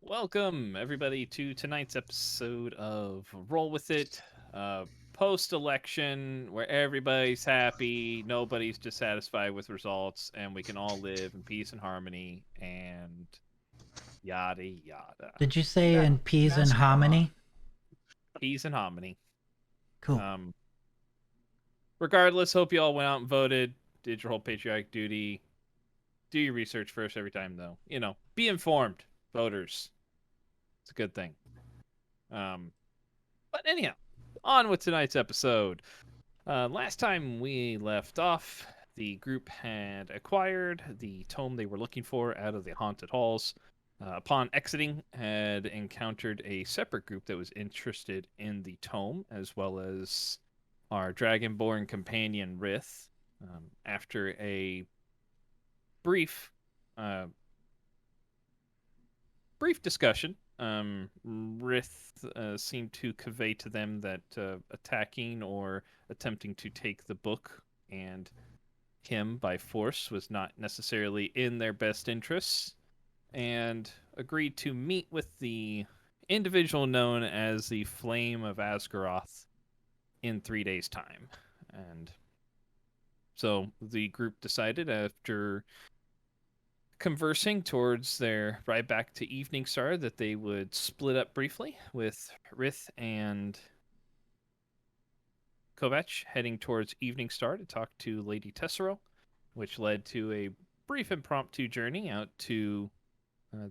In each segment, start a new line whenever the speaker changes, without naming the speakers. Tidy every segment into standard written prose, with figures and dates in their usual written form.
Welcome, everybody, to tonight's episode of Roll With It, post-election, where everybody's happy, nobody's dissatisfied with results, and we can all live in peace and harmony, and yada yada.
Did you say
Yeah,
in peas and
mascot.
hominy?
Peace and harmony.
Cool.
Regardless, hope you all went out and voted, did your whole patriotic duty. Do your research first every time, though. Be informed, voters. It's a good thing. But anyhow, on with tonight's episode. Last time we left off, the group had acquired the tome they were looking for out of the haunted halls. Upon exiting, had encountered a separate group that was interested in the tome, as well as our dragonborn companion Rith. After a brief discussion, Rith seemed to convey to them that attacking or attempting to take the book and him by force was not necessarily in their best interests, and agreed to meet with the individual known as the Flame of Asgaroth in 3 days' time. And so the group decided, after conversing towards their ride back to Evening Star, that they would split up briefly, with Rith and Kovac heading towards Evening Star to talk to Lady Tessero, which led to a brief impromptu journey out to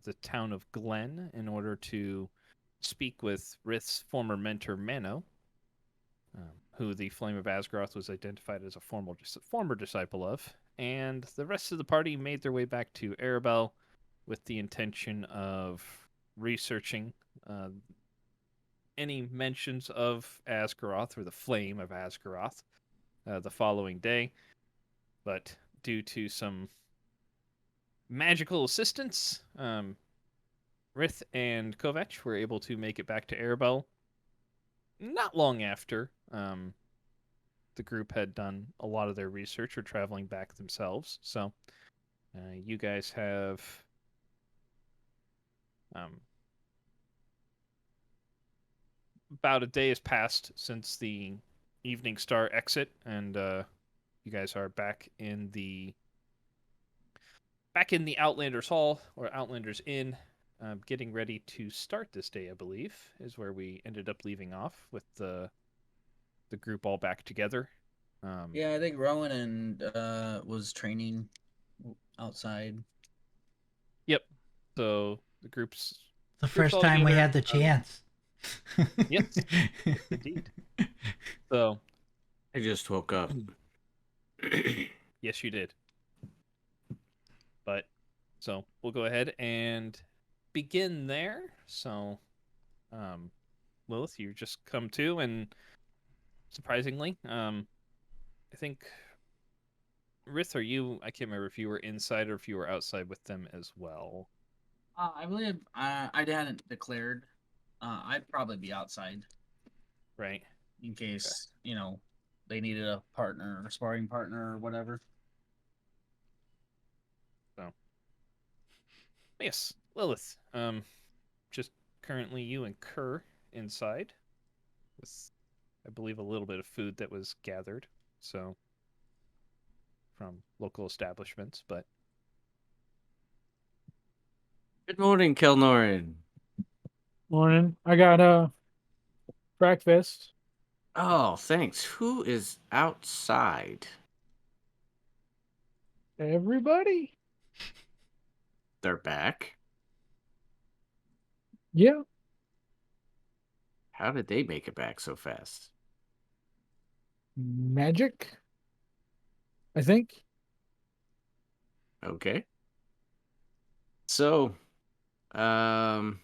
the town of Glen in order to speak with Rith's former mentor Mano, who the Flame of Asgaroth was identified as a former disciple of, and the rest of the party made their way back to Arabelle with the intention of researching any mentions of Asgaroth or the Flame of Asgaroth the following day. But due to some magical assistance, Rith and Kovac were able to make it back to Arabelle not long after the group had done a lot of their research or traveling back themselves. So you guys have about a day has passed since the Evening Star exit, and you guys are back in the Outlanders Hall, or Outlanders Inn, getting ready to start this day. I believe is where we ended up leaving off, with the group all back together.
Yeah, I think Rowan and was training outside.
Yep. So the group's
The first time we had the chance.
Yes, indeed. So
I just woke up.
yes, you did. But so we'll go ahead and begin there. So, Lilith, you just come to, and surprisingly, I think Rith, or you, I can't remember if you were inside or if you were outside with them as well.
I believe I hadn't declared. I'd probably be outside,
Right.
in case they needed a partner, or sparring partner, or whatever.
So, yes, Lilith. Just currently you and Kerr inside with, I believe, a little bit of food that was gathered, so from local establishments. But
Good morning, Kelnorin.
Morning. I got breakfast.
Oh, thanks. Who is outside?
Everybody?
They're back?
Yeah.
How did they make it back so fast?
Magic? I think.
Okay. So, I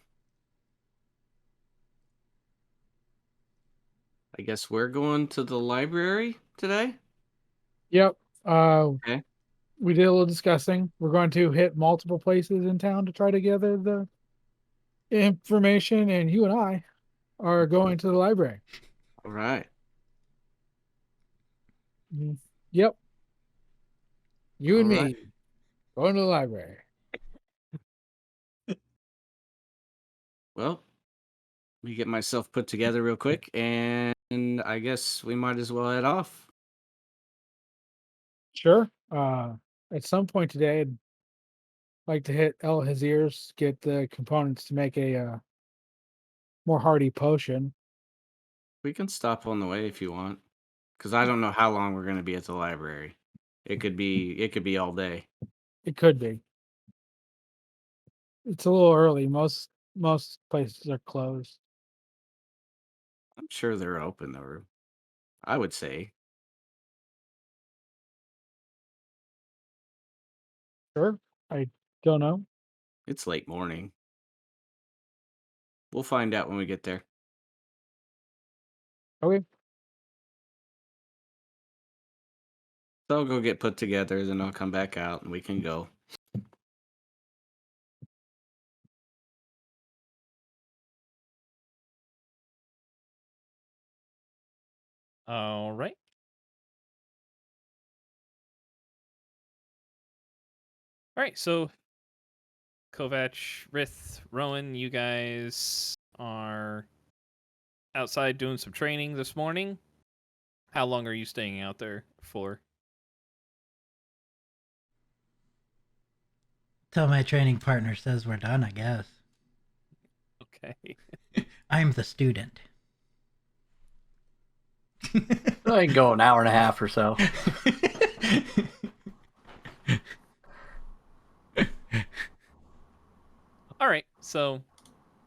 guess we're going to the library today?
Yep.
Okay.
We did a little discussing. We're going to hit multiple places in town to try to gather the information, and you and I are going to the library.
All right.
Yep. You and
All
me
right.
going to the library.
Well, let me get myself put together real quick, and I guess we might as well head off.
Sure. At some point today, I'd like to hit El Hazir's, get the components to make a more hardy potion.
We can stop on the way if you want, because I don't know how long we're going to be at the library. It could be all day.
It could be. It's a little early. Most places are closed.
I'm sure they're open though. I would say
Sure. I don't know.
it's late morning. We'll find out when we get there.
Okay.
So I'll go get put together, then I'll come back out and we can go.
All right. All right. So, Kovac, Rith, Rowan, you guys are outside doing some training this morning. How long are you staying out there for?
Till my training partner says we're done, I guess.
Okay.
I'm the student.
I can go an hour and a half or so.
All right. So,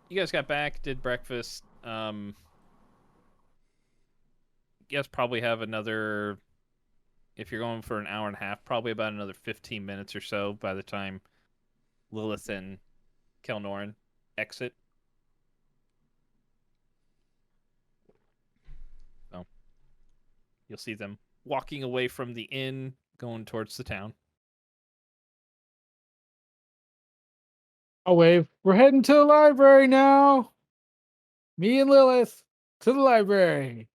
you guys got back, did breakfast. You guys probably have another, if you're going for an hour and a half, probably about another 15 minutes or so by the time Lilith and Kelnoran exit. So you'll see them walking away from the inn, going towards the town.
I'll wave. We're heading to the library now. Me and Lilith to the library.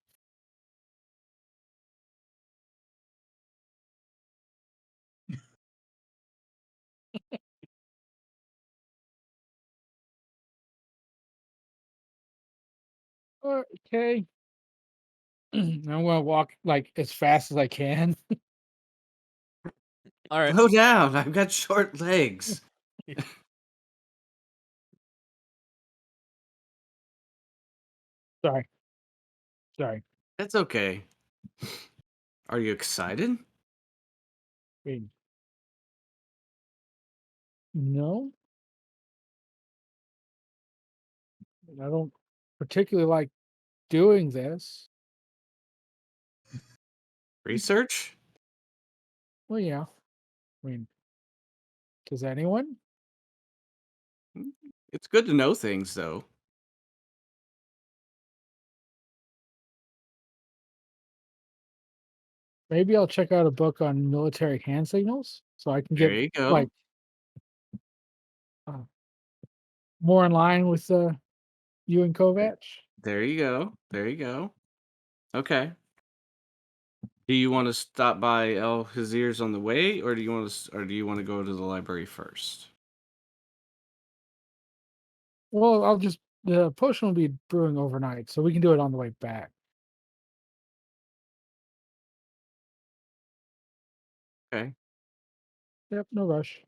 Okay. I'm gonna walk like as fast as I can.
All right.
Slow down. I've got short legs.
Sorry. Sorry.
That's okay. Are you excited?
Wait. No, I don't particularly like doing this.
Research?
Well, yeah. I mean, does anyone?
It's good to know things, though.
Maybe I'll check out a book on military hand signals so I can
There
get
you go.
like uh, more in line with you and Kovac.
There you go. There you go. Okay. Do you want to stop by El Hazir's on the way, or do you want to go to the library first?
Well, the potion will be brewing overnight, so we can do it on the way back.
Okay.
Yep, no rush.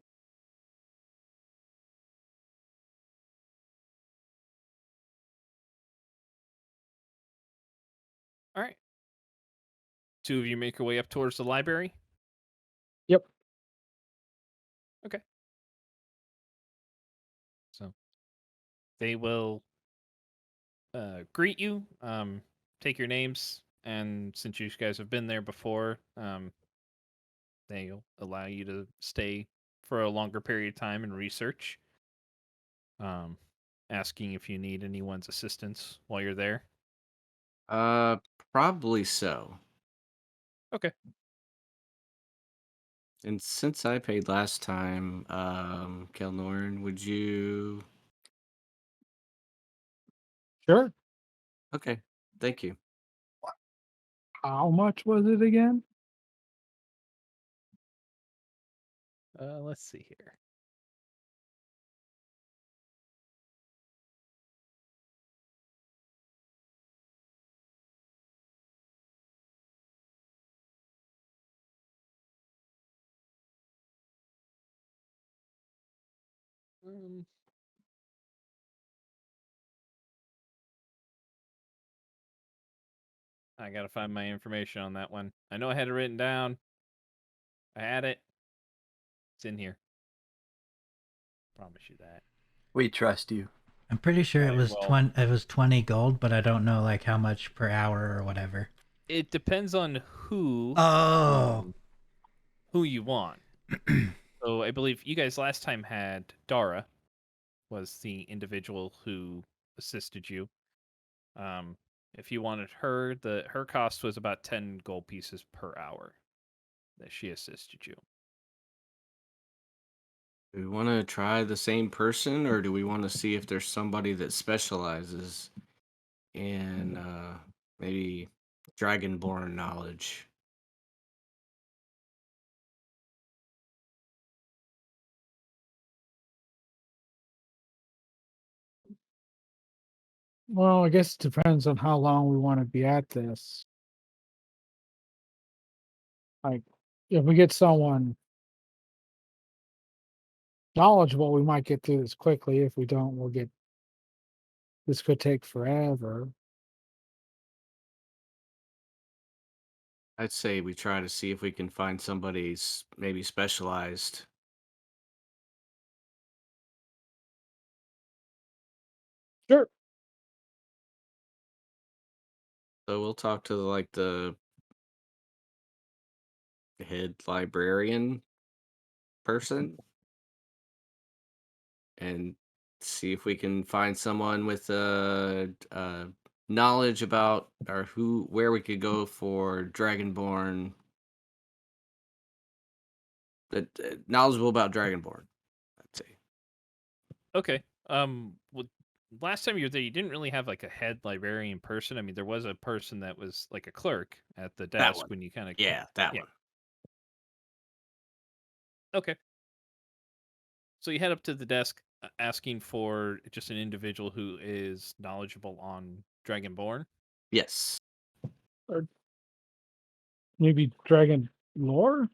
All right. Two of you make your way up towards the library.
Yep.
Okay. So they will greet you, take your names, and since you guys have been there before, they'll allow you to stay for a longer period of time and research. Asking if you need anyone's assistance while you're there.
Uh, Probably so.
Okay.
And since I paid last time, Kelnorn, would you?
Sure.
Okay. Thank you.
How much was it again?
Let's see here. Um, I gotta find my information on that one. I know I had it written down. I had it. It's in here. Promise you that.
We trust you.
I'm pretty sure it
Very
was
well.
20. It was 20 gold, but I don't know like how much per hour or whatever.
It depends on
Oh,
who you want. So I believe you guys last time had Dara was the individual who assisted you. If you wanted her, her cost was about 10 gold pieces per hour that she assisted you.
Do we want to try the same person, or do we want to see if there's somebody that specializes in maybe dragonborn knowledge?
Well, I guess it depends on how long we want to be at this. Like, if we get someone knowledgeable, we might get through this quickly. If we don't, this could take forever.
I'd say we try to see if we can find somebody maybe specialized.
Sure.
So we'll talk to the head librarian person and see if we can find someone with knowledge about or where we could go for dragonborn, that knowledgeable about dragonborn, I'd say.
Okay. Well, last time you were there, you didn't really have like a head librarian person. I mean, there was a person that was like a clerk at the
That
desk
one.
when you kind of
Yeah, that
yeah.
one.
Okay. So you head up to the desk asking for just an individual who is knowledgeable on Dragonborn.
Yes.
Or maybe dragon lore.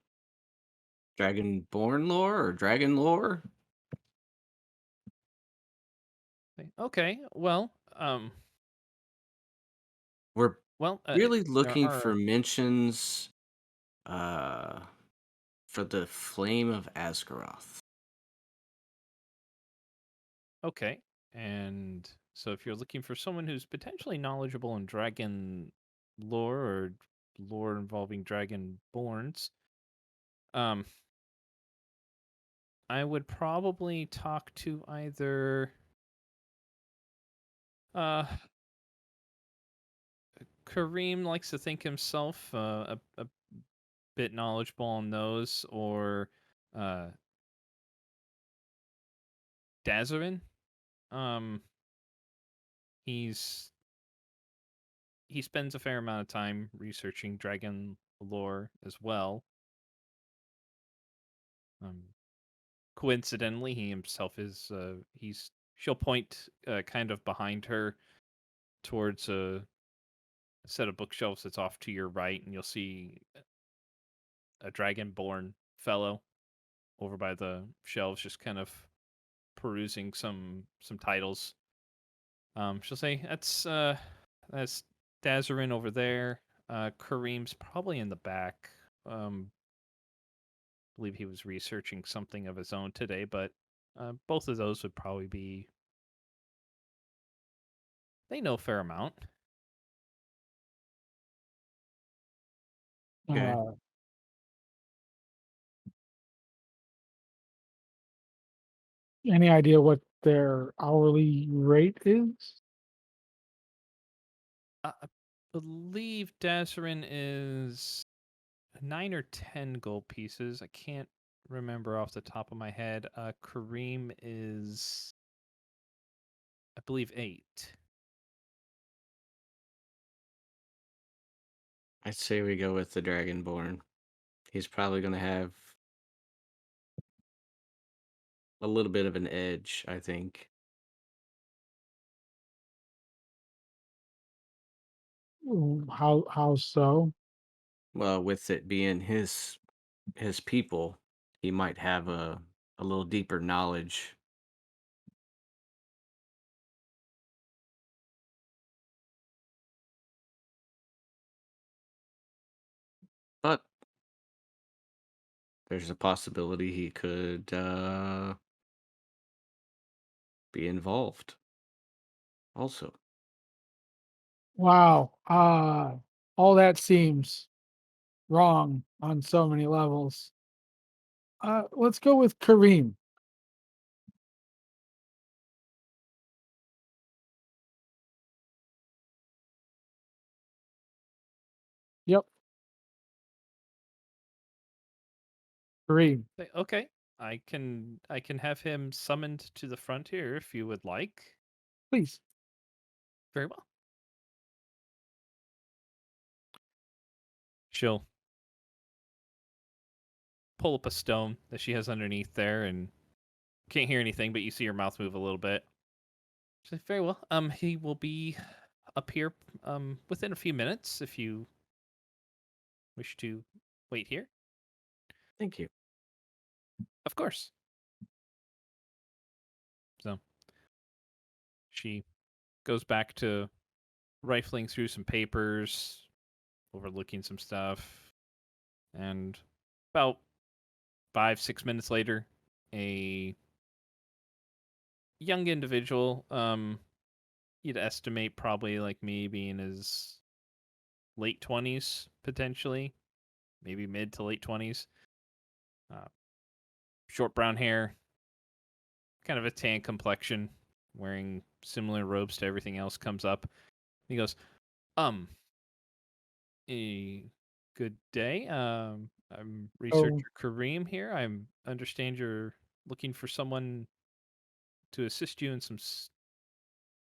Dragonborn lore or dragon lore?
Okay. Well,
We're
well,
really
there
looking for
are
mentions for the Flame of Asgaroth.
okay. And so if you're looking for someone who's potentially knowledgeable in dragon lore or lore involving dragonborns, um I would probably talk to either uh Kareem likes to think himself a bit knowledgeable on those, or uh Dazarin. Um he's he spends a fair amount of time researching dragon lore as well. Um Coincidentally, he himself is she'll point kind of behind her towards a set of bookshelves that's off to your right, and you'll see a dragonborn fellow over by the shelves, just kind of perusing some titles. She'll say, That's Dazarin over there. Kareem's probably in the back. Believe he was researching something of his own today, but both of those would probably be. They know a fair amount.
Okay.
Uh, any idea what their hourly rate is?
I believe Dazarin is 9 or 10 gold pieces. I can't remember off the top of my head. Kareem is, I believe, 8.
I'd say we go with the Dragonborn. He's probably going to have a little bit of an edge, I think.
How so?
Well, with it being his people, he might have a little deeper knowledge there's a possibility he could be involved also.
Wow. All that seems wrong on so many levels. Let's go with Kareem. Yep, Kareem.
Say, okay, I can have him summoned to the front here if you would like.
Please.
Very well. She'll pull up a stone that she has underneath there and can't hear anything, but you see her mouth move a little bit. She's like, very well. He will be up here within a few minutes if you wish to wait here.
Thank you.
Of course. So she goes back to rifling through some papers, overlooking some stuff, and about 5-6 minutes later, a young individual, you'd estimate probably like me being his late 20s, potentially, maybe mid to late 20s, short brown hair, kind of a tan complexion, wearing similar robes to everything else, comes up. He goes, a good day. I'm researcher Kareem here. I understand you're looking for someone to assist you in some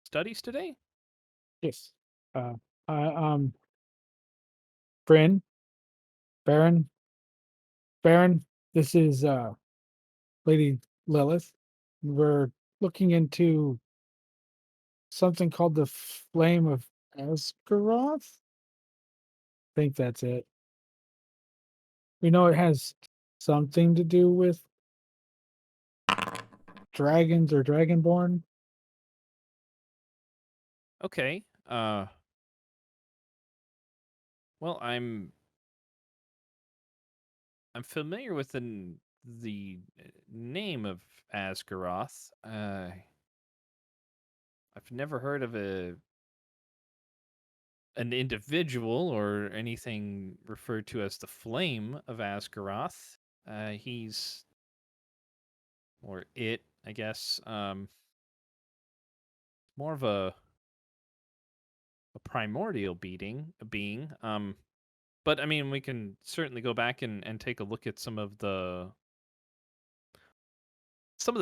studies today.
Yes. Uh, um, Bryn, Baron, Baron. This is Lady Lilith. We're looking into something called the Flame of Asgaroth. I think that's it. We know it has something to do with dragons or dragonborn.
Okay. Well, I'm familiar with the name of Asgaroth. I've never heard of an individual or anything referred to as the Flame of Asgaroth. He's or it, I guess, more of a primordial being. But I mean, we can certainly go back and take a look at some of the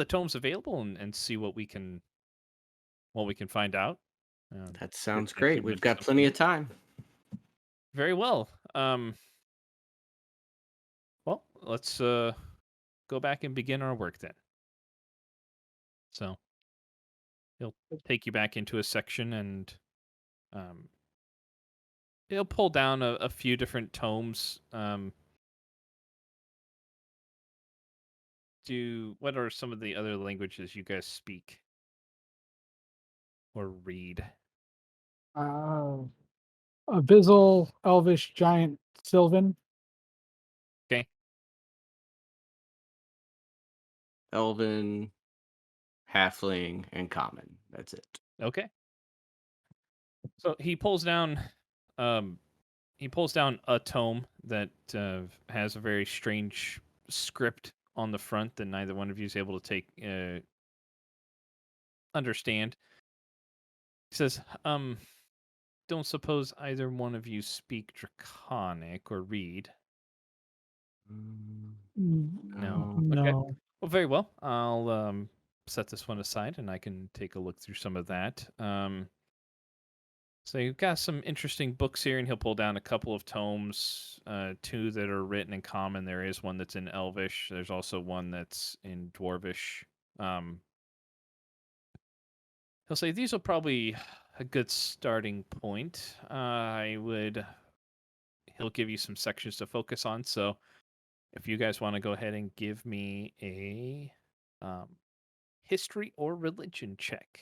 tomes available and see what we can find out.
That sounds
Certainly if
great.
you
We've
have
got plenty of time.
Very well. Well, let's go back and begin our work then. So he'll take you back into a section and um, he'll pull down a few different tomes. What are some of the other languages you guys speak or read?
Abyssal, Elvish, Giant, Sylvan.
Okay.
Elven, halfling, and common. That's it.
Okay. So um, he pulls down a tome that has a very strange script on the front that neither one of you is able to understand. He says, don't suppose either one of you speak Draconic or read. No. Okay.
No.
Well, very well. I'll set this one aside and I can take a look through some of that. So you've got some interesting books here, and he'll pull down a couple of tomes, two that are written in common. There is one that's in Elvish. There's also one that's in Dwarvish. He'll say these will probably a good starting point. He'll give you some sections to focus on. So if you guys want to go ahead and give me a history or religion check.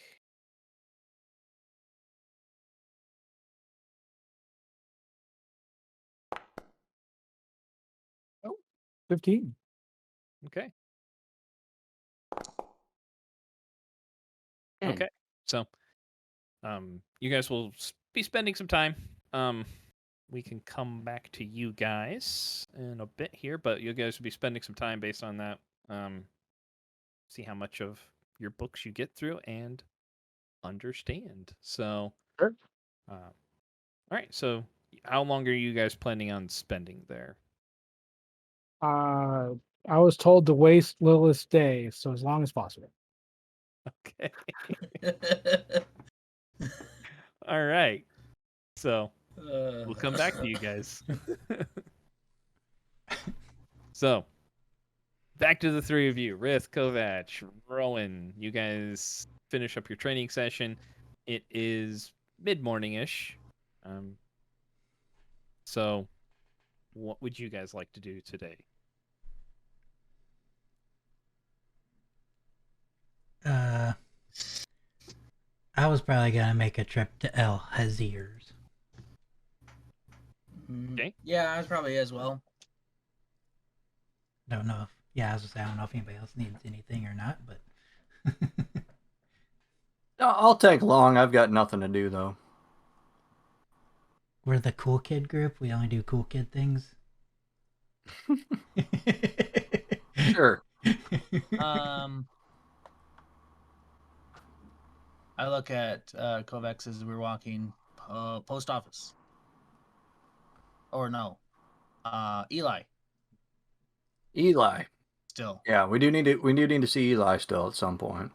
15.
Okay.
Dang.
Okay. So, you guys will be spending some time. We can come back to you guys in a bit here, but you guys will be spending some time based on that. See how much of your books you get through and understand. So,
Sure.
all right. So, how long are you guys planning on spending there?
I was told to waste Lilith's day, so as long as possible.
Okay. All right. So, we'll come back to you guys. So, back to the three of you. Rith, Kovac, Rowan. You guys finish up your training session. It is mid-morning-ish. So, what would you guys like to do today?
I was probably gonna make a trip to El Hazir's.
Okay.
Yeah, I was probably as well.
Don't know if I was gonna say I don't know if anybody else needs anything or not, but
I'll take along. I've got nothing to do though.
we're the cool kid group. We only do cool kid things.
Sure.
I look at Kovacs as we're walking. Post office. Or no. Eli.
Eli.
Still.
Yeah, we do need to see Eli still at some point.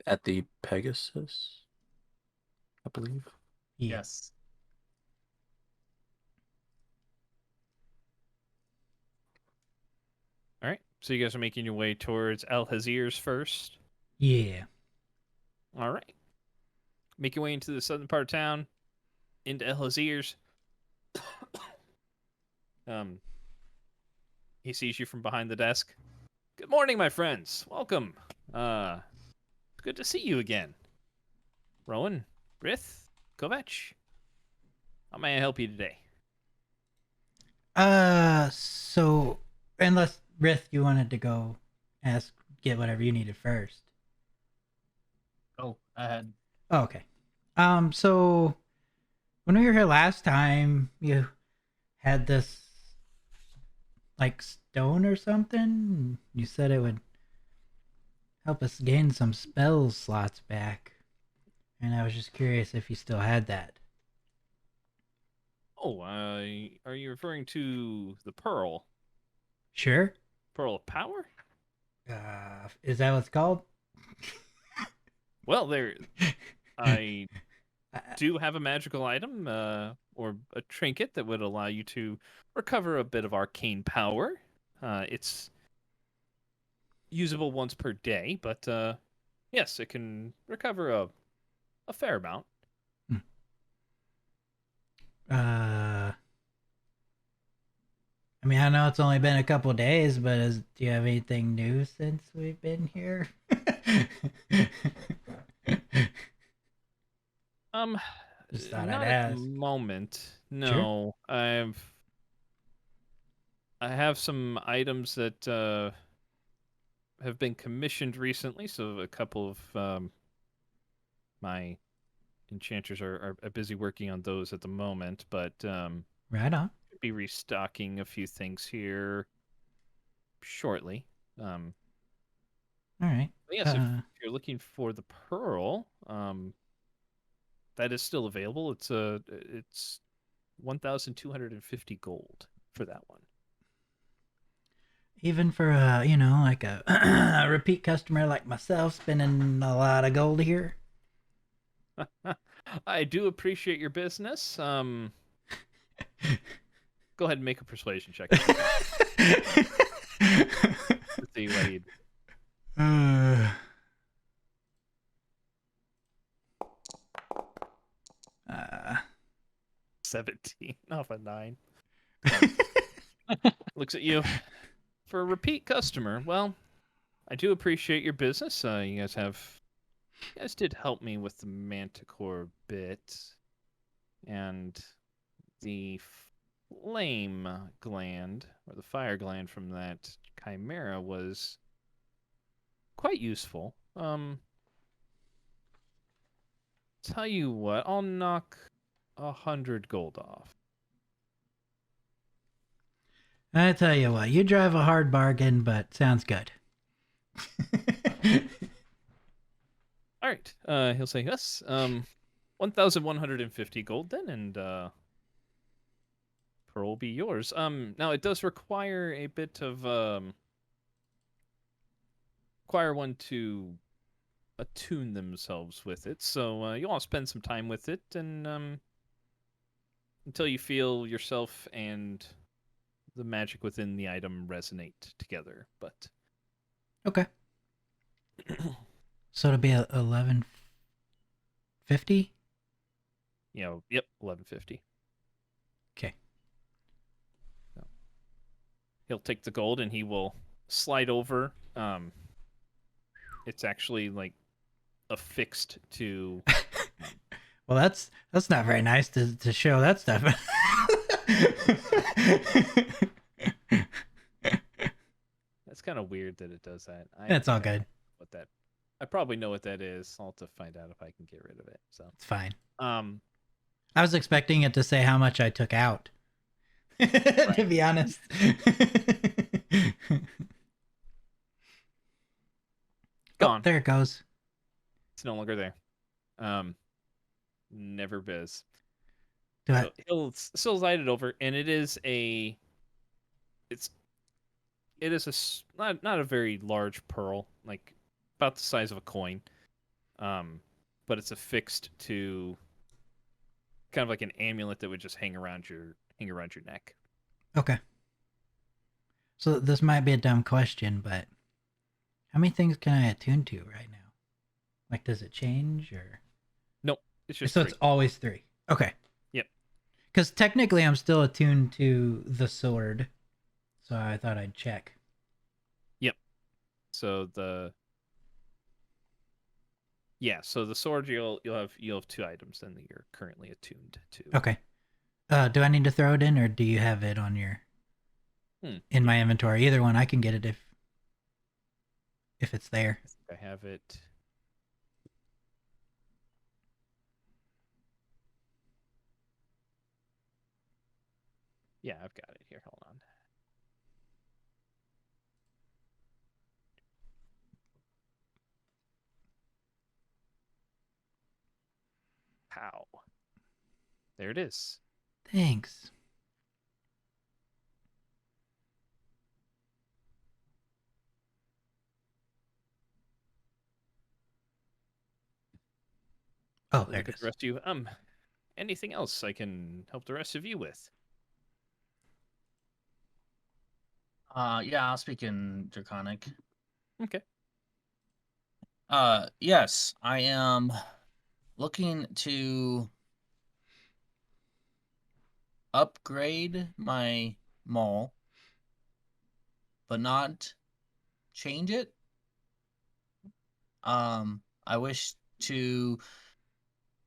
At the Pegasus, I believe.
Yeah.
Yes.
All right. So, you guys are making your way towards El Hazir's first.
Yeah.
All right. Make your way into the southern part of town, into El Hazir's. He sees you from behind the desk. Good morning, my friends. Welcome. Good to see you again. Rowan, Rith, Kovac. How may I help you today?
So unless Rith, you wanted to go get whatever you needed first.
Oh, ahead.
Oh, okay. So when we were here last time, you had this like stone or something. You said it would help us gain some spell slots back, and I was just curious if you still had that.
Oh, are you referring to the Pearl?
Sure.
Pearl of Power?
Is that what it's called?
Well, I do have a magical item, or a trinket that would allow you to recover a bit of arcane power. It's usable once per day, but yes, it can recover a fair amount.
I mean, I know it's only been a couple days, but do you have anything new since we've been here? Just thought
Not
I'd
at
ask.
the moment.
Sure.
No, I have some items that have been commissioned recently, so a couple of my enchanters are busy working on those at the moment, but
Right on.
be restocking a few things here shortly.
All right.
But yes, if you're looking for the pearl, that is still available. It's 1,250 gold for that one.
Even for like a, a repeat customer like myself, spending a lot of gold here.
I do appreciate your business. Go ahead and make a persuasion check. Let's see what he'd... 17 off a 9. Looks at you. For a repeat customer, well, I do appreciate your business. You guys did help me with the Manticore bit, and the flame gland, or the fire gland from that chimera, was quite useful. Tell you what, I'll knock 100 gold off.
I tell you what, you drive a hard bargain, but sounds good.
All right. He'll say yes. 1,150 gold then, and pearl will be yours. Now it does require a bit of require one to attune themselves with it, so you'll all spend some time with it, and until you feel yourself and the magic within the item resonate together. But
Okay. So it'll be 1150.
Yep, 1150.
Okay.
He'll take the gold and he will slide over. It's actually like affixed to.
Well, that's not very nice to show that stuff.
That's kind of weird that it does that.
It's all good.
I probably know what that is. I'll have to find out if I can get rid of it. So
It's fine.
I
was expecting it to say how much I took out. To be honest.
Gone.
Oh, there it goes.
It's no longer there. Never biz.
Do
So he'll still slide it over, and it is a not a very large pearl, like about the size of a coin. But it's affixed to kind of like an amulet that would just hang around your neck.
Okay. So this might be a dumb question, but how many things can I attune to right now? Like, does it change or?
Nope, it's just
so
three.
It's always 3. Okay.
Yep.
Because technically, I'm still attuned to the sword, so I thought I'd check.
Yep. So the sword you'll have 2 items then that you're currently attuned to.
Okay. Do I need to throw it in, or do you have it on your in my inventory? Either one, I can get it if it's there.
I think I have it. Yeah, I've got it here. Hold on. How? There it is.
Thanks. Oh, there it
Look at
is.
the rest of you. Anything else I can help the rest of you with?
Yeah, I'll speak in Draconic.
Okay.
Yes, I am looking to upgrade my mall, but not change it. I wish to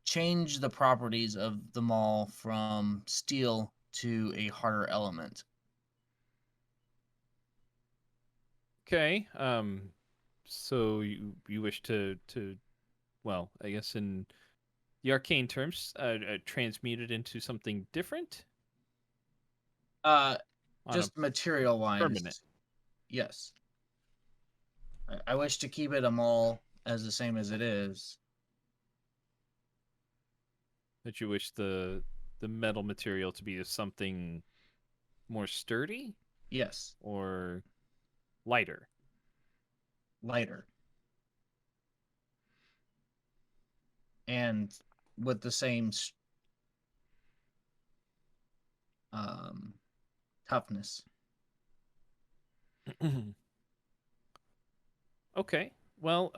change the properties of the mall from steel to a harder element.
Okay. So you wish to well, I guess in the arcane terms, transmute it into something different?
Just material wise.
Permanent.
Yes. I wish to keep it a mall as the same as it is.
That you wish the metal material to be something more sturdy?
Yes.
Or lighter?
Lighter. And with the same toughness.
Okay. Well,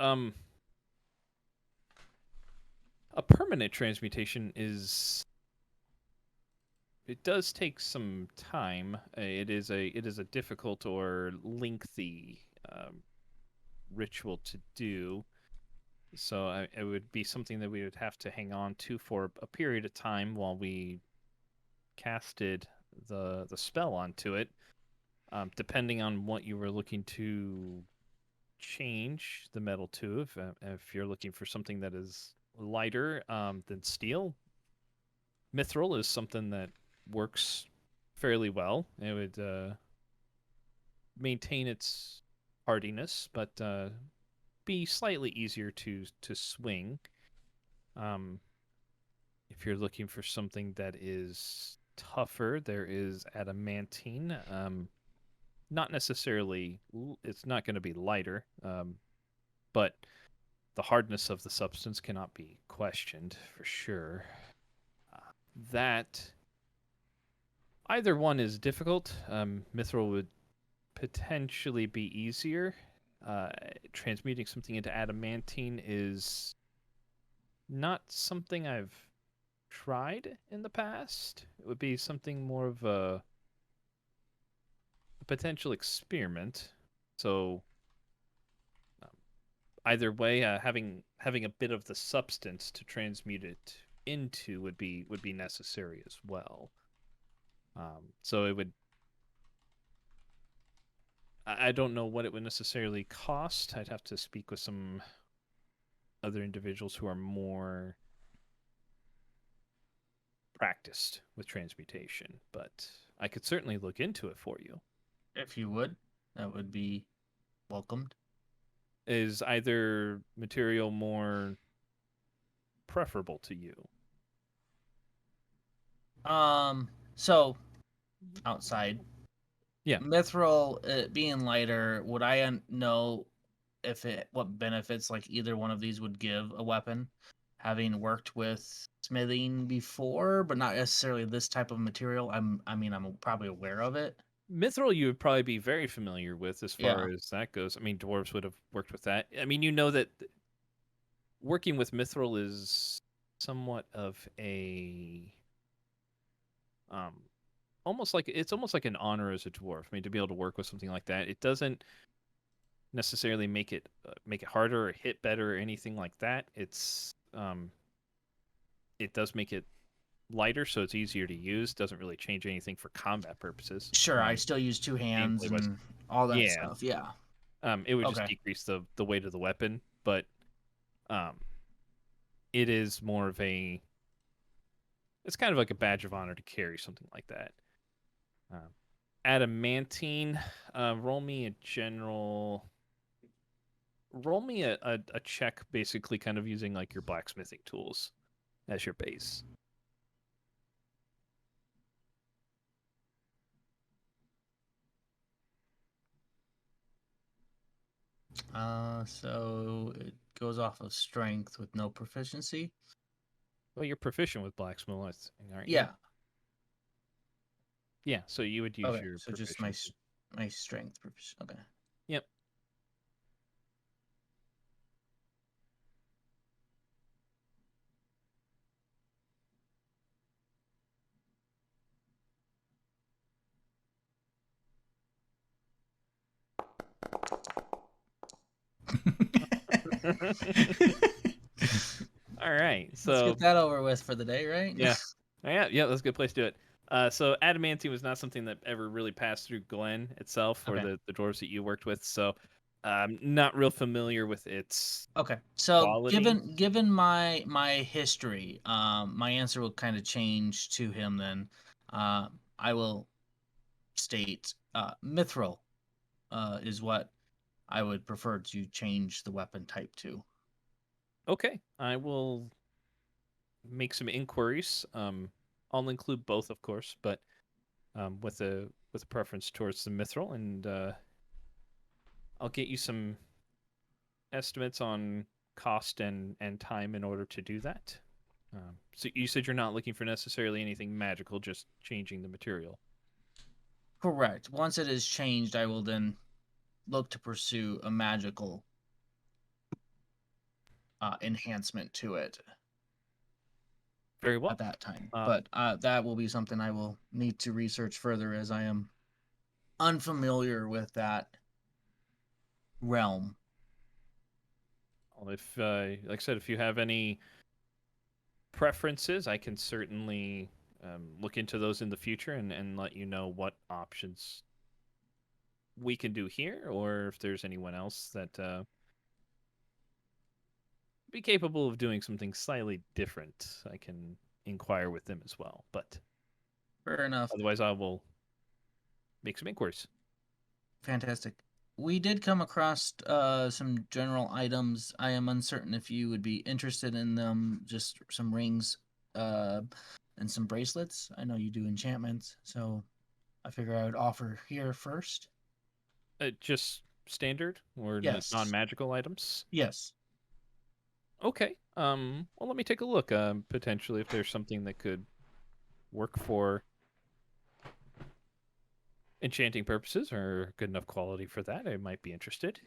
a permanent transmutation it does take some time. It is a difficult or lengthy ritual to do. So it would be something that we would have to hang on to for a period of time while we casted the spell onto it. Depending on what you were looking to change the metal to, if you're looking for something that is lighter than steel, mithril is something that works fairly well. It would maintain its hardiness, but be slightly easier to swing. If you're looking for something that is tougher, there is adamantine. Not necessarily, it's not going to be lighter, but the hardness of the substance cannot be questioned for sure. That either one is difficult. Mithril would potentially be easier. Transmuting something into adamantine is not something I've tried in the past. It would be something more of a potential experiment. So either way, having a bit of the substance to transmute it into would be necessary as well. So it would. I don't know what it would necessarily cost. I'd have to speak with some other individuals who are more practiced with transmutation, but I could certainly look into it for you.
If you would, that would be welcomed.
Is either material more preferable to you?
So outside.
Yeah.
Mithril being lighter, would I know what benefits like either one of these would give a weapon? Having worked with smithing before, but not necessarily this type of material. I'm probably aware of it.
Mithril you would probably be very familiar with as far
Yeah.
as that goes. I mean, dwarves would have worked with that. I mean, you know that working with mithril is somewhat of a almost like an honor as a dwarf. I mean, to be able to work with something like that, it doesn't necessarily make it harder or hit better or anything like that. It does make it lighter, so it's easier to use. Doesn't really change anything for combat purposes.
Sure, I still use two hands
gameplay-wise.
and all that
Yeah.
stuff. Yeah.
It would just
Okay.
decrease the weight of the weapon, but it is more of a. It's kind of like a badge of honor to carry something like that. Adamantine, roll me a general. Roll me a check, basically, kind of using like your blacksmithing tools as your base.
So it goes off of strength with no proficiency.
Well, you're proficient with blacksmithing, aren't you?
Yeah.
Yeah, so you would use
Okay.
your
So just my strength proficiency. Okay.
Yep. All right, so
Let's get that over with for the day, right?
Yeah. Yeah, that's a good place to do it. So adamantine was not something that ever really passed through Glen itself, or
Okay.
the dwarves that you worked with. So I'm not real familiar with its.
Okay. So
Quality?
given my history, my answer will kind of change to him then. I will state mithril is what I would prefer to change the weapon type to.
Okay, I will make some inquiries. I'll include both, of course, but with a preference towards the mithril, and I'll get you some estimates on cost and time in order to do that. So you said you're not looking for necessarily anything magical, just changing the material.
Correct. Once it is changed, I will then look to pursue a magical enhancement to it
Very well.
at that time. But that will be something I will need to research further, as I am unfamiliar with that realm.
Well, if, like I said, if you have any preferences, I can certainly look into those in the future and let you know what options we can do here, or if there's anyone else that be capable of doing something slightly different. I can inquire with them as well. But
Fair enough.
otherwise, I will make some inquiries.
Fantastic. We did come across some general items. I am uncertain if you would be interested in them. Just some rings and some bracelets. I know you do enchantments, so I figure I would offer here first.
Just standard or
Yes.
non-magical items.
Yes.
Okay. Well, let me take a look. Potentially, if there's something that could work for enchanting purposes or good enough quality for that, I might be interested.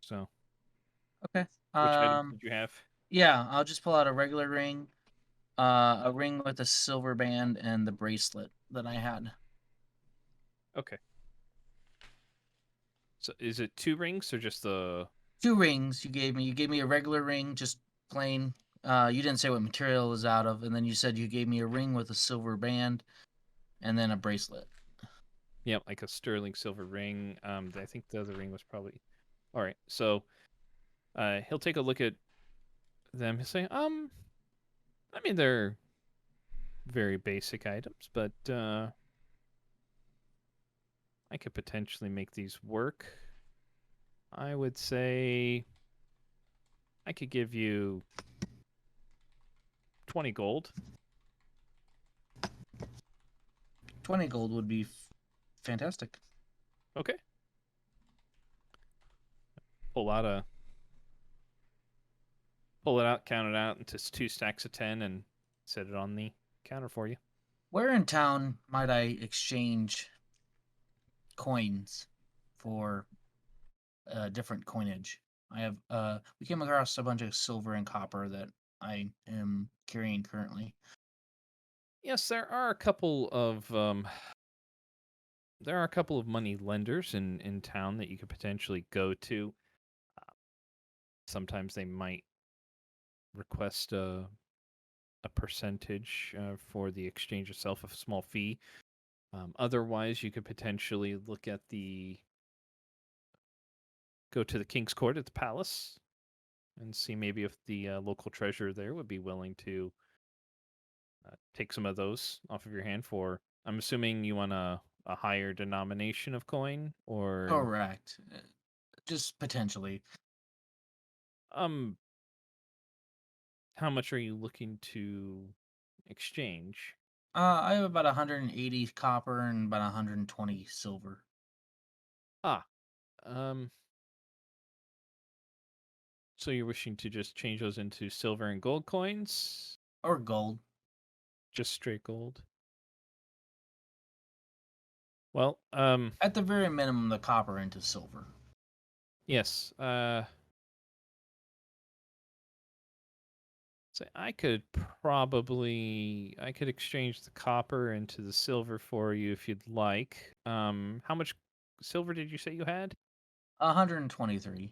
So,
Okay.
which items did you have?
Yeah, I'll just pull out a regular ring, a ring with a silver band, and the bracelet that I had.
Okay. So, is it 2 rings or just the?
2 rings you gave me. You gave me a regular ring, just plain. You didn't say what material it was out of, and then you said you gave me a ring with a silver band, and then a bracelet.
Yeah, like a sterling silver ring. I think the other ring was probably. All right. So, he'll take a look at them. He'll say, I mean, they're very basic items, but I could potentially make these work. I would say I could give you 20 gold.
20 gold would be fantastic.
Okay. Pull it out, count it out into 2 stacks of 10, and set it on the counter for you.
Where in town might I exchange coins for different coinage? I have we came across a bunch of silver and copper that I am carrying currently.
Yes, there are a couple of money lenders in town that you could potentially go to. Sometimes they might request a percentage for the exchange itself, a small fee. Otherwise, you could potentially go to the King's Court at the palace and see maybe if the local treasurer there would be willing to take some of those off of your hand for. I'm assuming you want a higher denomination of coin, or
Correct. Just potentially.
how much are you looking to exchange?
I have about 180 copper and about 120 silver.
Um, so you're wishing to just change those into silver and gold coins?
Or gold.
Just straight gold? Well,
At the very minimum, the copper into silver.
yes. So I could exchange the copper into the silver for you if you'd like. How much silver did you say you had?
123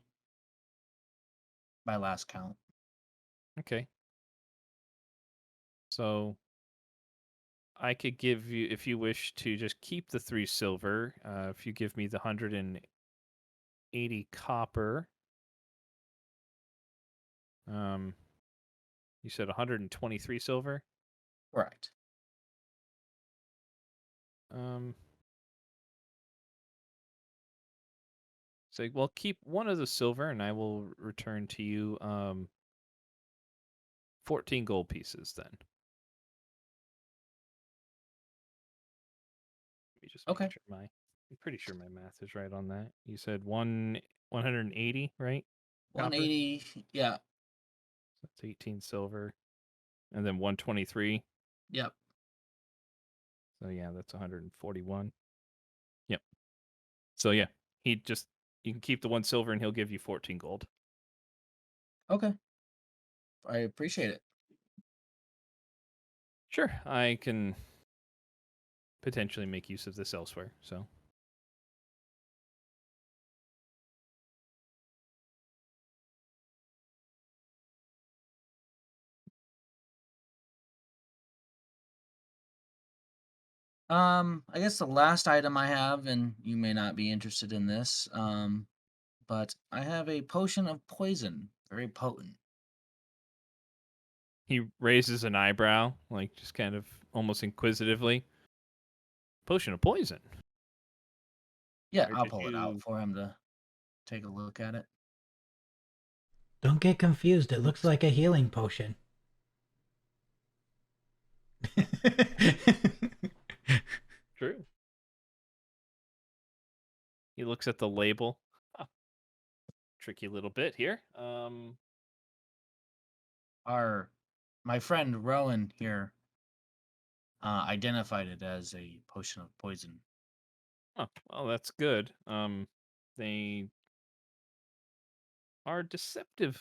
by last count.
Okay. So I could give you, if you wish to just keep the 3 silver, if you give me the 180 copper. You said 123 silver?
Correct.
So, well, keep one of the silver, and I will return to you 14 gold pieces then. Let me just make
Okay.
sure I'm pretty sure my math is right on that. You said 180, right?
180, yeah.
That's 18 silver. And then 123.
Yep.
So yeah, that's 141. Yep. So yeah, you can keep the 1 silver and he'll give you 14 gold.
Okay. I appreciate it.
Sure, I can potentially make use of this elsewhere, so.
I guess the last item I have, and you may not be interested in this, but I have a potion of poison, very potent.
He raises an eyebrow, like just kind of almost inquisitively. Potion of poison.
Yeah,
Where
I'll
did
pull it out
you-
for him to take a look at it.
Don't get confused. It looks like a healing potion.
True. He looks at the label. Oh, tricky little bit here.
My friend Rowan here identified it as a potion of poison.
Oh, well, that's good. They are deceptive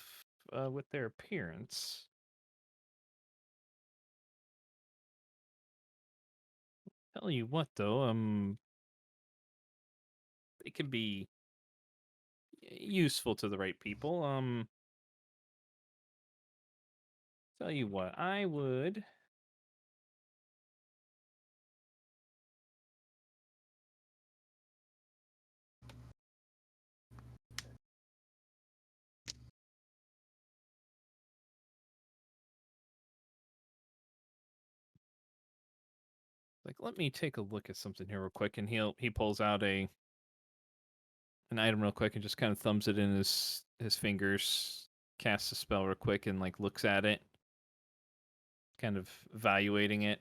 with their appearance. Tell you what, though, they can be useful to the right people. Tell you what, I would. Like, let me take a look at something here real quick, and he pulls out an item real quick and just kind of thumbs it in his fingers, casts a spell real quick, and like looks at it, kind of evaluating it.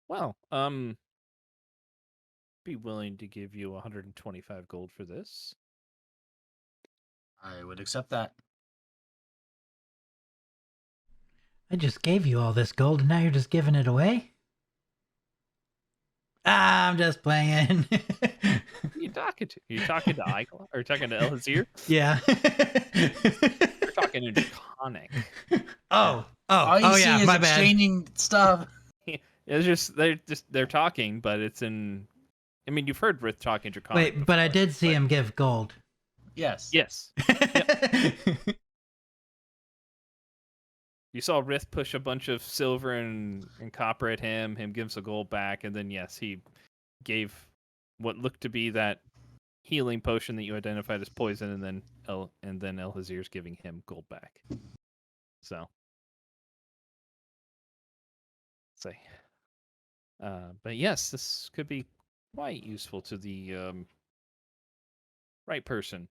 Well, be willing to give you 125 gold for this.
I would accept that.
I just gave you all this gold and now you're just giving it away? I'm just playing.
Who you talking to? Are you talking to Igla? Or talking to Elazir?
Yeah.
You're talking to Draconic.
Oh,
All you see
yeah,
is
my bad.
exchanging stuff.
It's just they're talking, but it's in. I mean, you've heard Rith talking Draconic.
Wait, but I
before,
did see him give gold.
Yes.
Yes, you saw Rith push a bunch of silver and copper at him. Him gives a gold back, and then yes, he gave what looked to be that healing potion that you identified as poison, and then Elhazir's giving him gold back. So, say, but yes, this could be quite useful to the right person.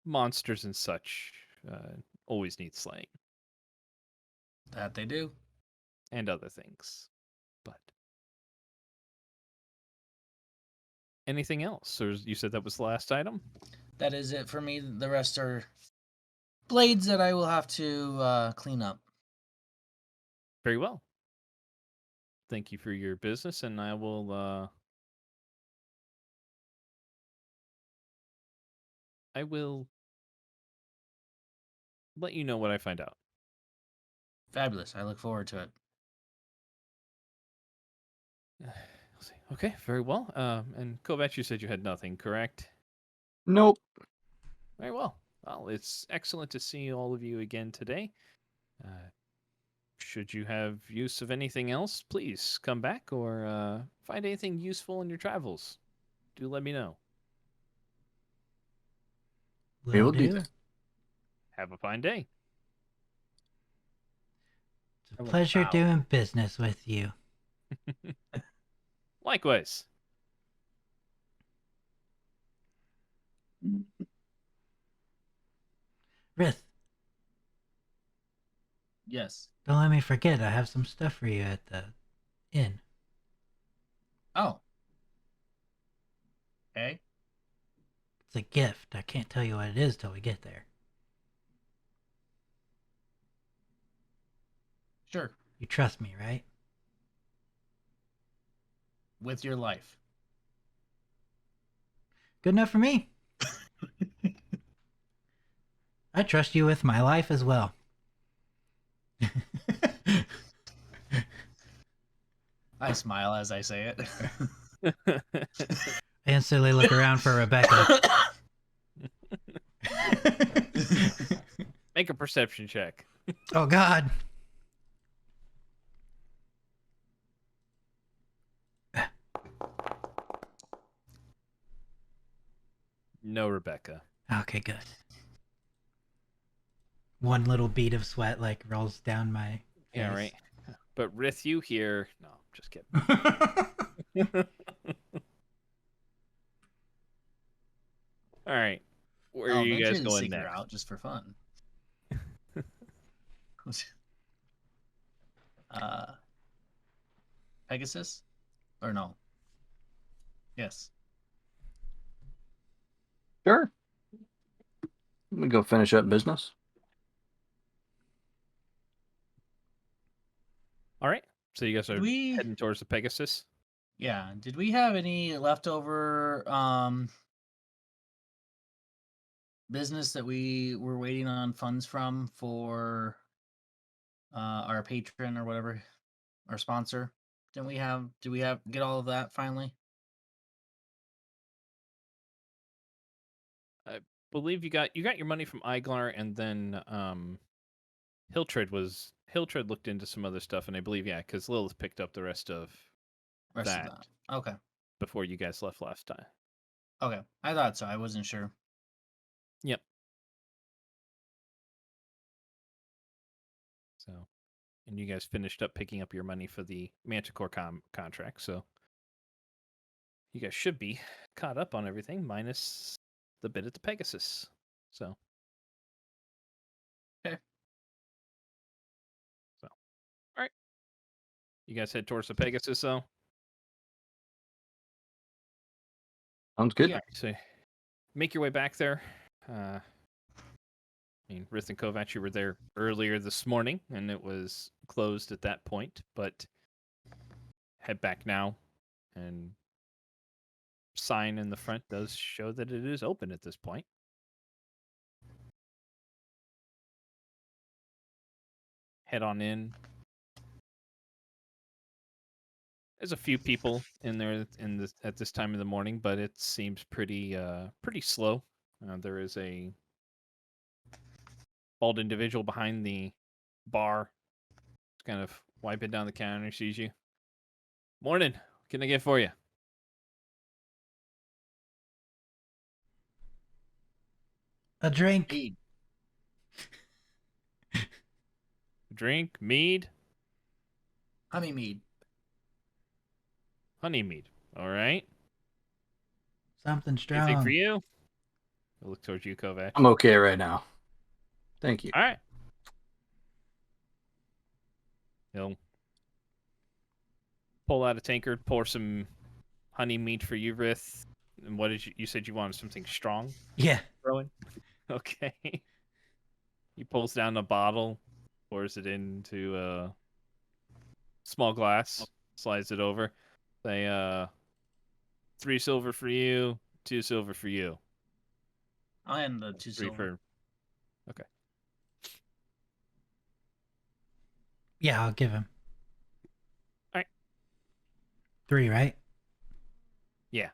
Monsters and such always need slaying
That they do.
and other things. But anything else? Or you said that was the last item?
That is it for me. The rest are blades that I will have to clean up.
Very well. Thank you for your business, and I will let you know what I find out.
Fabulous. I look forward to it.
I'll see. Okay, very well. And Kovac, you said you had nothing, correct?
Nope.
Very well. Well, it's excellent to see all of you again today. Should you have use of anything else, please come back or find anything useful in your travels. Do let me know.
We will do that.
Have a fine day.
It's a pleasure
Wow.
doing business with you.
Likewise.
Rith,
Yes.
don't let me forget. I have some stuff for you at the inn.
Oh. Okay.
It's a gift. I can't tell you what it is till we get there.
Sure.
You trust me, right?
With your life.
Good enough for me. I trust you with my life as well.
I smile as I say it.
I instantly look around for Rebecca.
Make a perception check.
Oh God.
No, Rebecca.
Okay, good. One little bead of sweat like rolls down my
Yeah,
face.
right. But Rith, you here? No, I'm just kidding. All right. Where are
I'll
you guys
eventually
going
seek her
next?
out just for fun. Pegasus? Or no? Yes.
Sure. Let me go finish up business.
All right. So you guys
Did
are
we?
heading towards the Pegasus.
Yeah. Did we have any leftover business that we were waiting on funds from for our patron or whatever, our sponsor? Did we get all of that finally?
I believe you got your money from Iglar, and then Hiltred looked into some other stuff, and I believe because Lilith picked up the rest of
Rest
that
of that. Okay.
before you guys left last time.
Okay. I thought so. I wasn't sure.
Yep. So, and you guys finished up picking up your money for the Manticore contract, so you guys should be caught up on everything minus the bit at the Pegasus. So.
Okay.
So, all right. You guys head towards the Pegasus, though.
Sounds good.
Yeah.
So, make your way back there. I mean, Rith and Kovac, you were there earlier this morning, and it was closed at that point. But head back now, and sign in the front does show that it is open at this point. Head on in. There's a few people in there at this time of the morning, but it seems pretty slow. There is a bald individual behind the bar, just kind of wiping down the counter. Sees you. Morning. What can I get for you?
A drink.
Mead.
Drink, mead,
Honey mead.
honey mead. All right.
Something strong.
Anything for you? I'll look towards you, Kovac.
I'm okay right now. Thank you.
All right. He'll pull out a tankard, pour some honey mead for you, Rith. And what did you said you wanted something strong?
Yeah.
Rowan? Okay. He pulls down a bottle, pours it into a small glass, slides it over. Say, 3 silver for you, 2 silver for you.
I'll hand the 2
3
silver.
for. Okay.
Yeah, I'll give him.
All right.
3, right?
Yeah.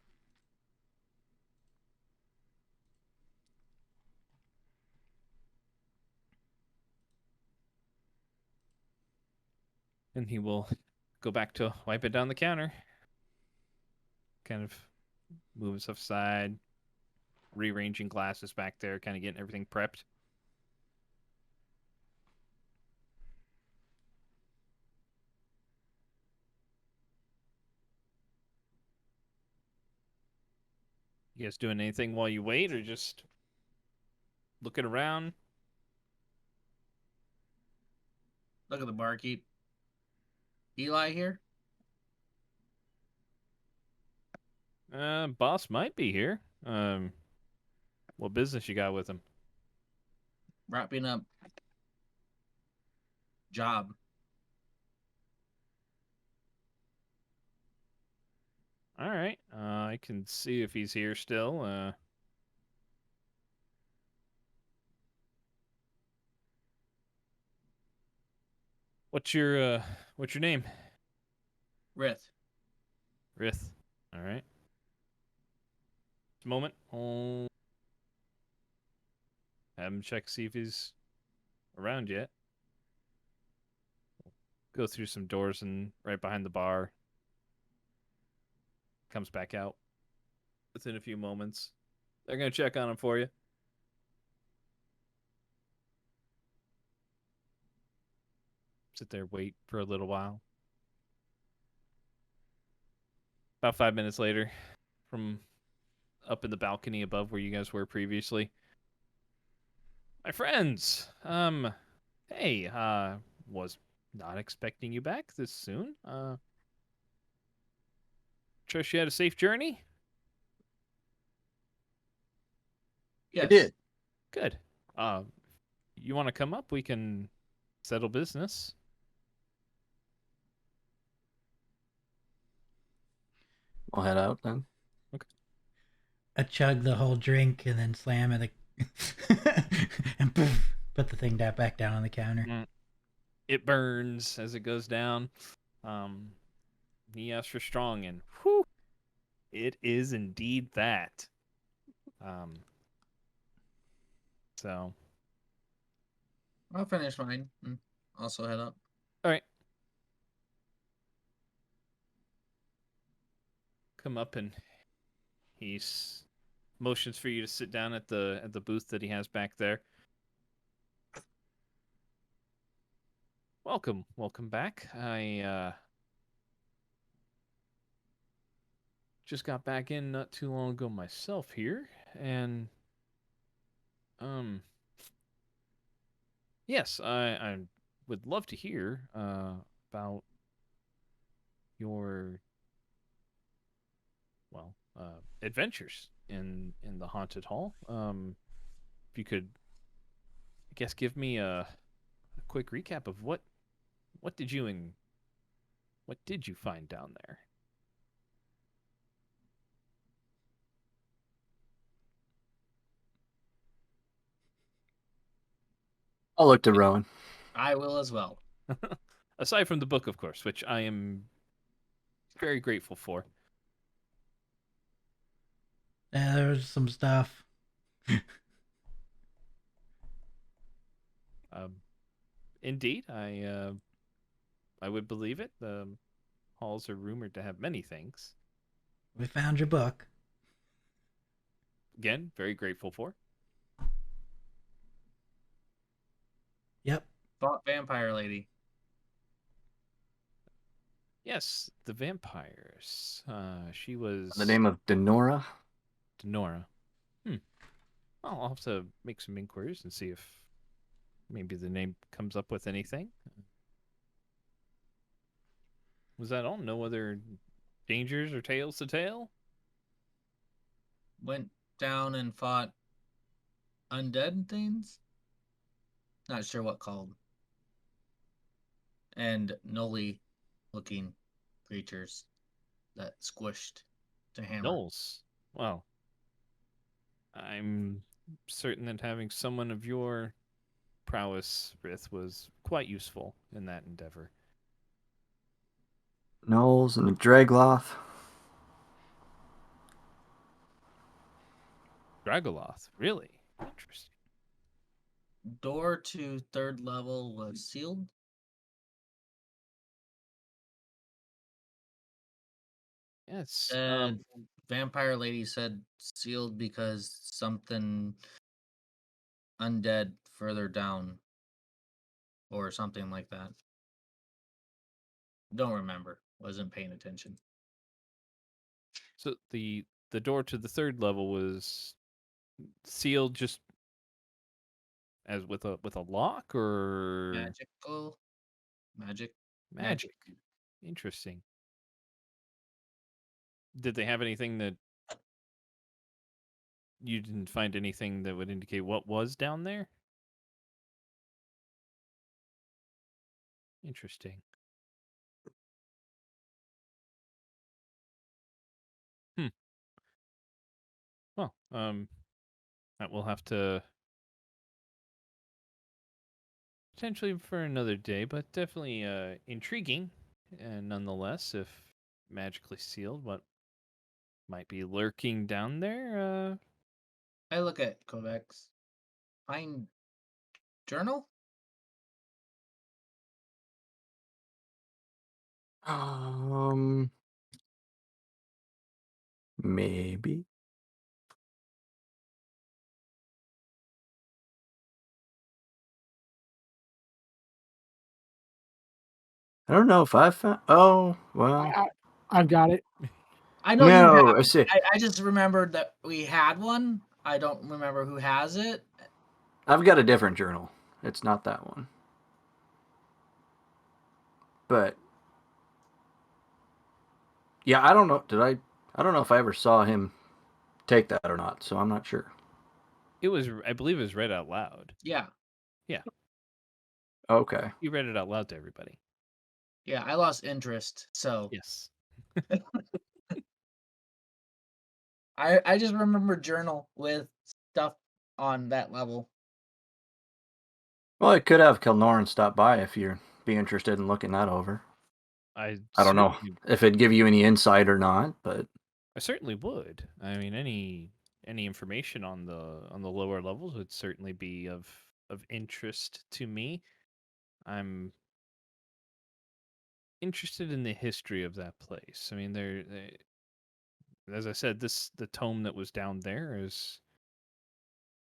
And he will go back to wipe it down the counter. Kind of moving stuff aside, rearranging glasses back there, kind of getting everything prepped. You guys doing anything while you wait, or just looking around?
Look at the barkeep. Eli here?
Boss might be here. What business you got with him?
Wrapping up job.
All right. I can see if he's here still. What's your name?
Rith.
Rith. All right. Just a moment. I'll have him check, see if he's around yet. Go through some doors and right behind the bar. Comes back out within a few moments. They're gonna check on him for you. Sit there, wait for a little while. About 5 minutes later, from up in the balcony above where you guys were previously. My friends, hey, was not expecting you back this soon. Trust you had a safe journey?
Yes.
did.
Good. Uh, you want to come up? We can settle business.
We'll head out then.
I chug the whole drink and then slam it and poof, put the thing back down on the counter.
It burns as it goes down. He asks for strong, and whew, it is indeed that. So,
I'll finish mine and also head up.
all right. Come up and he's motions for you to sit down at the booth that he has back there. Welcome back. I just got back in not too long ago myself here, and yes, I would love to hear about your adventures in the haunted hall. If you could, I guess, give me a quick recap of what did you find down there?
I'll look to Rowan.
I will as well.
Aside from the book, of course, which I am very grateful for.
Yeah, there's some stuff.
Indeed, I would believe it. The halls are rumored to have many things.
We found your book.
Again, very grateful for.
Yep.
Fought vampire lady.
Yes, the vampires. She was
The name of Denora.
Denora. Well, I'll have to make some inquiries and see if maybe the name comes up with anything. Was that all? No other dangers or tales to tell?
Went down and fought undead things. Not sure what called. And Noli looking creatures that squished to hammer.
Knowles. Well, I'm certain that having someone of your prowess, Rith, was quite useful in that endeavor.
Knowles and the Dragloth.
Dragoloth, really? Interesting.
Door to third level was sealed.
Yes.
Vampire lady said sealed because something undead further down or something like that. Don't remember. Wasn't paying attention.
So the door to the third level was sealed just as with a lock or
Magic.
magic. Interesting. Did they have anything that you didn't find anything that would indicate what was down there? Interesting. Well, that we'll have to potentially for another day, but definitely intriguing, and nonetheless, if magically sealed, what might be lurking down there?
I look at Kovacs. Find journal?
Maybe. I don't know if I found. Oh well.
I've got it.
I know you
No,
have
I
it.
see.
I just remembered that we had one. I don't remember who has it.
I've got a different journal. It's not that one. But yeah, I don't know. I don't know if I ever saw him take that or not. So I'm not sure.
It was, I believe, it was read out loud.
Yeah.
Okay.
You read it out loud to everybody.
Yeah, I lost interest. So
Yes.
I just remember journal with stuff on that level.
Well, I could have Kelnoran stop by if you'd be interested in looking that over.
I
don't know if it'd give you any insight or not, but
I certainly would. I mean, any information on the lower levels would certainly be of interest to me. I'm interested in the history of that place. I mean, as I said, the tome that was down there was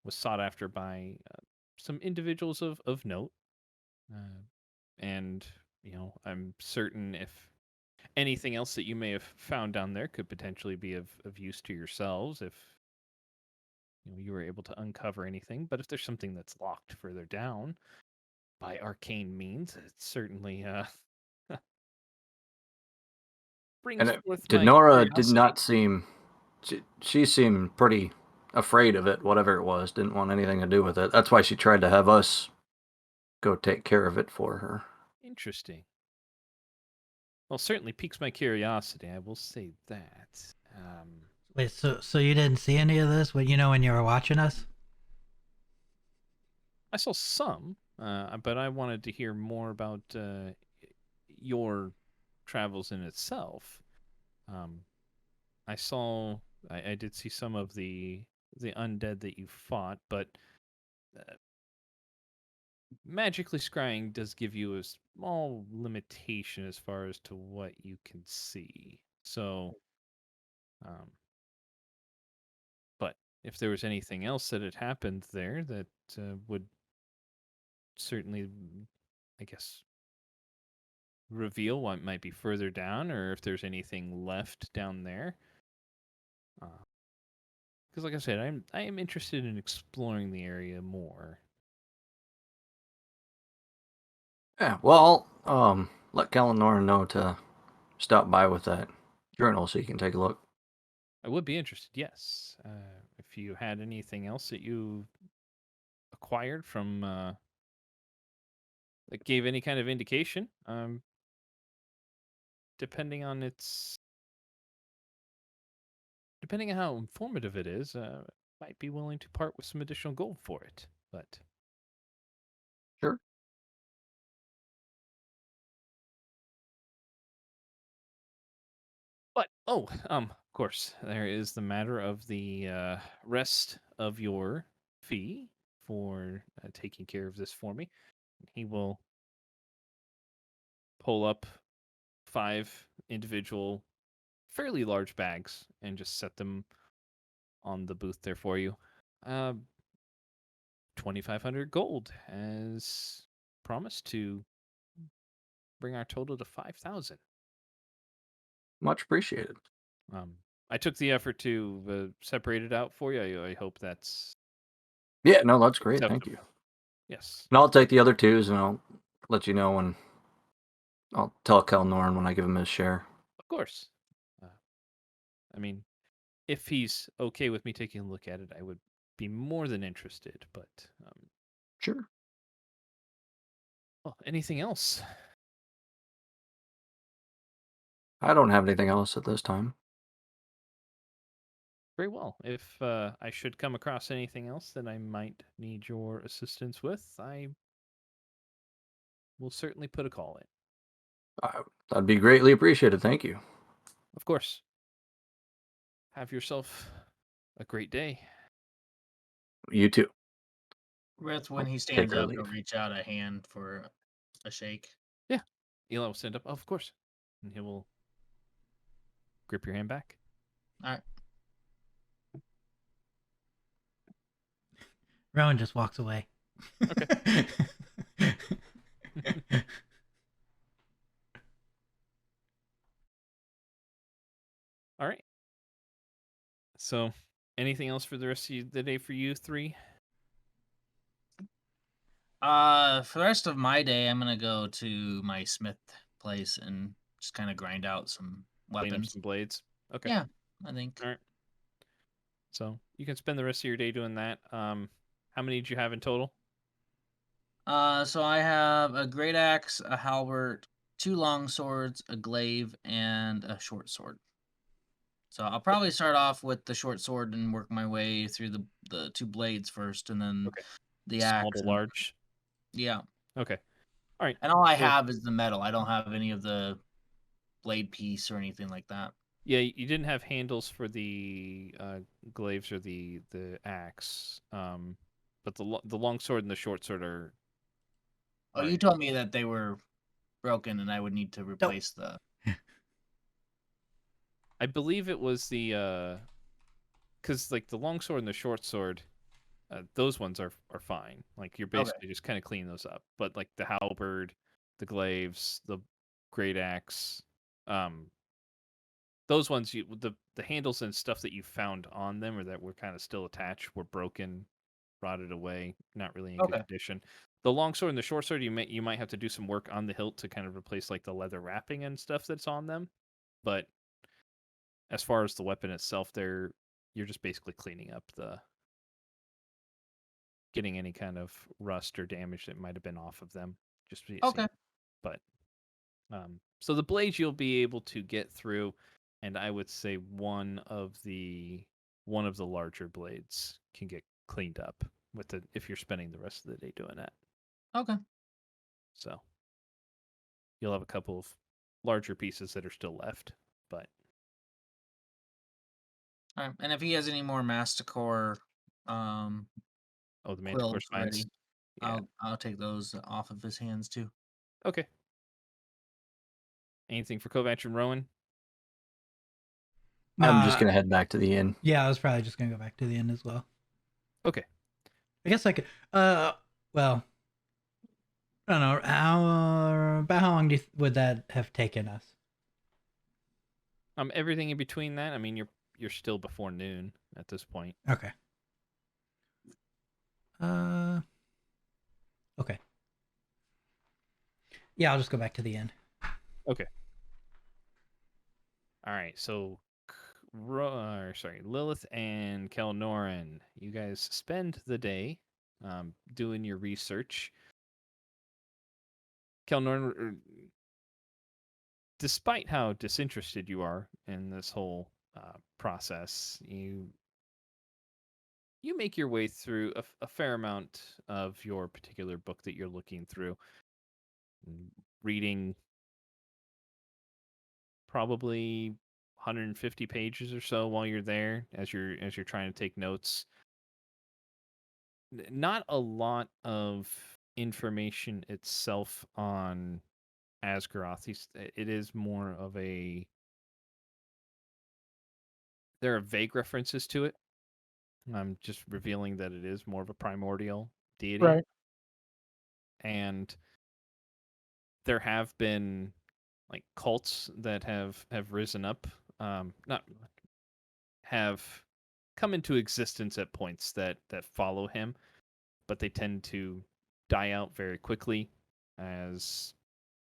sought after by some individuals of note, and I'm certain if anything else that you may have found down there could potentially be of use to yourselves if you were able to uncover anything. But if there's something that's locked further down by arcane means, it certainly brings forth
did
my
Nora did
curiosity.
not seem. She seemed pretty afraid of it, whatever it was. Didn't want anything to do with it. That's why she tried to have us go take care of it for her.
Interesting. Well, certainly piques my curiosity. I will say that.
Wait, so you didn't see any of this when when you were watching us?
I saw some, but I wanted to hear more about your travels in itself. I did see some of the undead that you fought, but magically scrying does give you a small limitation as far as to what you can see. So, but if there was anything else that had happened there that would certainly, I guess, reveal what might be further down, or if there's anything left down there. Because, like I said, I am interested in exploring the area more.
Yeah, well, let Kellenor know to stop by with that journal so you can take a look.
I would be interested, yes. If you had anything else that you acquired from that gave any kind of indication, depending on how informative it is, might be willing to part with some additional gold for it. But
Sure.
of course, there is the matter of the rest of your fee for taking care of this for me. He will pull up 5 individual, fairly large bags and just set them on the booth there for you. 2,500 gold, as promised, to bring our total to 5,000.
Much appreciated.
I took the effort to separate it out for you. I hope that's
Yeah, no, that's great. Thank
acceptable.
you.
Yes.
And I'll take the other twos and I'll let you know when. I'll tell Kelnorn when I give him his share.
Of course. I mean, if he's okay with me taking a look at it, I would be more than interested. But
Sure.
well, anything else?
I don't have anything else at this time.
Very well. If I should come across anything else that I might need your assistance with, I will certainly put a call in.
That'd be greatly appreciated. Thank you.
Of course. Have yourself a great day.
You too.
Rith, when he
Take
stands
her
up,
leave.
he'll reach out a hand for a shake.
Yeah. Eli will stand up. Oh, of course. And he will grip your hand back.
All right.
Rowan just walks away.
Okay. So, anything else for the rest of the day for you three?
For the rest of my day, I'm gonna go to my smith place and just kind of grind out some
Clean up
weapons.
some blades. Okay.
Yeah, I think.
All right. So you can spend the rest of your day doing that. How many did you have in total?
So I have a great axe, a halberd, 2 long swords, a glaive, and a short sword. So I'll probably start off with the short sword and work my way through the 2 blades first, and then
Okay.
the
Small
axe.
to large.
Yeah,
Okay. All right.
and all I
So,
have is the metal. I don't have any of the blade piece or anything like that.
yeah, you didn't have handles for the glaives or the axe. But the long sword and the short sword are.
Oh, you told me that they were broken and I would need to replace the.
I believe it was the because like the long sword and the short sword, those ones are fine. Like you're basically just kind of cleaning those up. But like the halberd, the glaives, the great axe, those ones the handles and stuff that you found on them or that were kind of still attached were broken, rotted away, not really in good
Okay.
condition. The long sword and the short sword, you might have to do some work on the hilt to kind of replace like the leather wrapping and stuff that's on them. But as far as the weapon itself, you're just basically cleaning up getting any kind of rust or damage that might have been off of them. Just
Okay.
But so the blades you'll be able to get through, and I would say one of the larger blades can get cleaned up if you're spending the rest of the day doing that.
Okay.
So you'll have a couple of larger pieces that are still left, but
All right. And if he has any more Masticore,
the Manticore
quills
spines.
ready,
Yeah.
I'll take those off of his hands too.
Okay. Anything for Kovac and Rowan?
I'm just gonna head back to the inn.
Yeah, I was probably just gonna go back to the inn as well.
Okay.
I guess I could. Well, I don't know about how long would that have taken us?
Everything in between that. I mean, you're still before noon at this point.
Okay. Okay. Yeah, I'll just go back to the inn.
Okay. All right. So, Lilith and Kelnoran, you guys spend the day doing your research. Kelnoran, despite how disinterested you are in this whole process, you make your way through a fair amount of your particular book that you're looking through, reading probably 150 pages or so while you're there as you're trying to take notes. Not a lot of information itself on Asgaroth. It is more of there are vague references to it. I'm just revealing that it is more of a primordial deity.
Right.
And there have been like cults that have risen up, not have come into existence at points that follow him, but they tend to die out very quickly, as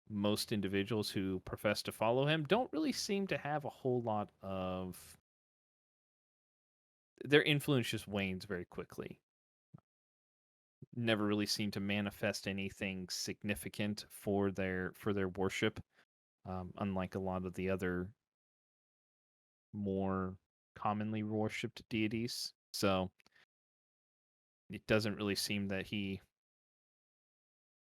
most individuals who profess to follow him don't really seem to have a whole lot of their influence just wanes very quickly. Never really seem to manifest anything significant for their worship, unlike a lot of the other more commonly worshipped deities. So it doesn't really seem that he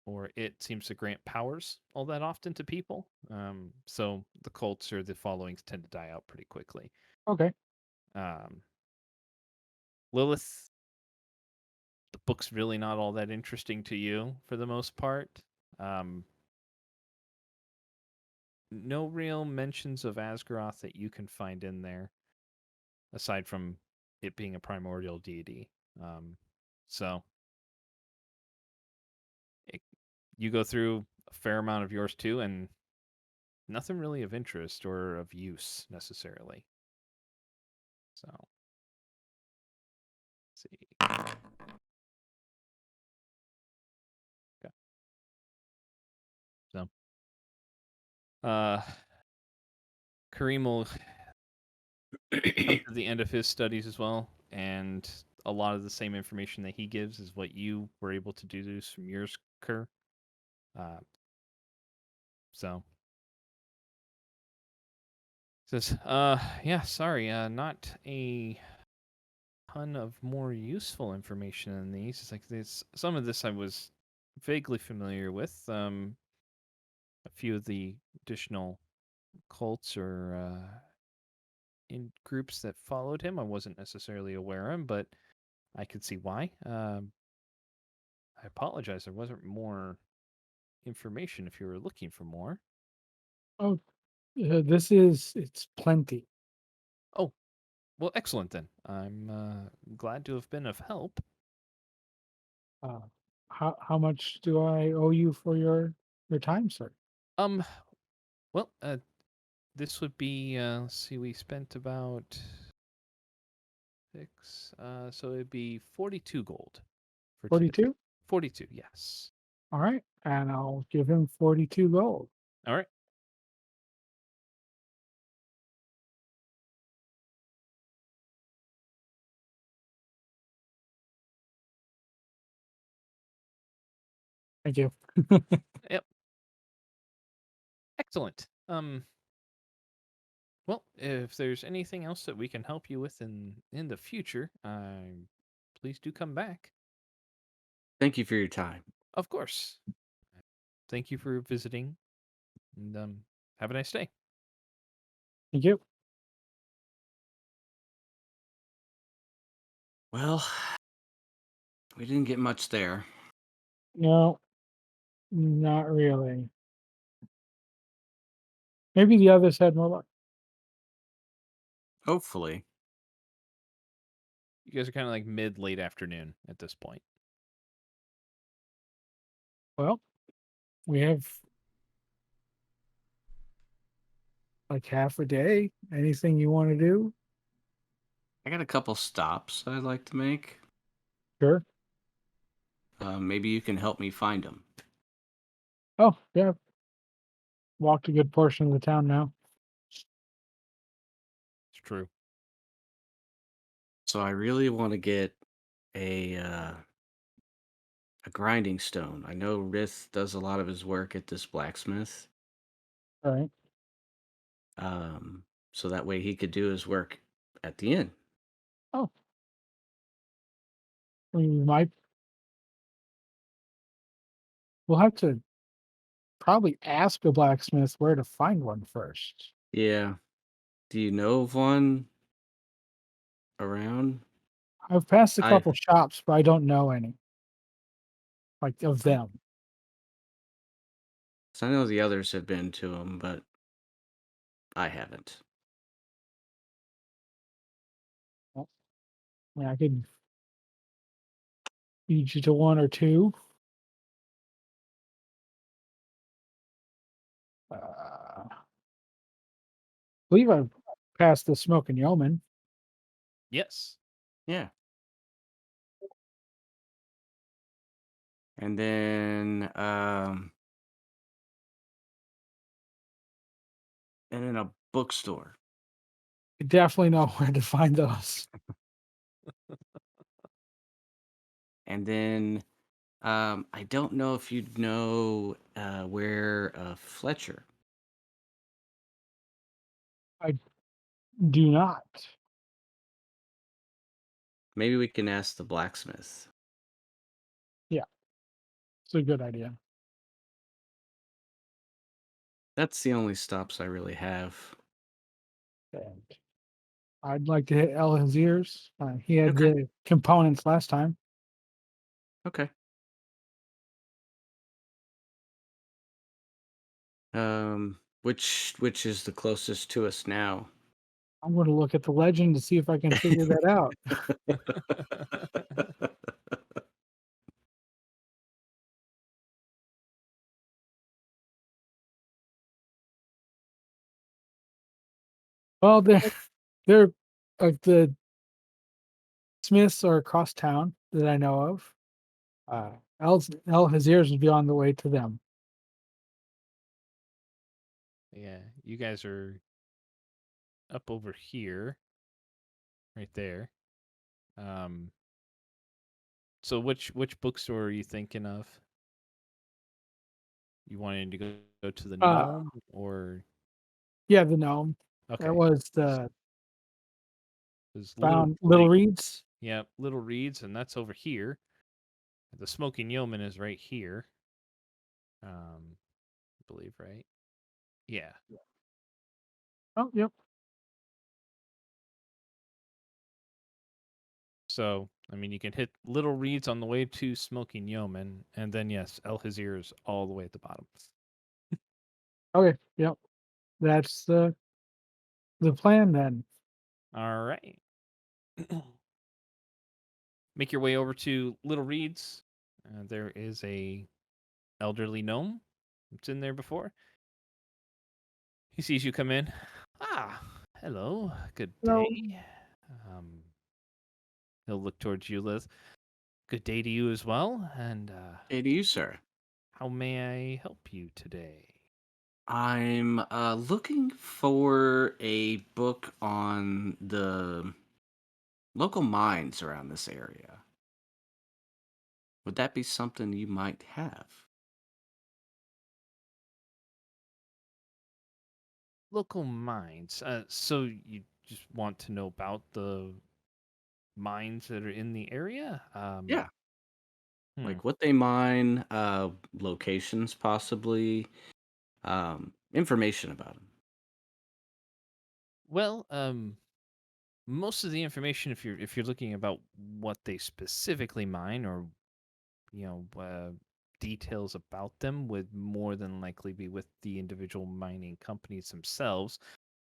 or it seems to grant powers all that often to people. So the cults or the followings tend to die out pretty quickly.
Okay.
Lilith, the book's really not all that interesting to you for the most part. No real mentions of Asgaroth that you can find in there, aside from it being a primordial deity. So you go through a fair amount of yours too, and nothing really of interest or of use necessarily. So see. Okay. So, Kareem will come to the end of his studies as well, and a lot of the same information that he gives is what you were able to deduce from yours, Kerr. So says, yeah, sorry, not a ton of more useful information than these. It's like this. Some of this I was vaguely familiar with. A few of the additional cults or in groups that followed him, I wasn't necessarily aware of, but I could see why. I apologize. There wasn't more information if you were looking for more.
Oh, it's plenty.
Oh, well, excellent then. I'm glad to have been of help.
Uh, how much do I owe you for your time, sir?
Um, well, this would be, let's see, we spent about 6, so it'd be 42 gold for today.
42.
42, yes.
All right, and I'll give him 42 gold.
All right.
Thank you.
Yep. Excellent. Well, if there's anything else that we can help you with in the future, please do come back.
Thank you for your time.
Of course. Thank you for visiting, and have a nice day.
Thank you.
Well, we didn't get much there.
No, not really. Maybe the others had more luck.
Hopefully.
You guys are kind of like late afternoon at this point.
Well, we have like half a day. Anything you want to do?
I got a couple stops I'd like to make.
Sure.
Maybe you can help me find them.
Oh, yeah. Walked a good portion of the town now.
It's true.
So I really want to get a grinding stone. I know Rith does a lot of his work at this blacksmith.
All right.
So that way he could do his work at the inn.
Oh, we might. We'll have to probably ask a blacksmith where to find one first.
Yeah. Do you know of one around?
I've passed a
I
couple shops, but I don't know any like of them.
So I know the others have been to them, but I haven't.
Well, I mean, I could lead you to one or two. I believe I've passed the Smoking Yeoman.
Yes.
Yeah. And then and in a bookstore.
I definitely know where to find those.
And then I don't know if you'd know where Fletcher.
I do not.
Maybe we can ask the blacksmith.
Yeah, it's a good idea.
That's the only stops I really have.
And I'd like to hit Ellen's ears. He had
Okay.
the components last time.
Okay. Which is the closest to us now?
I'm going to look at the legend to see if I can figure that out. Well, they're like smiths are across town that I know of. El Hazir's would be on the way to them.
Yeah, you guys are up over here, right there. So which bookstore are you thinking of? You wanted to go to the Gnome or
Yeah, the gnome.
okay?
That was the
There's
found Little Reeds.
yeah, Little Reeds, and that's over here. The Smoking Yeoman is right here. I believe, right? Yeah.
Oh, yep.
So, I mean, you can hit Little Reeds on the way to Smoking Yeoman, and then yes, El Hazir is all the way at the bottom.
Okay, yep. That's the plan then.
All right. Make your way over to Little Reeds. There is a elderly gnome. It's in there before. He sees you come in. Ah, hello. Good
Hello.
day. Um, he'll look towards you, Liz. Good day to you as well. And
Hey to you, sir.
how may I help you today?
I'm looking for a book on the local mines around this area. Would that be something you might have?
Local mines. So you just want to know about the mines that are in the area?
Yeah,
Hmm.
like what they mine, locations possibly, information about them.
Well, most of the information, if you're looking about what they specifically mine, or details about them, would more than likely be with the individual mining companies themselves.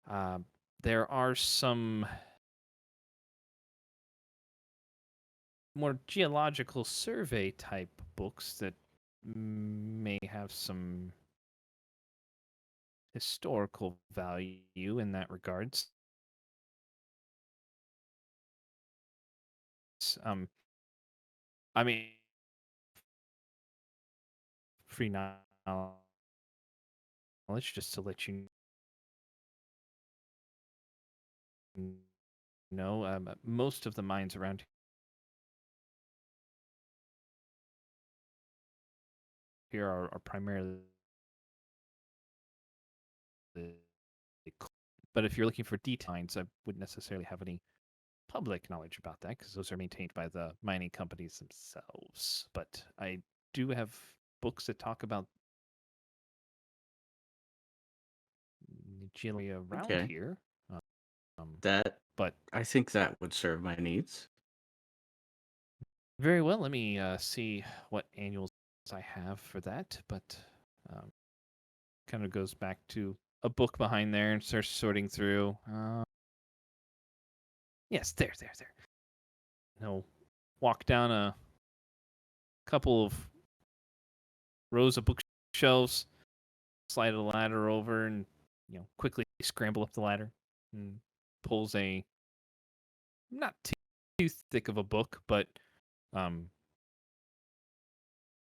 Uh, there are some more geological survey type books that may have some historical value in that regards. Um, I mean, free knowledge, just to let you know, most of the mines around here are primarily, but if you're looking for details, I wouldn't necessarily have any public knowledge about that because those are maintained by the mining companies themselves. But I do have books that talk about geology around
Okay,
here. Um,
that
but
I think that would serve my needs.
very well, let me see what annuals I have for that. But um, kind of goes back to a book behind there and starts sorting through. Yes, there. He'll walk down a couple of rows of bookshelves, slide a ladder over, and quickly scramble up the ladder and pulls a not too thick of a book, but um,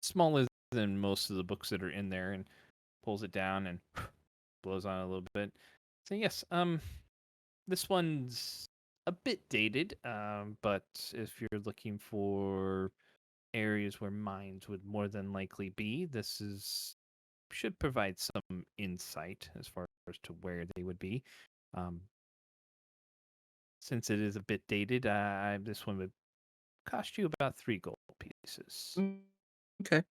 smaller than most of the books that are in there, and pulls it down and blows on it a little bit. So yes, this one's a bit dated, but if you're looking for areas where mines would more than likely be, this is should provide some insight as far as to where they would be. Um, since it is a bit dated, this one would cost you about 3 gold pieces.
Okay,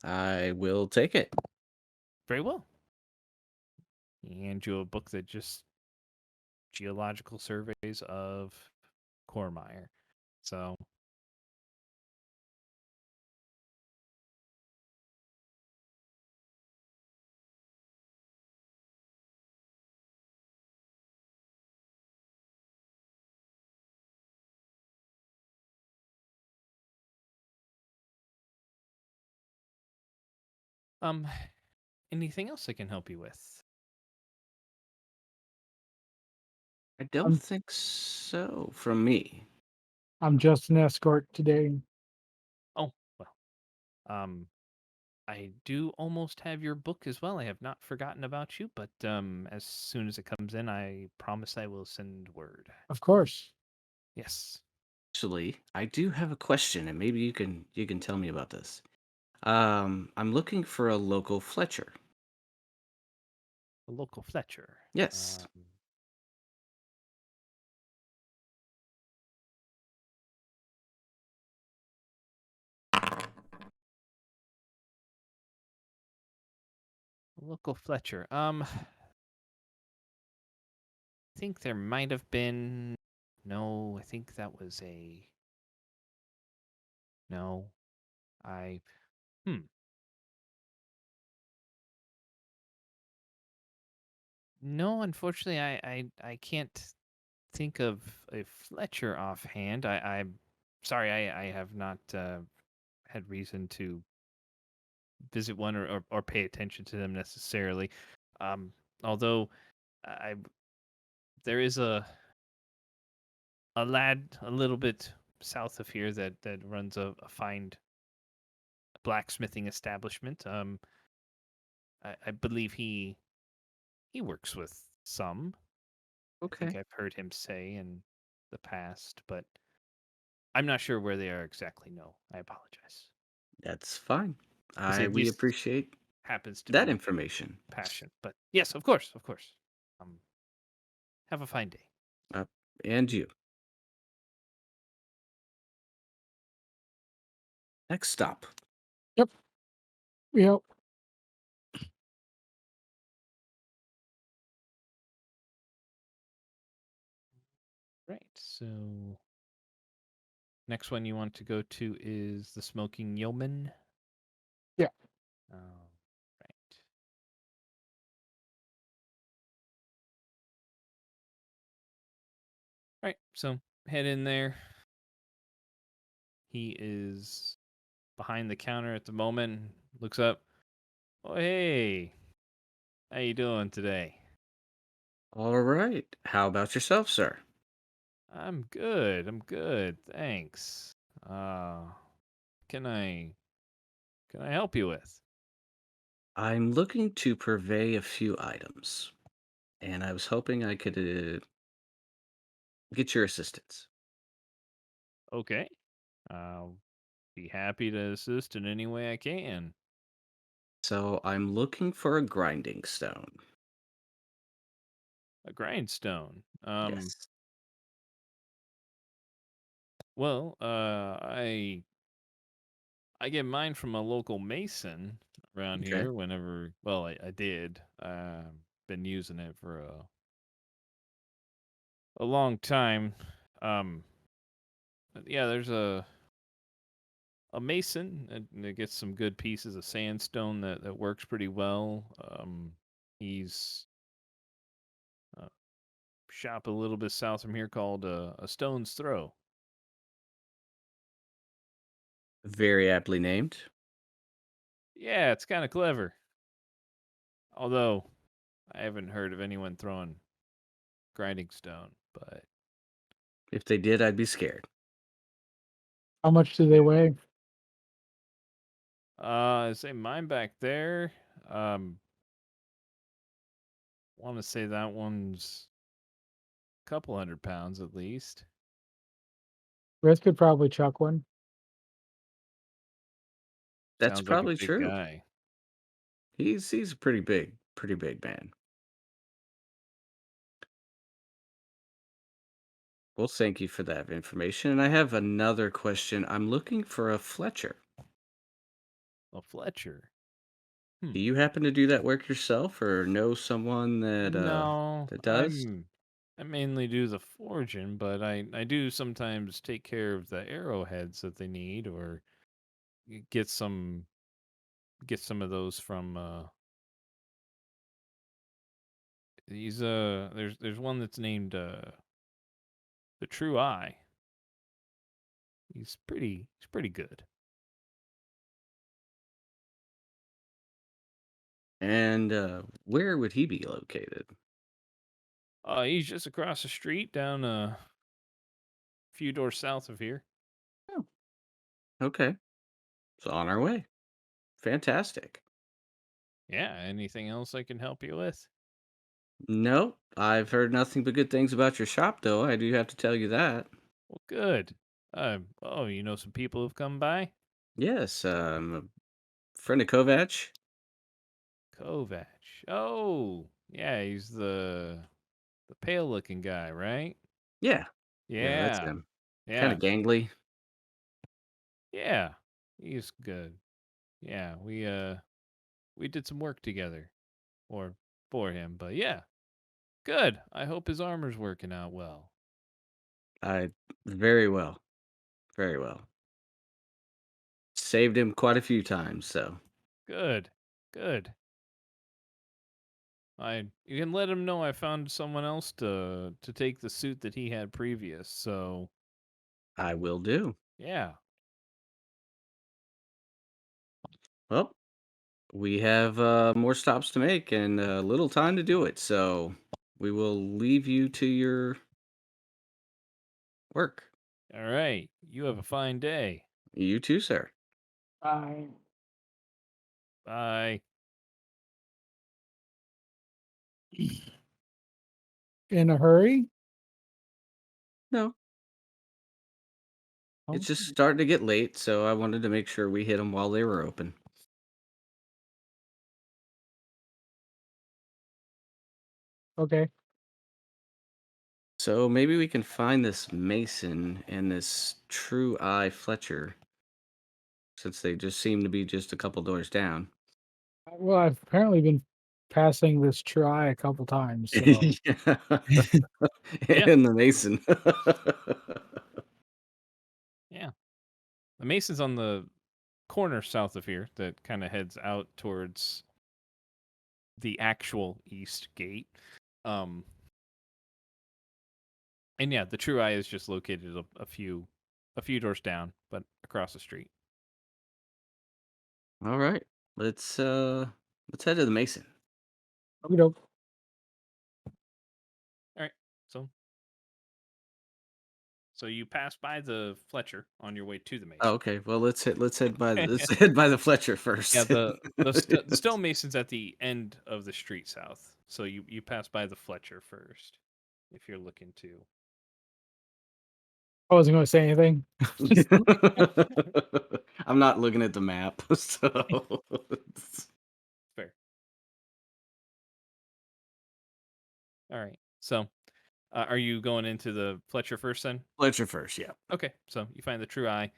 I will take it.
Very well. He hands you a book that just geological surveys of Cormire. So um anything else I can help you with?
I don't think so from me.
I'm just an escort today.
Oh, well. Um, I do almost have your book as well. I have not forgotten about you, but as soon as it comes in, I promise I will send word.
Of course.
Yes.
Actually, I do have a question, and maybe you can tell me about this. I'm looking for a local Fletcher.
The local Fletcher.
Yes.
Local Fletcher. I think there might have been. No, I think that was a. No, I. Hmm. No, unfortunately, I can't think of a Fletcher offhand. I'm sorry, I have not had reason to visit one or pay attention to them necessarily. Um, although I there is a lad a little bit south of here that runs a fine blacksmithing establishment. I believe he works with some. I think
Okay.
I've heard him say in the past, but I'm not sure where they are exactly. No, I apologize.
That's fine.
Because it
We
just
appreciate
happens to
that
be
information.
passion. But yes, of course, of course. Um, have a fine day.
Uh, and you. Next stop.
Yep. Yep.
Right. So next one you want to go to is the Smoking Yeoman.
Yeah.
Right. Right. So head in there. He is behind the counter at the moment. Looks up. Oh, hey. How you doing today?
All right. How about yourself, sir?
I'm good. I'm good. Thanks. Uh, can I help you with?
I'm looking to purvey a few items, and I was hoping I could get your assistance.
Okay. I'll be happy to assist in any way I can.
So I'm looking for a grinding stone.
A grindstone.
Yes.
Well, I get mine from a local mason around
Okay.
here whenever, well, I did. Been using it for a long time. Um, but yeah, there's a mason that gets some good pieces of sandstone that works pretty well. He's a shop a little bit south from here called a stone's throw.
Very aptly named.
Yeah, it's kind of clever. Although I haven't heard of anyone throwing grinding stone, but
If they did, I'd be scared.
How much do they weigh?
I say mine back there. Want to say that one's a couple 100 pounds at least.
Riz could probably chuck one.
That's
Sounds like a
probably
big
true.
guy.
He's a pretty big man. Well, thank you for that information. And I have another question. I'm looking for a Fletcher.
A Fletcher. Hmm.
Do you happen to do that work yourself, or know someone
No,
that does?
I mainly do the forging, but I do sometimes take care of the arrowheads that they need, or get some of those from these there's one that's named the True Eye. He's pretty good.
And where would he be located?
He's just across the street down few doors south of here.
Okay. So on our way. Fantastic.
Yeah. Anything else I can help you with?
No, I've heard nothing but good things about your shop, though. I do have to tell you that.
Well, good. Oh, you know some people who've come by?
Yes, a friend of Kovac.
Kovac. Oh, yeah, he's the pale looking guy, right?
Yeah, yeah, that's
Yeah.
him. Kind
Yeah.
of gangly.
Yeah. He's good. Yeah, we did some work together or for him, but yeah. Good. I hope his armor's working out well.
I very well, very well. Saved him quite a few times, so
Good. Good. You can let him know I found someone else to take the suit that he had previous. So,
I will do.
yeah.
Well, we have more stops to make and little time to do it, so we will leave you to your work.
All right. You have a fine day.
You too, sir.
I
Bye.
in a hurry.
No,
Oh,
it's just starting to get late, so I wanted to make sure we hit them while they were open.
okay.
So maybe we can find this Mason and this True Eye Fletcher, since they just seem to be just a couple doors down.
Well, I've apparently been passing this try a couple times, so
Yeah.
Yeah.
And the Mason.
Yeah. The Mason's on the corner south of here that kind of heads out towards the actual east gate. Um, and yeah, the True Eye is just located a few doors down, but across the street.
All right. Let's head to the Mason.
okey doke.
All right. So you pass by the Fletcher on your way to the Mason.
Oh, okay. Well, let's head by let's head by the Fletcher first.
Yeah, the stonemason's at the end of the street south. So you pass by the Fletcher first if you're looking to.
I wasn't going to say anything.
I'm not looking at the map, so
Fair. All right. So are you going into the Fletcher first then?
Fletcher first. Yeah.
Okay. So you find the True Eye.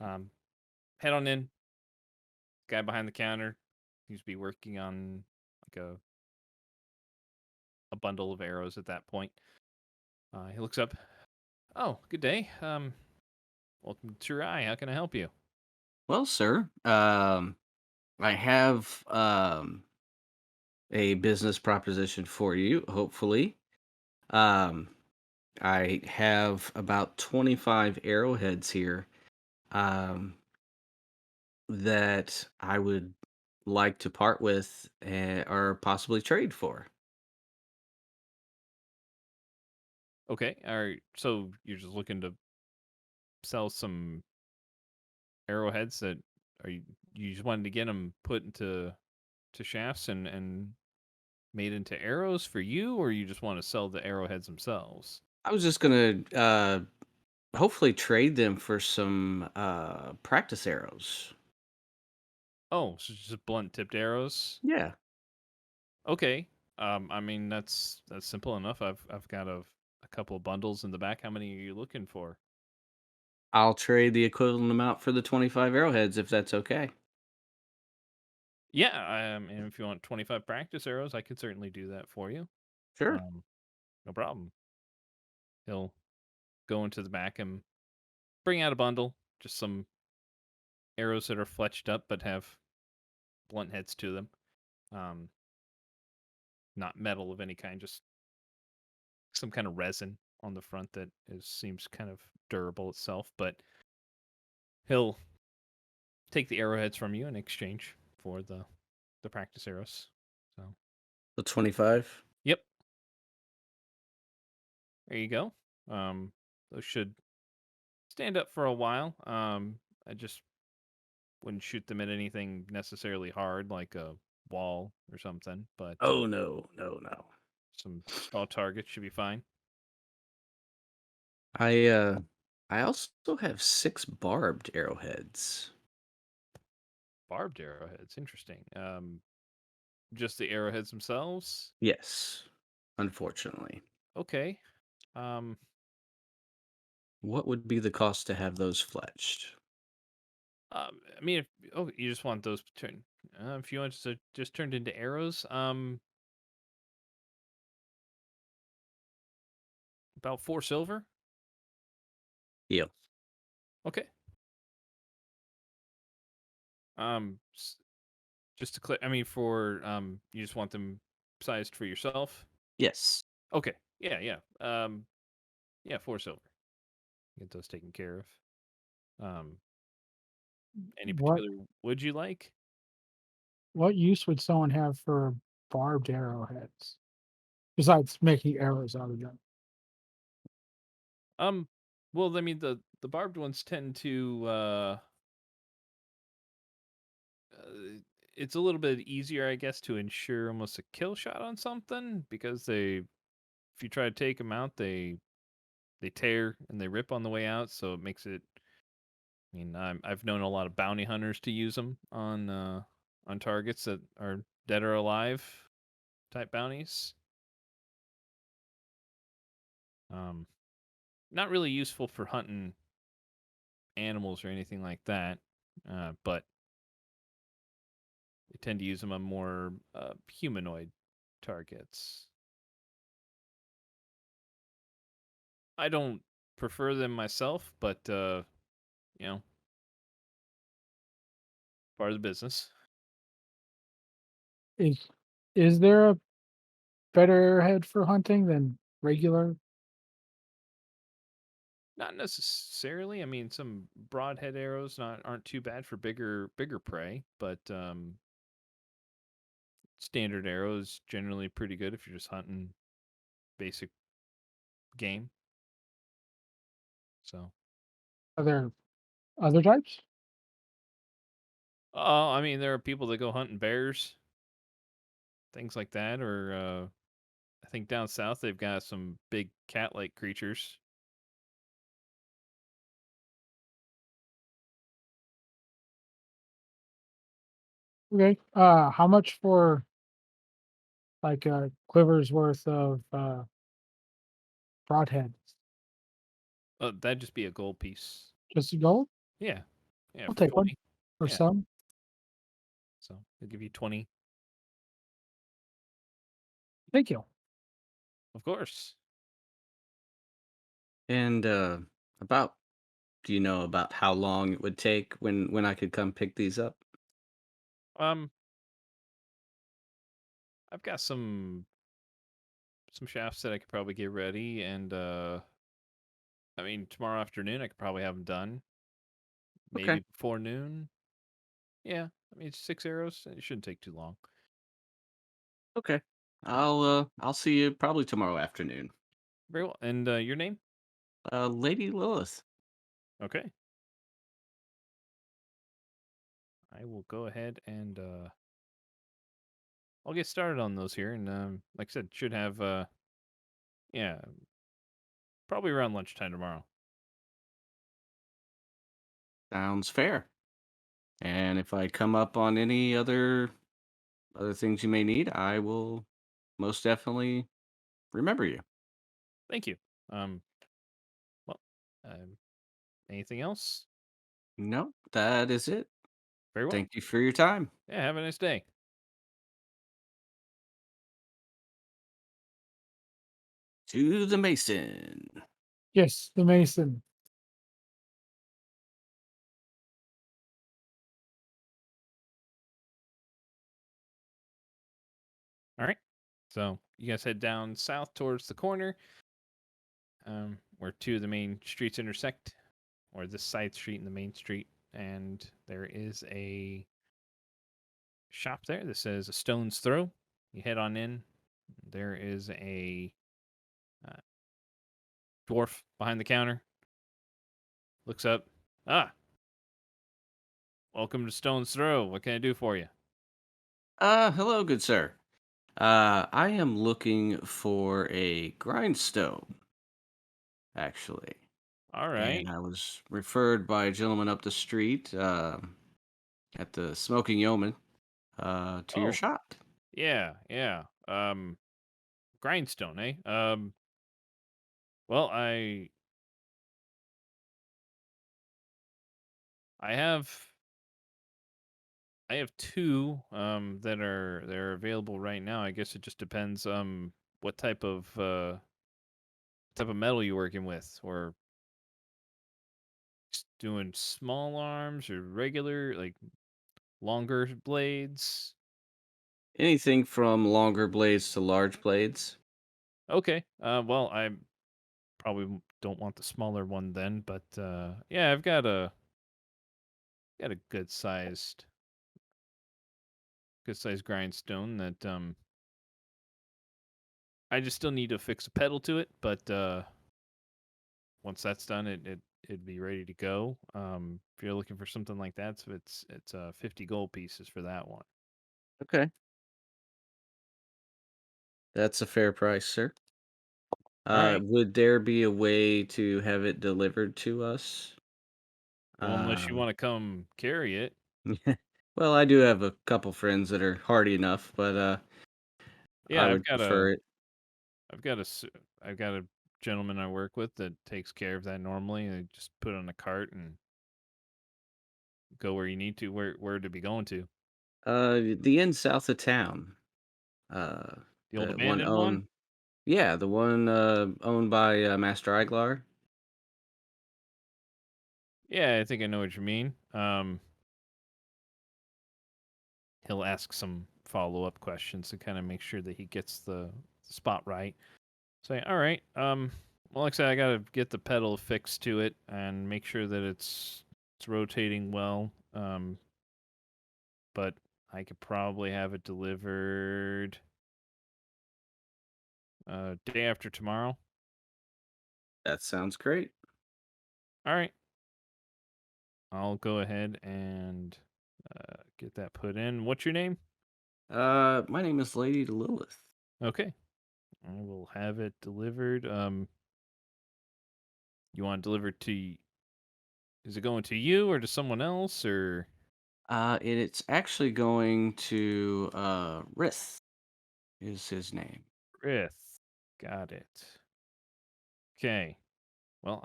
Head on in. Guy behind the counter seems to be working on like a bundle of arrows at that point. He looks up. Oh, good day. Welcome to True Eye. How can I help you?
Well, sir, I have a business proposition for you. Hopefully, um, I have about 25 arrowheads here. Um, that I would like to part with or possibly trade for.
Okay. So you're just looking to sell some arrowheads that you just wanted to get them put into shafts and made into arrows for you, or you just want to sell the arrowheads themselves?
I was just gonna hopefully trade them for some practice arrows.
Oh, so just blunt tipped arrows.
Yeah,
Okay. I mean that's simple enough. I've got a couple of bundles in the back. How many are you looking for?
I'll trade the equivalent amount for the 25 arrowheads if that's okay.
Yeah, and if you want 25 practice arrows, I could certainly do that for you.
Sure.
Um, no problem. He'll go into the back and bring out a bundle, just some arrows that are fletched up but have blunt heads to them. Um, not metal of any kind, just some kind of resin on the front that seems kind of durable itself. But he'll take the arrowheads from you in exchange for the practice arrows. So,
The 25.
yep, there you go. Those should stand up for a while. I just wouldn't shoot them at anything necessarily hard, like a wall or something. But
Oh no, no, no.
some small targets should be fine.
I also have 6 barbed arrowheads.
Barbed arrowheads, interesting. Just the arrowheads themselves.
Yes, unfortunately.
Okay.
What would be the cost to have those fletched?
I mean, you just want those turned. If you want to just turned into arrows, about 4 silver.
Deal.
Okay. Just to clear, I mean, for you just want them sized for yourself.
Yes.
Okay. Yeah, yeah. Yeah, 4 silver. Get those taken care of. Any
What
particular wood you like?
what use would someone have for barbed arrowheads besides making arrows out of them?
Well, I mean, the barbed ones tend to uh, it's a little bit easier, I guess, to ensure almost a kill shot on something because if you try to take them out, they tear and they rip on the way out, so it makes it. I mean, I've known a lot of bounty hunters to use them on targets that are dead or alive type bounties. Um, Not really useful for hunting animals or anything like that, but they tend to use them on more humanoid targets. I don't prefer them myself, but you know, part of the business.
Is is there a better arrowhead for hunting than regular?
Not necessarily. I mean, some broadhead arrows not aren't too bad for bigger prey, but standard arrows generally pretty good if you're just hunting basic game. So,
Are there other types?
I mean, there are people that go hunting bears, things like that, or I think down south they've got some big cat-like creatures.
Okay. How much for like a quiver's worth of broadheads?
That'd just be a gold piece.
Just gold?
Yeah, yeah,
I'll
for
take one
20.
or
Yeah,
some.
so they'll give you 20,
Thank you.
of course.
And about do you know about how long it would take when I could come pick these up?
Um, I've got some shafts that I could probably get ready, and I mean tomorrow afternoon I could probably have them done.
Okay.
Maybe before noon. Yeah, I mean it's 6 arrows. It shouldn't take too long.
Okay. I'll see you probably tomorrow afternoon.
Very well. And your name?
Lady Lilith.
Okay. I will go ahead and I'll get started on those here, and like I said, should have yeah, probably around lunchtime tomorrow.
Sounds fair. And if I come up on any other things you may need, I will most definitely remember you.
Thank you. Um, well, anything else?
No, that is it.
Very well.
Thank you for your time.
Yeah, have a nice day.
To the Mason.
Yes, the mason.
All right. So you guys head down south towards the corner, where two of the main streets intersect, or this side street and the main street, and there is a shop there that says a stone's throw. You head on in. There is a uh, dwarf behind the counter, looks up. Ah, welcome to Stone's Throw. What can I do for you?
Hello, good sir. I am looking for a grindstone, actually.
All right.
And I was referred by a gentleman up the street, at the Smoking Yeoman, to your
Oh,
shop.
yeah, yeah. Grindstone, eh? Well, I have I have two that are available right now. I guess it just depends what type of metal you're working with, or just doing small arms or regular, like longer blades.
Anything from longer blades to large blades.
Okay. Well, I probably don't want the smaller one then, but yeah, I've got a good sized grindstone that I just still need to fix a pedal to it, but once that's done, it'd be ready to go. If you're looking for something like that, so it's 50 gold pieces for that one.
Okay. That's a fair price, sir.
All right.
Would there be a way to have it delivered to us?
Well, unless you
Um,
want to come carry it.
well, I do have a couple friends that are hardy enough, but I
Yeah,
would prefer it.
I've got a s- I've got a gentleman I work with that takes care of that normally. They just put it on a cart and go where you need to. Where to be going to?
The inn south of town. Uh,
The old
the one
abandoned one?
owned, yeah, the one owned by Master Iglar.
Yeah, I think I know what you mean. He'll ask some follow-up questions to kind of make sure that he gets the spot right. Say, all right, well, like I said, I gotta get the pedal fixed to it and make sure that it's rotating well. But I could probably have it delivered day after tomorrow.
That sounds great.
All right, I'll go ahead and get that put in. What's your name?
My name is Lady Lilith.
Okay, I will have it delivered. You want it delivered to? Is it going to you or to someone else or
It's actually going to Rith is his name.
Rith? Got it. Okay. Well,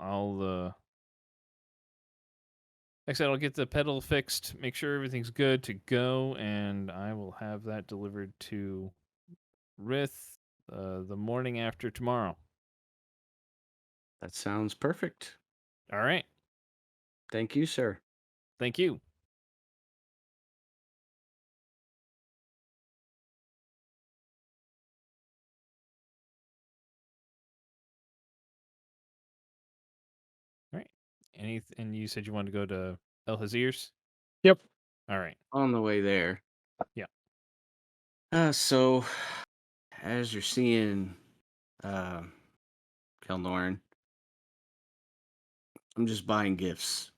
like I said, I'll get the pedal fixed, make sure everything's good to go, and I will have that delivered to Rith the morning after tomorrow.
That sounds perfect.
All right.
Thank you, sir.
Thank you. All right. And you said you wanted to go to El Hazir's?
Yep.
All right.
On the way there.
Yeah.
So as you're seeing, uh, Kelnorn, I'm just buying gifts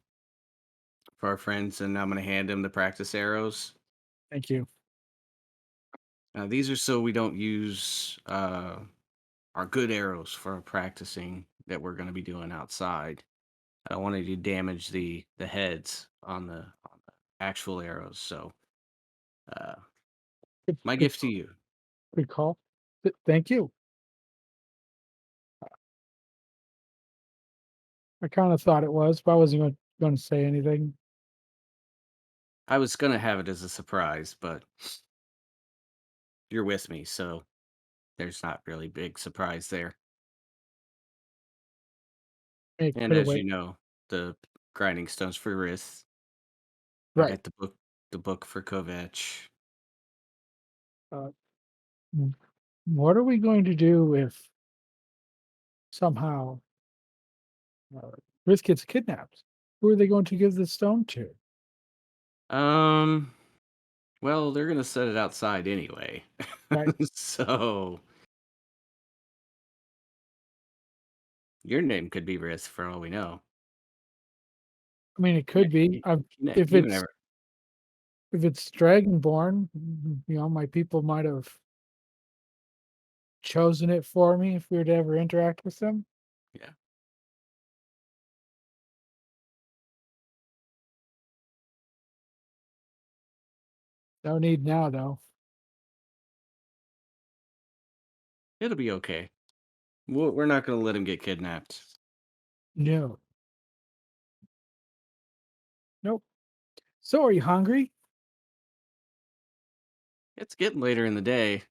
for our friends, and I'm gonna hand them the practice arrows.
Thank you.
Now, these are so we don't use our good arrows for our practicing that we're gonna be doing outside. I don't want to damage the heads on the actual arrows. So, uh,
Good,
my
good,
gift to you.
good call. Thank you. I kind of thought it was, but I wasn't going to say anything.
I was gonna have it as a surprise, but you're with me, so there's not really big surprise there.
Hey,
And
put it
as
away.
you know, the grinding stones for wrists. I
Right.
got the book for Kovetch.
Uh, w- what are we going to do if somehow uh, Riz gets kidnapped? Who are they going to give the stone to?
Um, well, they're gonna set it outside anyway.
Right.
So your name could be Risk for all we know.
I mean, it could be. If
You
it's
never.
if it's Dragonborn, my people might have chosen it for me if we were to ever interact with them.
Yeah.
No need now, though.
It'll be okay. We're not going to let him get kidnapped.
No. Nope. So, are you hungry?
It's getting later in the day.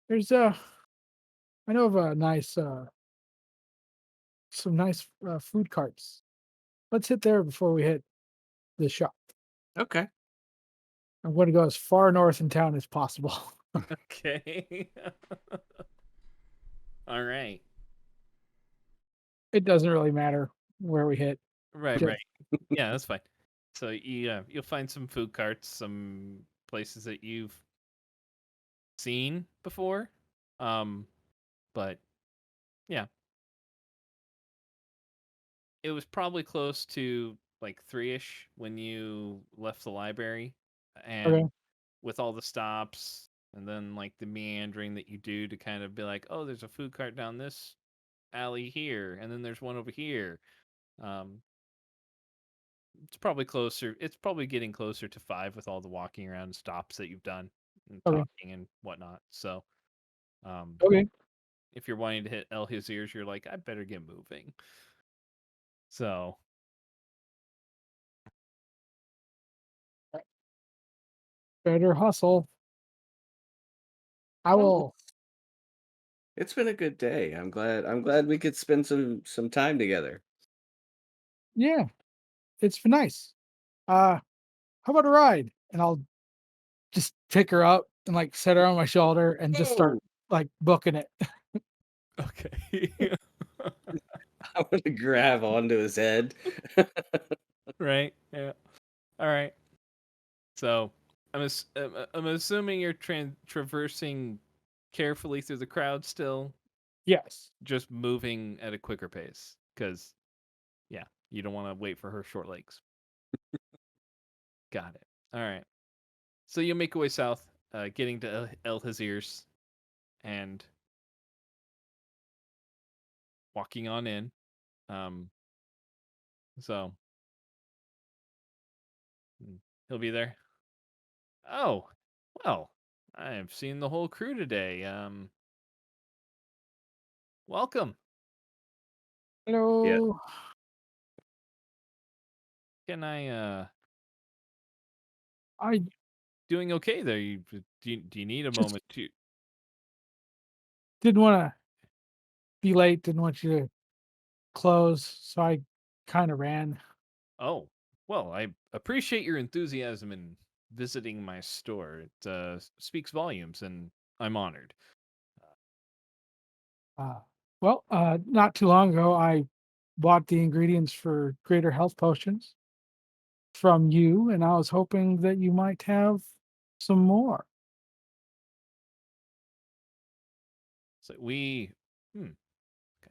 There's I know of a nice some nice food carts. Let's hit there before we hit the shop.
Okay.
I'm going to go as far north in town as possible.
Okay. All right.
It doesn't really matter where we hit.
Right,
Just-
right. Yeah, that's fine. So you'll find some food carts, some places that you've seen before. But yeah. It was probably close to like 3-ish when you left the library, and
Okay.
with all the stops and then like the meandering that you do to kind of be like, oh, there's a food cart down this alley here, and then there's one over here. Um, it's probably closer. It's probably getting closer to 5 with all the walking around and stops that you've done and
Okay.
talking and whatnot. So,
Okay.
if you're wanting to hit El His you're like, I better get moving. So,
Better hustle. I
Well,
will.
it's been a good day. I'm glad we could spend some time together.
Yeah, it's been nice. How about a ride? And I'll just pick her up and like set her on my shoulder and just start like booking it.
okay.
I want to grab onto his head.
Right. Yeah. All right. So I'm assuming you're traversing carefully through the crowd still,
Yes.
just moving at a quicker pace, because yeah, you don't want to wait for her short legs. Got it. All right. So you make your way south, getting to El Hazir's and walking on in. Um, so he'll be there. Oh, well, I've seen the whole crew today. Welcome.
Hello.
Can I
I
doing okay there? Do you need a
just
moment to?
didn't want to be late. Didn't want you to close, so I kind of ran.
Oh, well, I appreciate your enthusiasm in visiting my store. It speaks volumes, and I'm honored.
Not too long ago, I bought the ingredients for greater health potions from you, and I was hoping that you might have some more.
So hmm,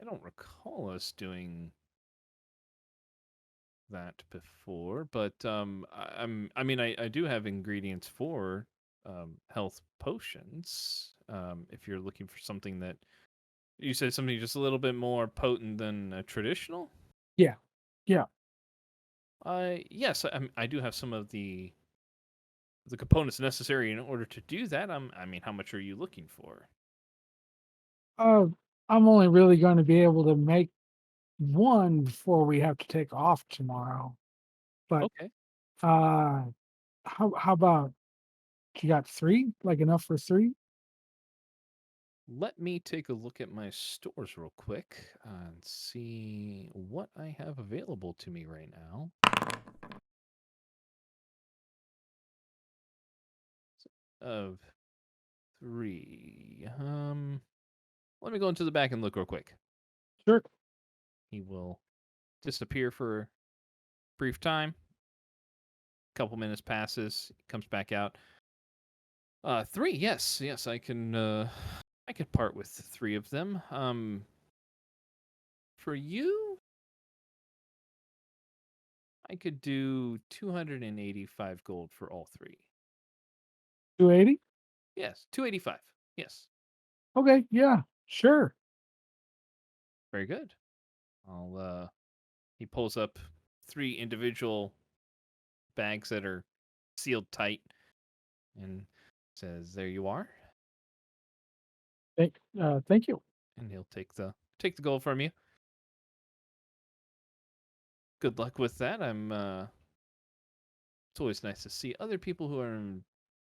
I don't recall us doing that before, but I mean, I do have ingredients for health potions. If you're looking for something that you said something just a little bit more potent than a traditional.
Yeah, yeah.
Yes, I do have some of the components necessary in order to do that. I mean, how much are you looking for?
Uh, I'm only really going to be able to make one before we have to take off tomorrow. But
Okay.
uh, how about you got three? Like enough for three?
Let me take a look at my stores real quick and see what I have available to me right now. Of 3. Let me go into the back and look real quick.
Sure.
He will disappear for a brief time. A couple minutes passes, comes back out. 3, yes, I can part with 3 of them. For you, I could do 285 gold for all three.
280?
Yes, 285. Yes,
Okay, yeah, sure.
very good. I'll. He pulls up 3 individual bags that are sealed tight, and says, "There you are."
Thank you.
And he'll take the gold from you. Good luck with that. It's always nice to see other people who are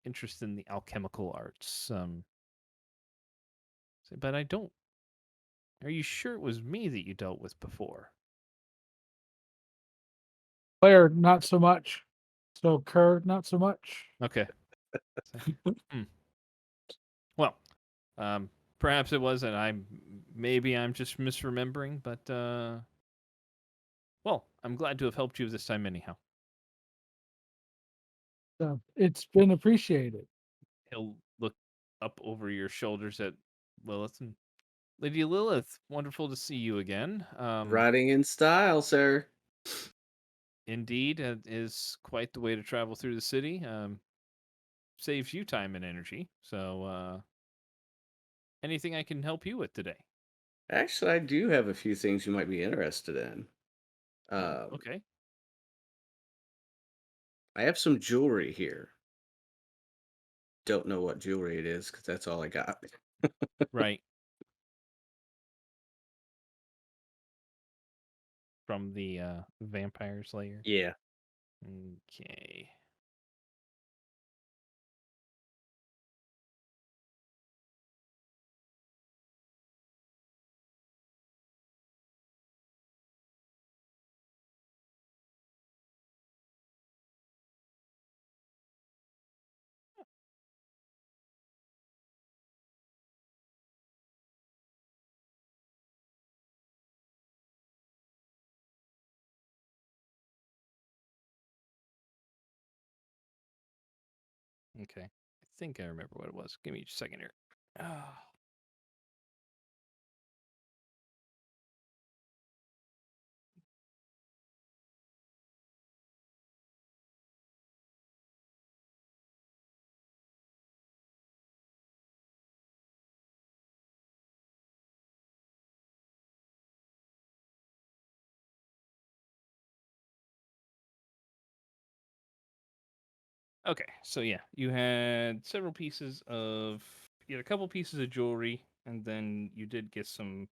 interested in the alchemical arts. But I don't. Are you sure it was me that you dealt with before?
Claire, not so much. So Kerr, not so much.
Okay. Hmm. Well, perhaps it was, and maybe I'm just misremembering. But well, I'm glad to have helped you this time, anyhow.
It's been appreciated.
He'll look up over your shoulders at Lilith and Lady Lilith. Wonderful to see you again.
Riding in style, sir.
Indeed, it is quite the way to travel through the city. Saves you time and energy. So, anything I can help you with today?
Actually, I do have a few things you might be interested in.
Okay.
I have some jewelry here. Don't know what jewelry it is because that's all I got.
Right. From the Vampire Slayer.
Yeah.
Okay. Okay. I think I remember what it was. Give me a second here. Ah. Okay, so yeah, you had several pieces of you had a couple pieces of jewelry, and then you did get some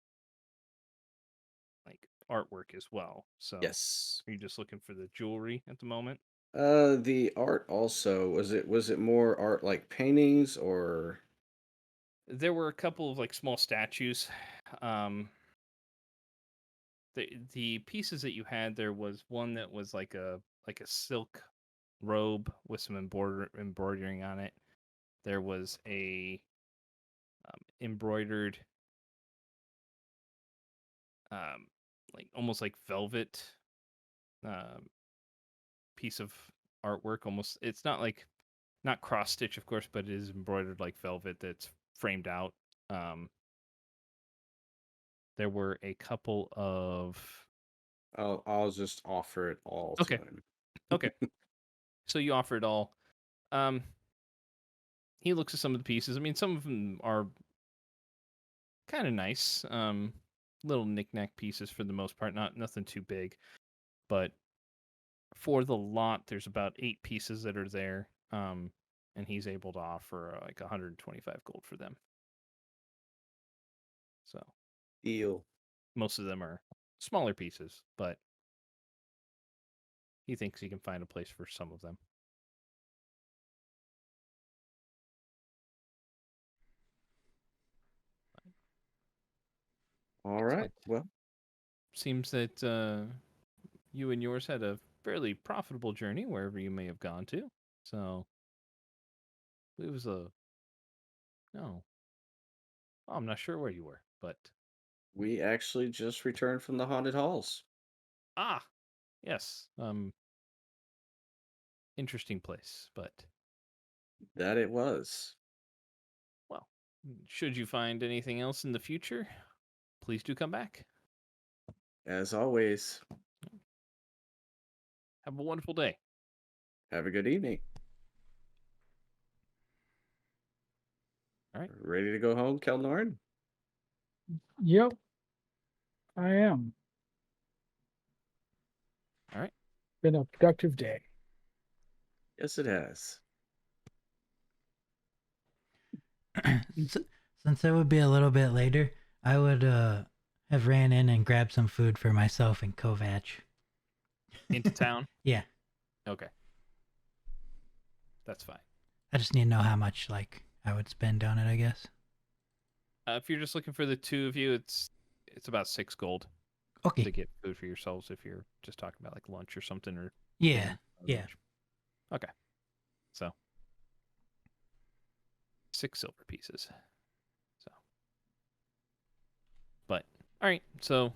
like artwork as well. So
Yes.
are you just looking for the jewelry at the moment?
The art also was it more art like paintings or
There were a couple of like small statues. Um, the pieces that you had, there was one that was like a silk robe with some embroidering on it. There was a embroidered um, like almost like velvet um, piece of artwork. Almost, it's not cross stitch, of course, but it is embroidered like velvet that's framed out. Um, there were a couple of
I'll just offer it all to
okay,
him.
okay. So you offer it all. Um, he looks at some of the pieces. I mean, some of them are kind of nice. Little knickknack pieces for the most part. Nothing too big, but for the lot, there's about 8 pieces that are there. And he's able to offer like 125 gold for them. So
Deal.
most of them are smaller pieces, but he thinks he can find a place for some of them.
All right. Well,
Seems that you and yours had a fairly profitable journey wherever you may have gone to. So it was no, I'm not sure where you were, but
we actually just returned from the haunted halls.
ah, yes, interesting place, but
That it was.
well, should you find anything else in the future, please do come back.
As always.
Have a wonderful day.
Have a good evening.
All right.
Ready to go home, Kelnorn?
Yep, I am.
All right.
Been a productive day.
Yes, it has.
Since it would be a little bit later, I would have ran in and grabbed some food for myself and Kovac.
Into town.
Yeah,
Okay. That's fine.
I just need to know how much like I would spend on it, I guess.
If you're just looking for the two of you, it's about 6 gold
Okay.
to get food for yourselves. If you're just talking about like lunch or something, or
Yeah.
dinner or
Yeah.
lunch. Okay. So 6 silver pieces. So, but all right. So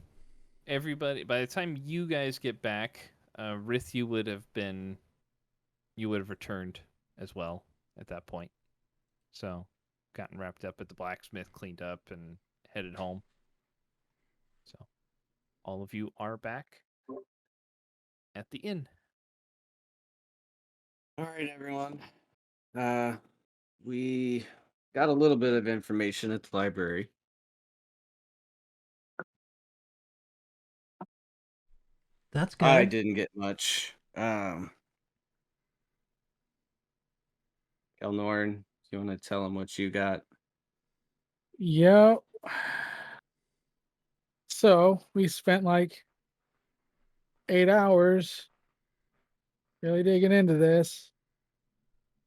everybody, by the time you guys get back, Rith, you would have returned as well at that point. So, gotten wrapped up at the blacksmith, cleaned up, and headed home. So, all of you are back at the inn.
All right, everyone. We got a little bit of information at the library.
That's good.
I didn't get much. Kelnorn, you want to tell them what you got?
Yep. So we spent like 8 hours really digging into this.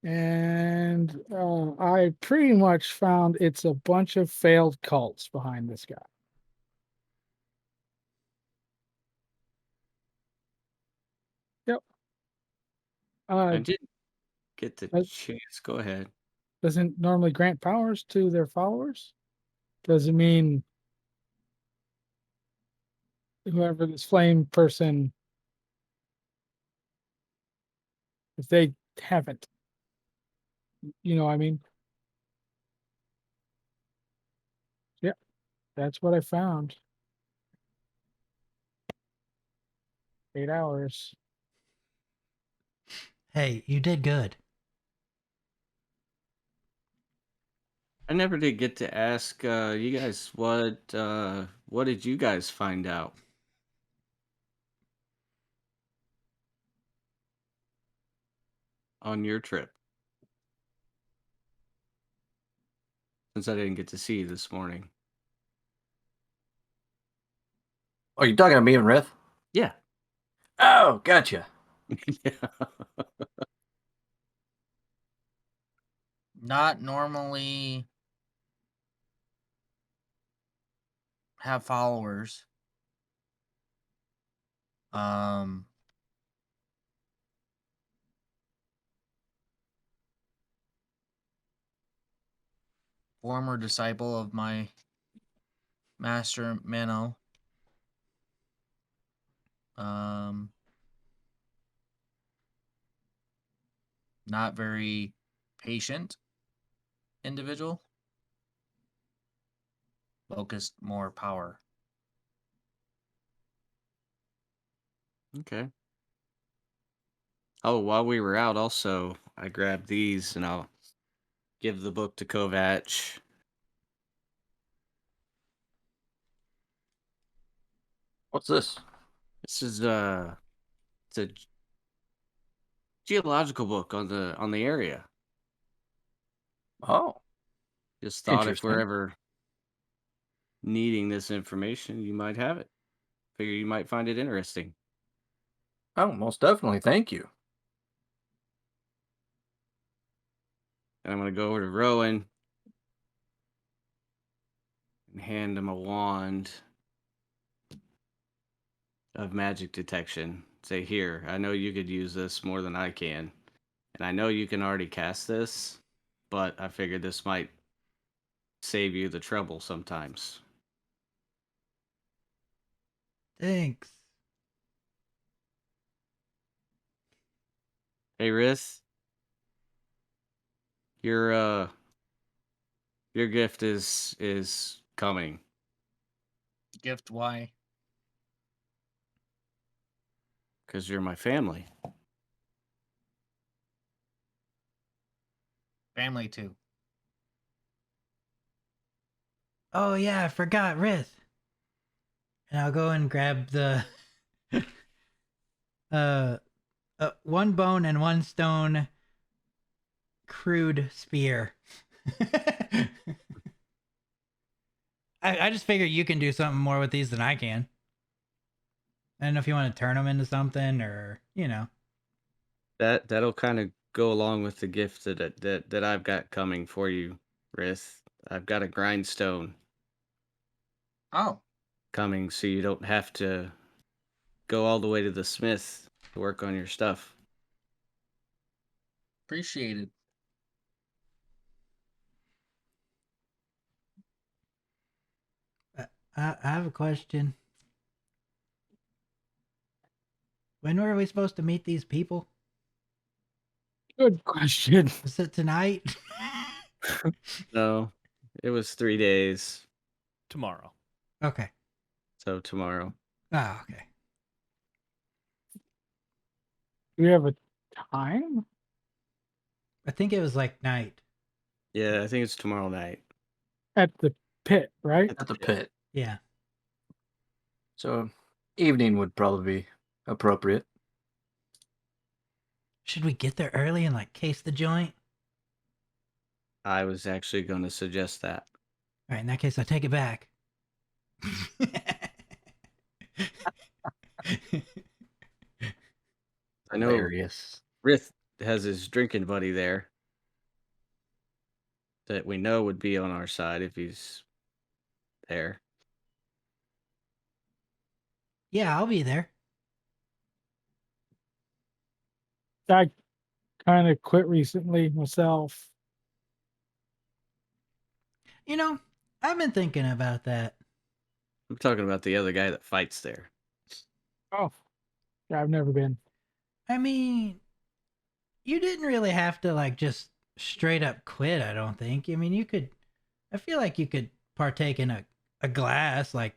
And I pretty much found it's a bunch of failed cults behind this guy. Yep.
I didn't get the
that-
chance. Go ahead.
Doesn't normally grant powers to their followers. Doesn't mean whoever this flame person, if they haven't, you know what I mean? Yep. That's what I found. 8 hours.
Hey, you did good.
I never did get to ask you guys what did you guys find out on your trip? Since I didn't get to see you this morning.
Oh, you talking to me and Rith?
Yeah.
Oh, gotcha.
Yeah.
Not normally have followers. Former disciple of my master Mano. Not very patient individual. Focused more power.
Okay. Oh, while we were out, also, I grabbed these and I'll give the book to Kovac.
What's this?
This is it's a geological book on the area.
Oh,
Just thought if we're
interesting.
ever needing this information, you might have it. Figure you might find it interesting.
Oh, most definitely. Thank you.
And I'm gonna go over to Rowan and hand him a wand of magic detection. Say, here, I know you could use this more than I can. And I know you can already cast this, but I figured this might save you the trouble sometimes.
Thanks.
Hey, Rith, your gift is coming.
Gift why?
Because you're my family.
Family too.
Oh yeah, I forgot Rith. And I'll go and grab the one bone and one stone crude spear. I just figure you can do something more with these than I can. I don't know if you want to turn them into something or,
That'll kind of go along with the gift that I've got coming for you, Rith. I've got a grindstone
Oh,
coming, so you don't have to go all the way to the smith to work on your stuff.
appreciated.
I have a question. When were we supposed to meet these people?
Good question.
Was it tonight?
No, it was 3 days,
Tomorrow.
Okay.
so tomorrow.
Oh, okay.
Do we have a time?
I think it was like night.
Yeah, I think it's tomorrow night.
At the pit, right?
At the pit.
Yeah.
So evening would probably be appropriate.
Should we get there early and like case the joint?
I was actually going to suggest that.
All right, in that case, I take it back.
I know
Hilarious.
Rith has his drinking buddy there that we know would be on our side if he's there.
Yeah, I'll be there.
I kind of quit recently myself.
I've been thinking about that.
I'm talking about the other guy that fights there.
Oh, yeah, I've never been.
I mean, you didn't really have to like just straight up quit, I don't think. I mean, I feel like you could partake in a glass like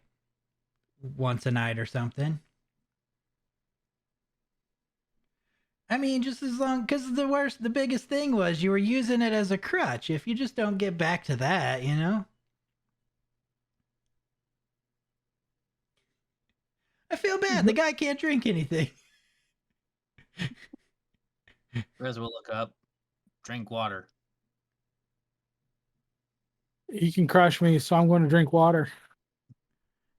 once a night or something. I mean, just as long, because the biggest thing was you were using it as a crutch. If you just don't get back to that, I feel bad. The guy can't drink anything.
Riz will look up. Drink water.
He can crush me, so I'm going to drink water.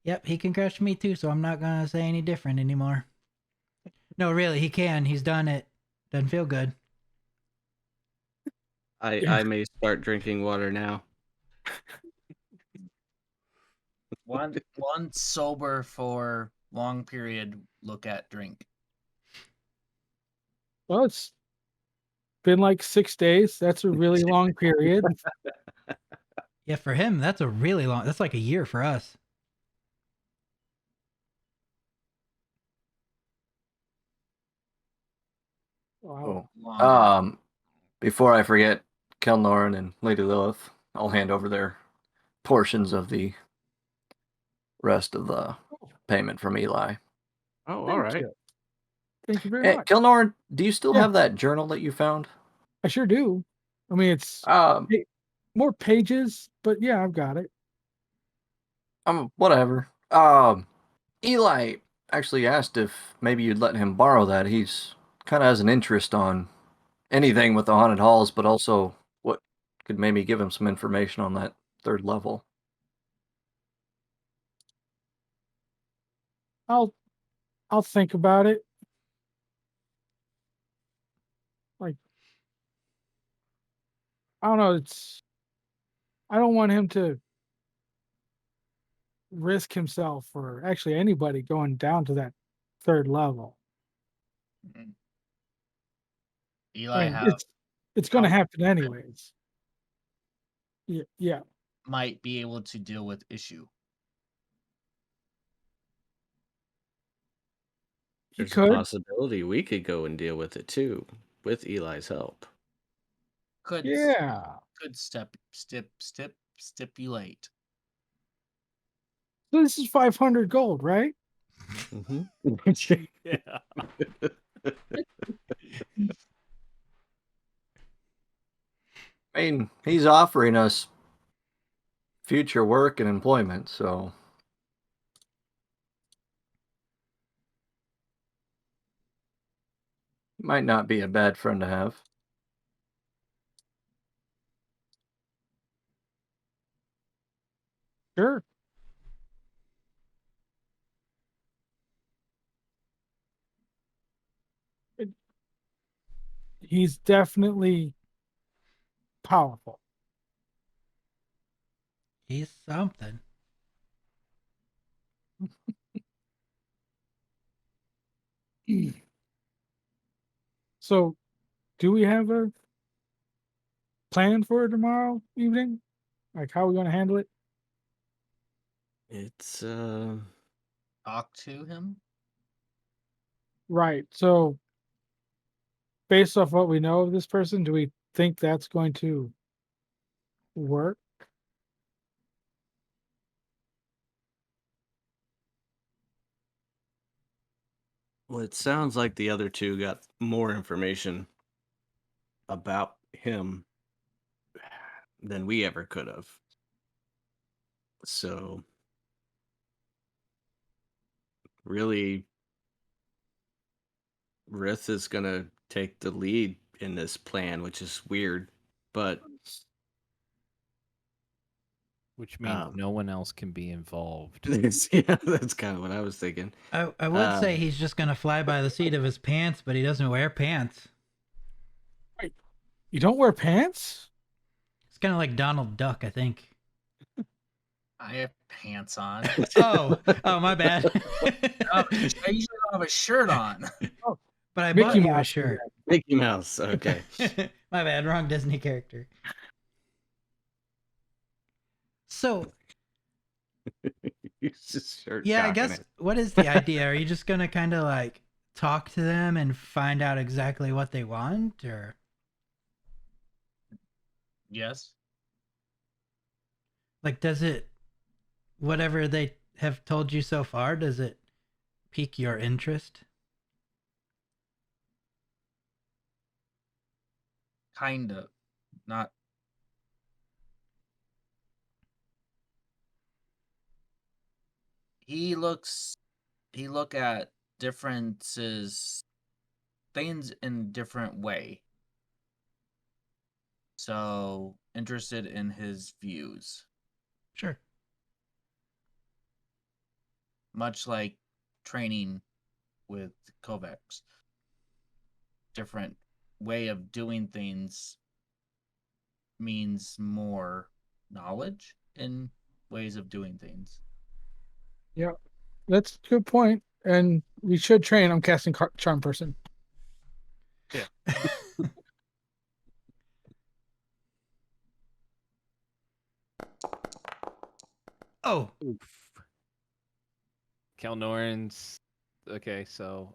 Yep, he can crush me too, so I'm not gonna say any different anymore. No, really, he can. He's done it. Doesn't feel good.
I may start drinking water now.
One sober for long period look at drink.
Well, it's been like 6 days. That's a really long period.
Yeah, for him, that's a really long. That's like a year for us.
Wow.
Oh. Before I forget, Kelnorn and Lady Lilith, I'll hand over their portions of the rest of the payment from Eli.
Oh, all
Thank
right.
you. Thank you very
Hey,
much.
Kelnorn, do you still
Yeah.
have that journal that you found?
I sure do. I mean, it's more pages, but yeah, I've got it.
Whatever. Eli actually asked if maybe you'd let him borrow that. He's kind of has an interest on anything with the haunted halls, but also what could maybe give him some information on that third level.
I'll think about it. Like, I don't know. I don't want him to risk himself or actually anybody going down to that third level.
Eli
It's going to happen anyways. Yeah.
might be able to deal with issue.
He
There's a
could.
possibility we could go and deal with it too, with Eli's help.
Could
Yeah.
could stipulate.
So this is 500 gold, right?
Mhm.
Yeah.
I mean, he's offering us future work and employment, so might not be a bad friend to have.
Sure. He's definitely powerful.
He's something.
So, do we have a plan for tomorrow evening? Like, how are we going to handle it?
It's
Talk to him.
Right. So, based off what we know of this person, do we think that's going to work?
well, it sounds like the other two got more information about him than we ever could have. So really, Rith is gonna take the lead in this plan, which is weird, but
Which means
um,
no one else can be involved.
yeah, that's kind of what I was thinking.
I would say he's just gonna fly by the seat of his pants, but he doesn't wear pants.
You don't wear pants?
It's kind of like Donald Duck, I think.
I have pants on.
Oh, my bad.
I usually don't have a shirt on.
But I
Mickey
bought you a
Mouse
shirt.
Mickey Mouse. Okay.
My bad, wrong Disney character. So
He's just shirt
yeah, I
cocking
guess
it.
what is the idea? Are you just gonna kind of like talk to them and find out exactly what they want, or
Yes.
like does it, whatever they have told you so far, does it pique your interest?
Kind of. Not. He look at differences, things in different way. So interested in his views,
Sure.
much like training with Kovacs. Different way of doing things means more knowledge in ways of doing things.
Yeah, that's a good point. And we should train. I'm casting Charm Person.
Yeah.
Oh,
Kalnoran's okay, so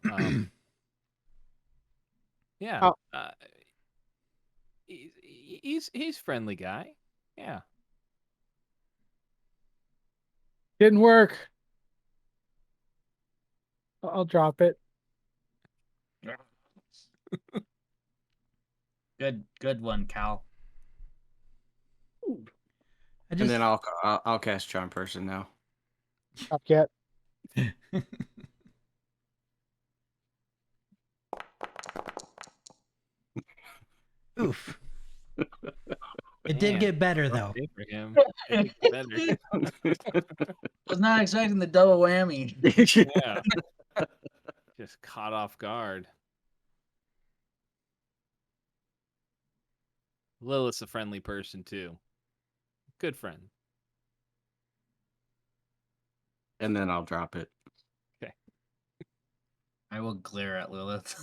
yeah.
Oh.
He's friendly guy. Yeah.
Didn't work. I'll drop it.
Good one, Cal.
I
And
just
then I'll cast Charm Person now.
Not yet.
oof. It did get better though.
Day for him. It gets better.
Was not expecting the double whammy.
Yeah. Just caught off guard. Lilith's a friendly person too. Good friend.
And then I'll drop it.
I will glare at Lilith.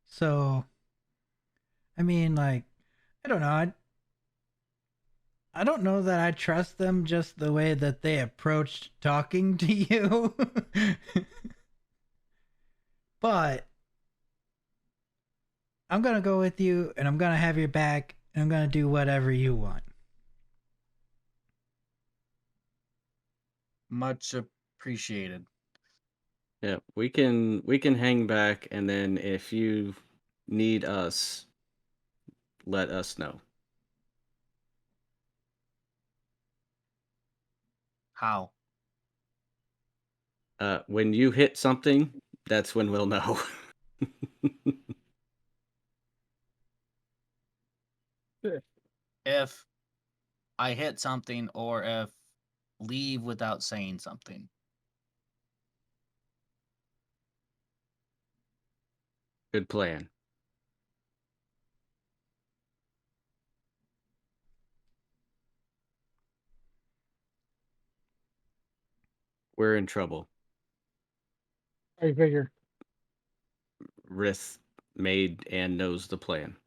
So, I mean, like, I don't know. I don't know that I trust them just the way that they approached talking to you. But I'm going to go with you and I'm going to have your back and I'm going to do whatever you want.
Much appreciated.
Yeah, we can hang back, and then if you need us, let us know.
How?
When you hit something, that's when we'll know.
If I hit something or if leave without saying something.
Good plan. We're in trouble.
I figure.
Rith made and knows the plan.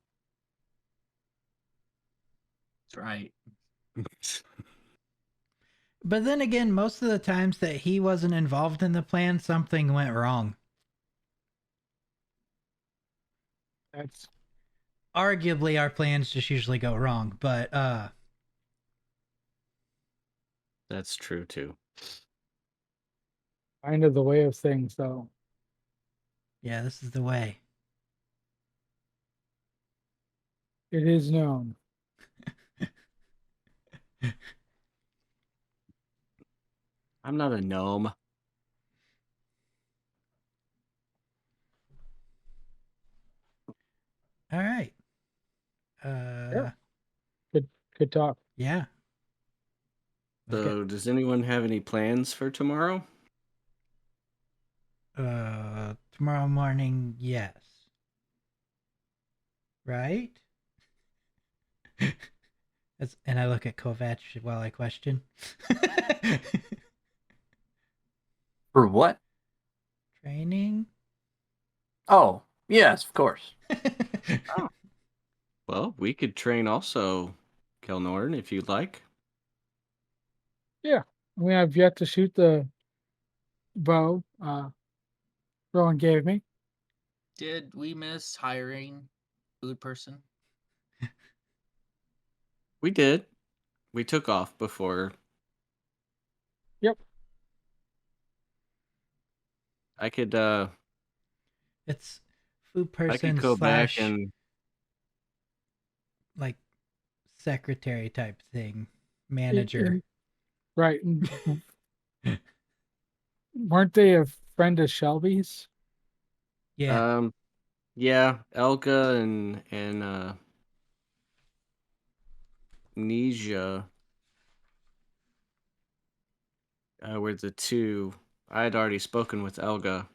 That's right.
But then again, most of the times that he wasn't involved in the plan, something went wrong.
That's
Arguably, our plans just usually go wrong, but
That's true too.
kind of the way of things, though.
yeah, this is the way.
It is known.
I'm not a gnome.
All right.
Yeah. Good talk.
Yeah. Let's
So, does anyone have any plans for tomorrow?
tomorrow morning, yes. Right? And I look at Kovac while I question.
For what?
Training?
Oh, yes, of course.
Oh. Well, we could train also, Kelnorn, if you'd like.
Yeah. We have yet to shoot the bow Rowan gave me.
Did we miss hiring food person?
We did. We took off before.
Yep.
I could
It's food
I could
person
go back
slash
and
like secretary type thing, manager.
Right. Weren't they a friend of Shelby's?
Yeah.
yeah, Elga and Nesia were the two. I had already spoken with Elga.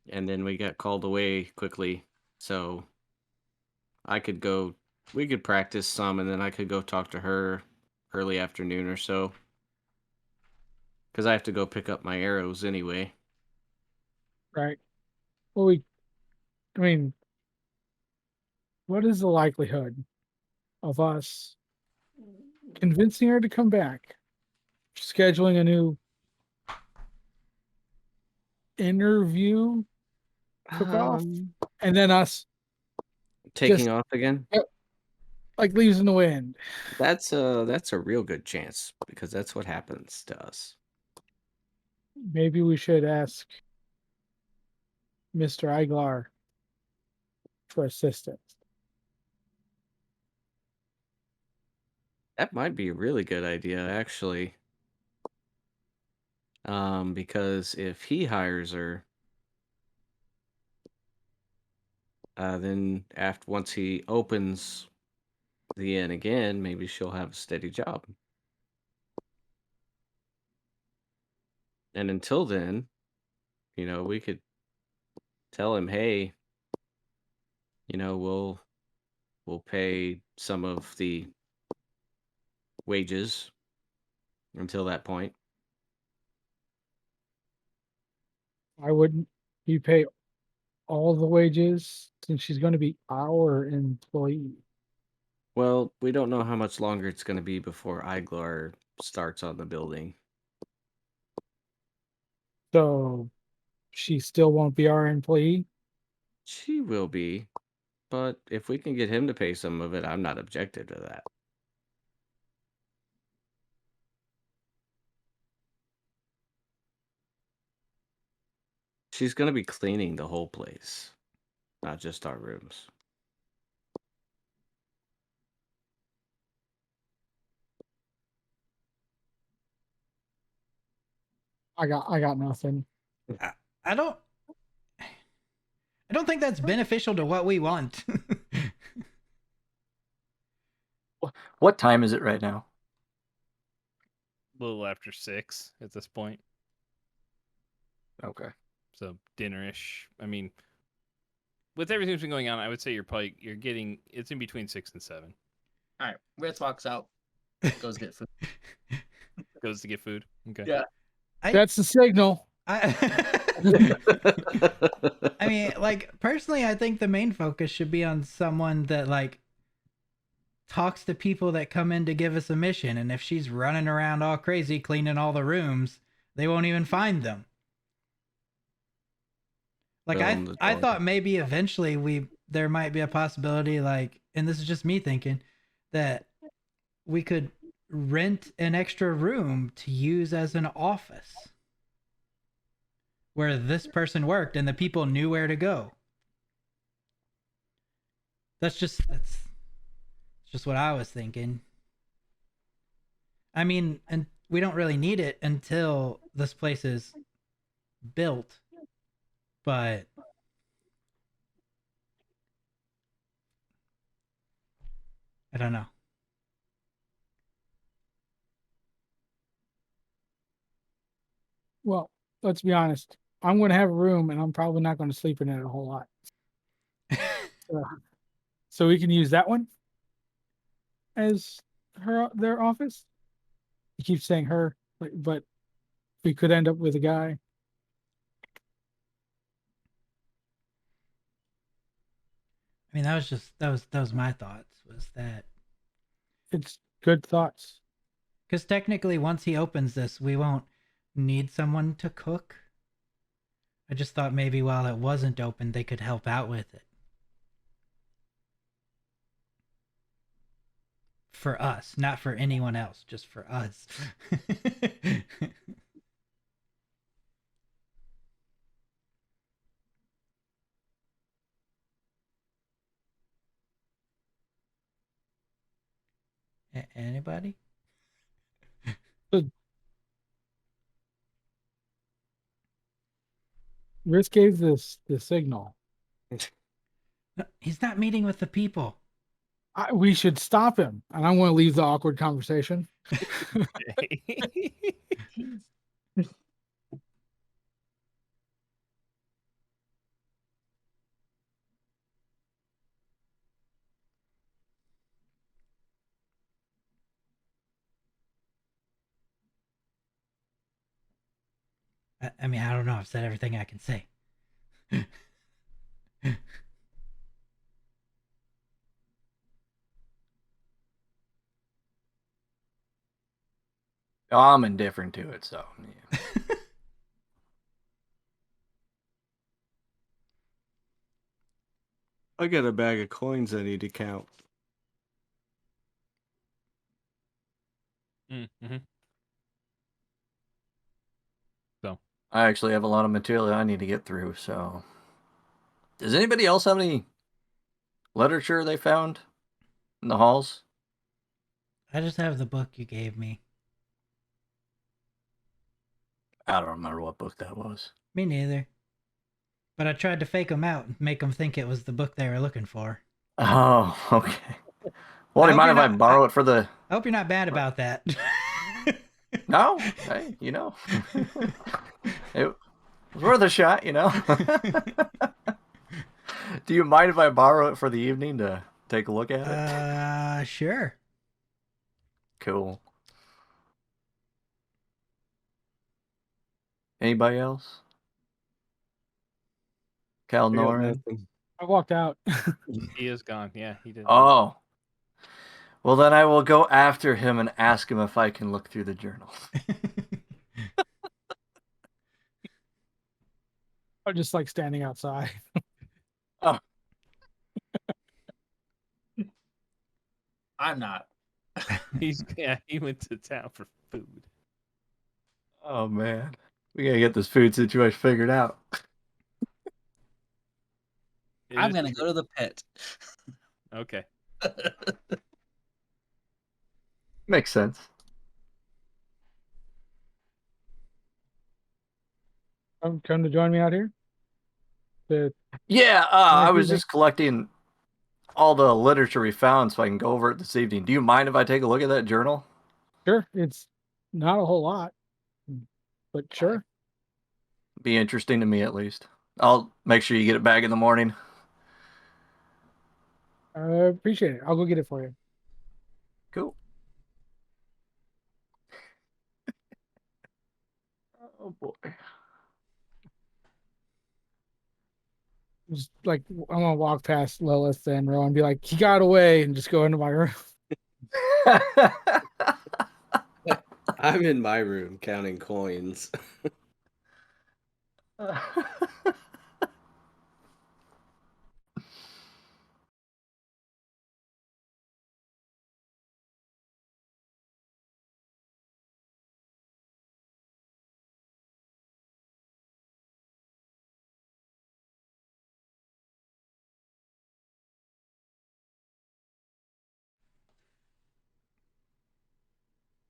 And then we got called away quickly. So I could go, we could practice some, and then I could go talk to her early afternoon or so. Because I have to go pick up my arrows anyway.
Right. Well, I mean, what is the likelihood of us convincing her to come back, scheduling a new interview cook-off, and then us
Taking
just
off again?
like leaves in the wind?
That's a real good chance, because that's what happens to us.
Maybe we should ask Mr. Iglar for assistance.
That might be a really good idea, actually. Because if he hires her, then once he opens the inn again, maybe she'll have a steady job. And until then, we could tell him, hey, we'll pay some of the wages until that point.
Why wouldn't you pay all the wages since she's going to be our employee?
Well, we don't know how much longer it's going to be before Iglar starts on the building.
So she still won't be our employee?
She will be, but if we can get him to pay some of it, I'm not objective to that. She's gonna be cleaning the whole place, not just our rooms.
I got nothing.
I don't think that's beneficial to what we want.
What time is it right now?
A little after 6 at this point.
Okay.
So dinnerish. I mean, with everything that's been going on, I would say you're getting it's in between 6 and 7.
All right, Ritz walks out, goes get food.
Goes to get food. Okay.
Yeah.
That's the signal.
I mean, like, personally, I think the main focus should be on someone that, like, talks to people that come in to give us a mission. And if she's running around all crazy cleaning all the rooms, they won't even find them. Like, I thought maybe eventually there might be a possibility, like, and this is just me thinking, that we could rent an extra room to use as an office where this person worked and the people knew where to go. That's just what I was thinking. I mean, and we don't really need it until this place is built, but I don't know.
Well, let's be honest. I'm going to have a room, and I'm probably not going to sleep in it a whole lot. So we can use that one as their office. You keep saying her, but we could end up with a guy.
I mean, that was my thoughts, was that
It's good thoughts.
because technically once he opens this, we won't need someone to cook. I just thought maybe while it wasn't open, they could help out with it. For us, not for anyone else, just for us. Anybody?
Riz gave this the signal.
No, he's not meeting with the people.
We should stop him, and I want to leave the awkward conversation.
I mean, I don't know. I've said everything I can say.
I'm indifferent to it, so yeah.
I got a bag of coins I need to count.
Mm-hmm. So
I actually have a lot of material I need to get through, so. Does anybody else have any literature they found in the halls?
I just have the book you gave me.
I don't remember what book that was.
Me neither. But I tried to fake them out and make them think it was the book they were looking for.
Oh, okay. Well, do you mind if I borrow it for the...
I hope you're not bad about that.
No? Hey, you know. It was worth a shot, you know. Do you mind if I borrow it for the evening to take a look at it?
Sure.
Cool. Anybody else? Cal Norin?
I walked out.
he is gone. Yeah, he did.
Oh. Well, then I will go after him and ask him if I can look through the journal.
I'm just like standing outside.
Oh.
I'm not.
He went to town for food.
Oh, man. We gotta get this food situation figured out.
I'm gonna go to the pit.
Okay.
Makes sense.
Come to join me out here.
Yeah, I was
everything.
just collecting all the literature we found so I can go over it this evening. Do you mind if I take a look at that journal?
Sure, it's not a whole lot, but sure.
Be interesting to me at least. I'll make sure you get it back in the morning.
I appreciate it. I'll go get it for you.
Cool. Oh boy.
Just like I'm gonna walk past Lilith and Rowan and be like, he got away, and just go into my room.
I'm in my room counting coins.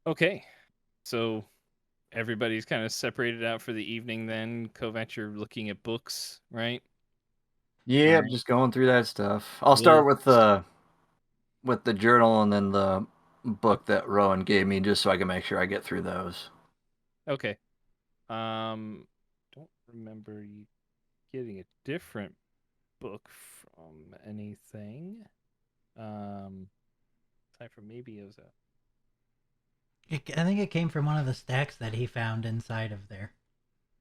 Okay. So everybody's kind of separated out for the evening then. Kovac, you're looking at books, right?
Yeah,
Alright.
just going through that stuff. I'll
Lilith.
start with the journal and then the book that Rowan gave me, just so I can make sure I get through those.
Okay. Don't remember you getting a different book from anything. Aside from maybe it was a.
I think it came from one of the stacks that he found inside of there.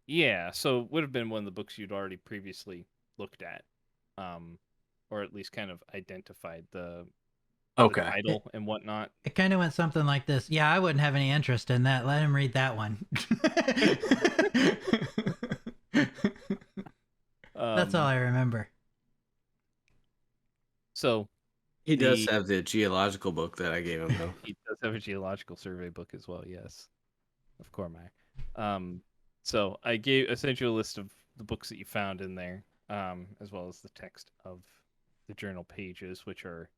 Yeah, so it would have been one of the books you'd already previously looked at, or at least kind of identified the
Okay.
title and whatnot.
It kind of went something like this. Yeah, I wouldn't have any interest in that. Let him read that one. That's all I remember.
So
He does have the geological book that I gave him, though.
he does have a geological survey book as well. Yes, of Cormac. So I sent you a list of the books that you found in there, as well as the text of the journal pages, which are,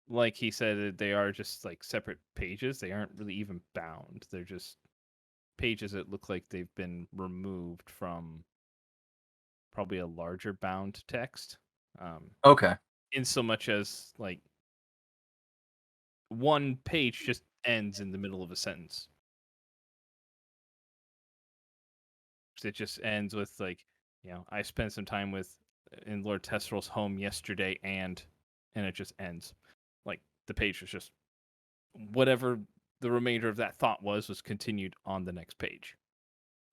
like he said, they are just like separate pages. They aren't really even bound. They're just pages that look like they've been removed from probably a larger bound text.
Okay.
In so much as like one page just ends in the middle of a sentence. It just ends with like, I spent some time in Lord Tesseral's home yesterday, and it just ends. Like the page was just whatever the remainder of that thought was continued on the next page.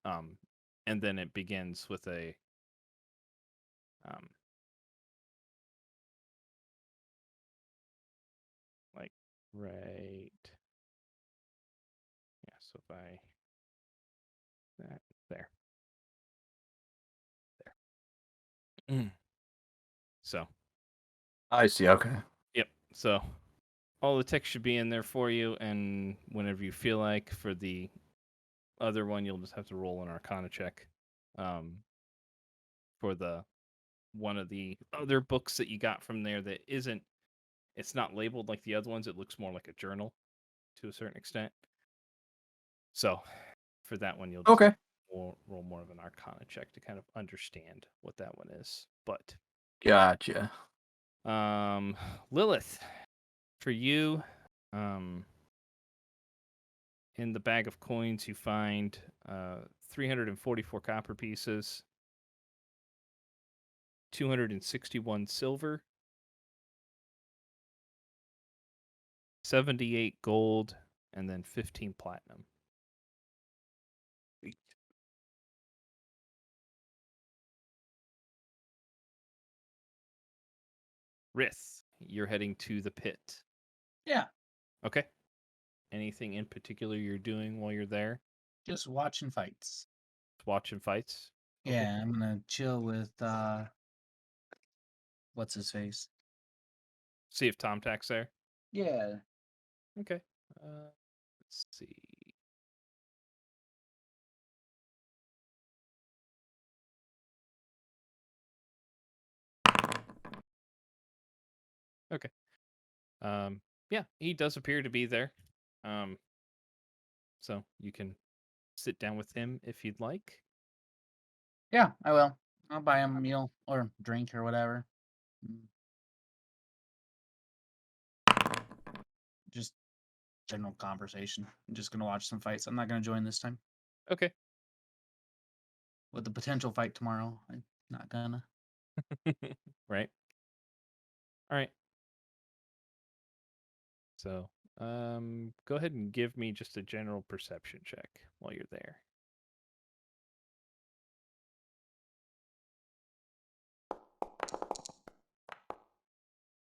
And then it begins with a like right. Yeah, so by that there. So
I see. Okay.
Yep. So all the text should be in there for you, and whenever you feel like, for the other one, you'll just have to roll an Arcana check. For the one of the other books that you got from there that it's not labeled like the other ones. It looks more like a journal to a certain extent. So for that one, you'll just roll more of an Arcana check to kind of understand what that one is. But
Gotcha.
Lilith, for you, in the bag of coins, you find 344 copper pieces, 261 silver, 78 gold, and then 15 platinum. Rith, you're heading to the pit.
Yeah.
Okay. Anything in particular you're doing while you're there?
Just watching fights.
Watching fights?
Yeah, I'm gonna chill with what's his face?
See if Tom Tack's there?
Yeah.
Okay. Let's see. Okay. Yeah, he does appear to be there. So you can sit down with him if you'd like.
Yeah, I will. I'll buy him a meal or drink or whatever. Mm. Just general conversation. I'm just gonna watch some fights. I'm not gonna join this time.
Okay.
With the potential fight tomorrow, I'm not gonna.
Right. All right. So, go ahead and give me just a general perception check while you're there.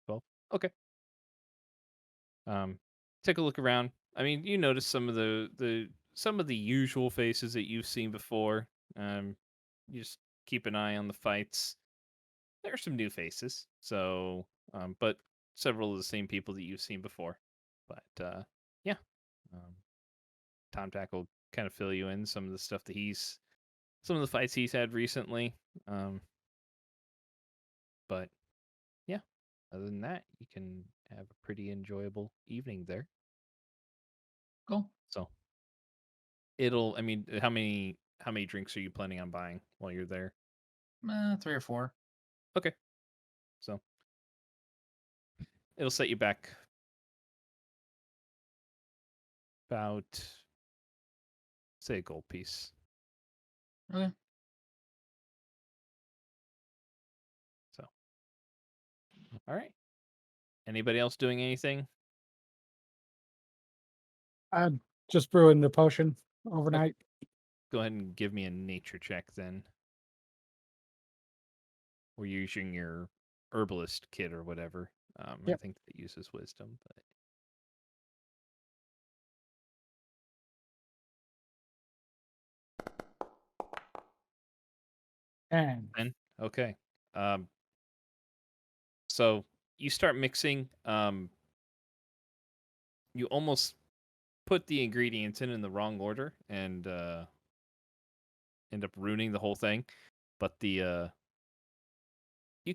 Well, okay. Take a look around. I mean, you notice some of the usual faces that you've seen before. You just keep an eye on the fights. There are some new faces, so but several of the same people that you've seen before. But yeah, um, Tom Tack will kind of fill you in some of the stuff that some of the fights he's had recently. But yeah, other than that, you can have a pretty enjoyable evening there.
Cool.
So I mean, how many drinks are you planning on buying while you're there?
3 or 4.
Okay. So it'll set you back about, say, a gold piece.
Okay.
So, all right. Anybody else doing anything?
I'm just brewing the potion overnight.
Go ahead and give me a nature check then. Or you're using your herbalist kit or whatever. I
Yep.
think that uses wisdom, but
And
okay. So you start mixing. You almost put the ingredients in the wrong order and end up ruining the whole thing. But you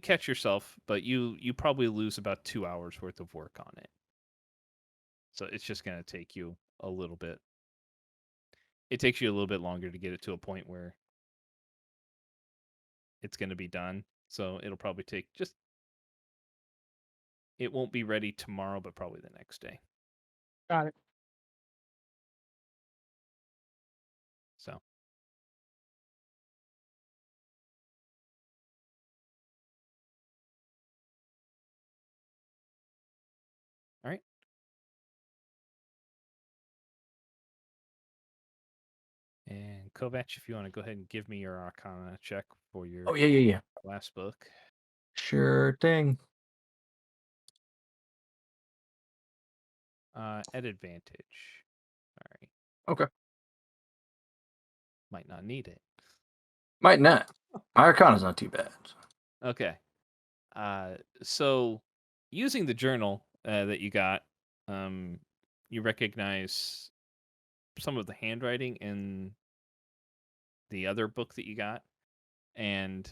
catch yourself, but you probably lose about 2 hours worth of work on it. So it's just gonna take you a little bit. It takes you a little bit longer to get it to a point where it's gonna be done. So it'll probably take just. It won't be ready tomorrow, but probably the next day.
got it.
So. All right. And Kovac, if you want to go ahead and give me your Arcana check for your
Oh, yeah.
last book.
Sure thing.
At advantage. All right.
Okay.
Might not need it.
Might not. My Arcana's not too bad.
Okay. So using the journal that you got, you recognize some of the handwriting in the other book that you got, and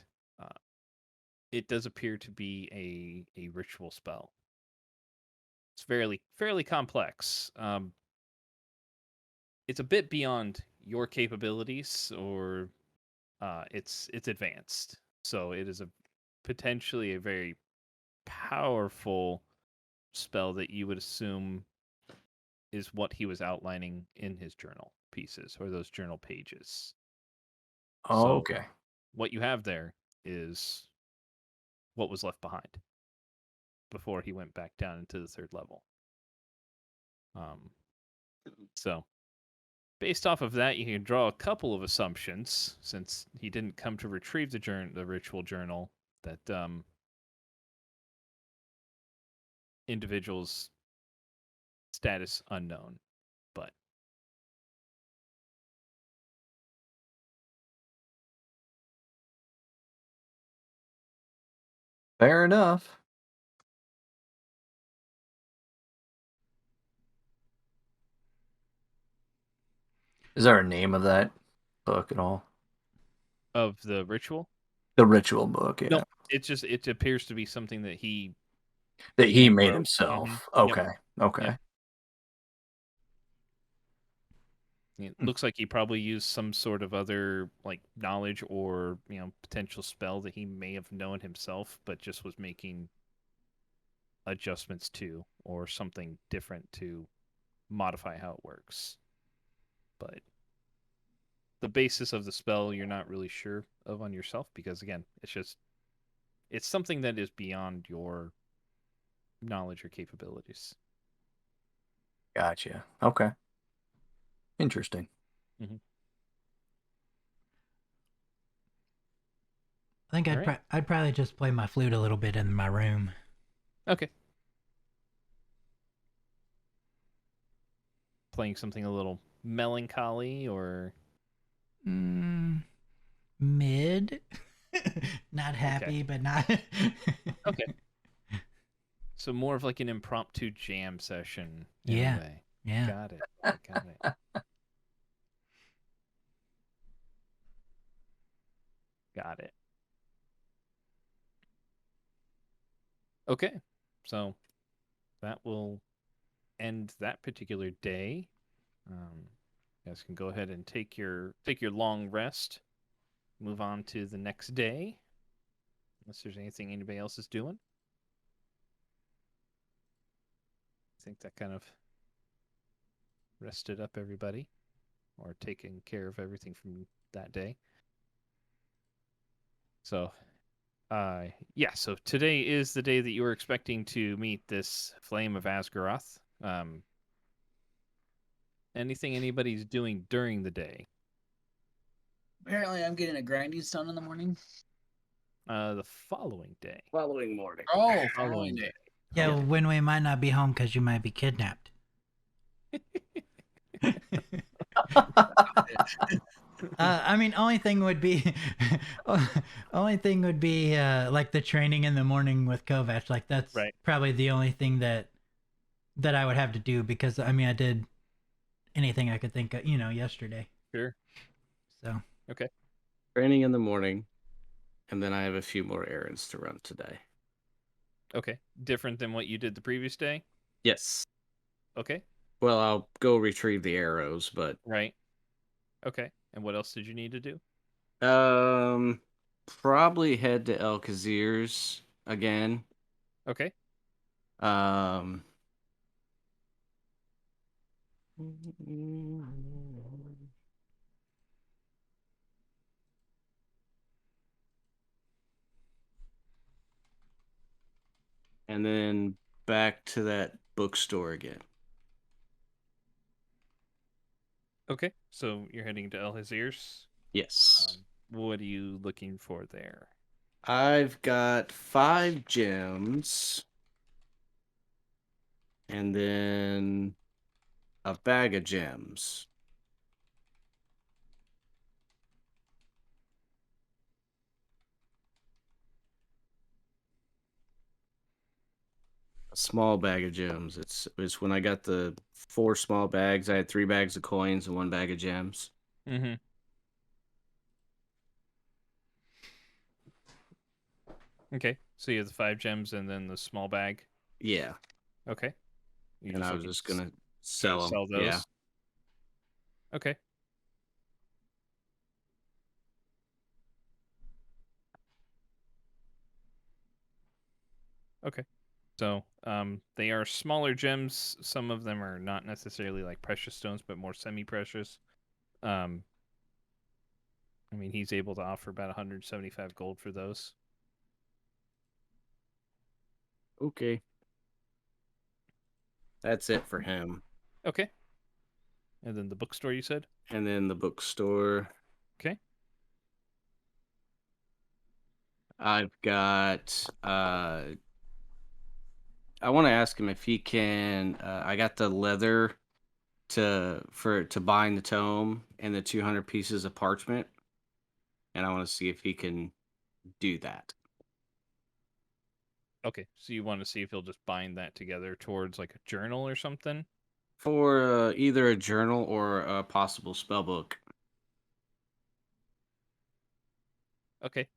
it does appear to be a ritual spell. It's fairly complex. It's a bit beyond your capabilities, or it's advanced. So it is potentially a very powerful spell that you would assume is what he was outlining in his journal pieces or those journal pages.
Oh,
So
okay.
what you have there is what was left behind before he went back down into the 3rd level. So based off of that, you can draw a couple of assumptions, since he didn't come to retrieve the ritual journal, that individual's status unknown, but
Fair enough. Is there a name of that book at all?
of the ritual,
The ritual book, yeah.
no, it appears to be something that he
That he made
wrote.
himself.
Yep.
Okay. Okay.
Yep. It looks like he probably used some sort of other like knowledge or potential spell that he may have known himself, but just was making adjustments to or something different to modify how it works. But the basis of the spell you're not really sure of on yourself because again, it's something that is beyond your knowledge or capabilities.
Gotcha. Okay. Interesting.
I think
All right.
I'd probably just play my flute a little bit in my room.
Okay. Playing something a little melancholy or
Mid. Not happy, but not.
okay. So more of like an impromptu jam session in
Yeah.
a way.
Yeah.
Got it. Got it. Got it. Okay. So that will end that particular day. You guys can go ahead and take your long rest. Move on to the next day. Unless there's anything anybody else is doing. I think that kind of rested up everybody or taking care of everything from that day. So yeah, so today is the day that you were expecting to meet this Flame of Asgaroth. Anything anybody's doing during the day?
Apparently, I'm getting a grinding stone in the morning.
The following day.
Following morning.
Oh, following day.
Yeah,
Okay.
when we might not be home because you might be kidnapped. I mean, only thing would be like the training in the morning with Kovac. Like that's
Right.
probably the only thing that I would have to do because I mean I did anything I could think of, yesterday.
Sure.
So
Okay.
Training in the morning, and then I have a few more errands to run today.
Okay. Different than what you did the previous day?
Yes.
Okay.
Well, I'll go retrieve the arrows, but
Right. Okay. And what else did you need to do?
probably head to El Khazir's again.
Okay.
Um, and then back to that bookstore again.
Okay. So you're heading to El Hazir's.
Yes.
What are you looking for there?
I've got 5 gems. And then a bag of gems. A small bag of gems. It's when I got the 4 small bags, I had 3 bags of coins and 1 bag of gems.
Mm-hmm. Okay. So you have the 5 gems and then the small bag.
Yeah.
Okay. You
And I was
looking
just
to
gonna sell them.
sell those?
Yeah.
Okay. Okay. So, they are smaller gems. Some of them are not necessarily like precious stones, but more semi-precious. I mean, he's able to offer about 175 gold for those.
Okay. That's it for him.
Okay. And then the bookstore, you said?
And then the bookstore.
Okay.
I've got I want to ask him if he can I got the leather to bind the tome and the 200 pieces of parchment, and I want to see if he can do that.
Okay. So you want to see if he'll just bind that together towards like a journal or something?
For either a journal or a possible spell book.
Okay.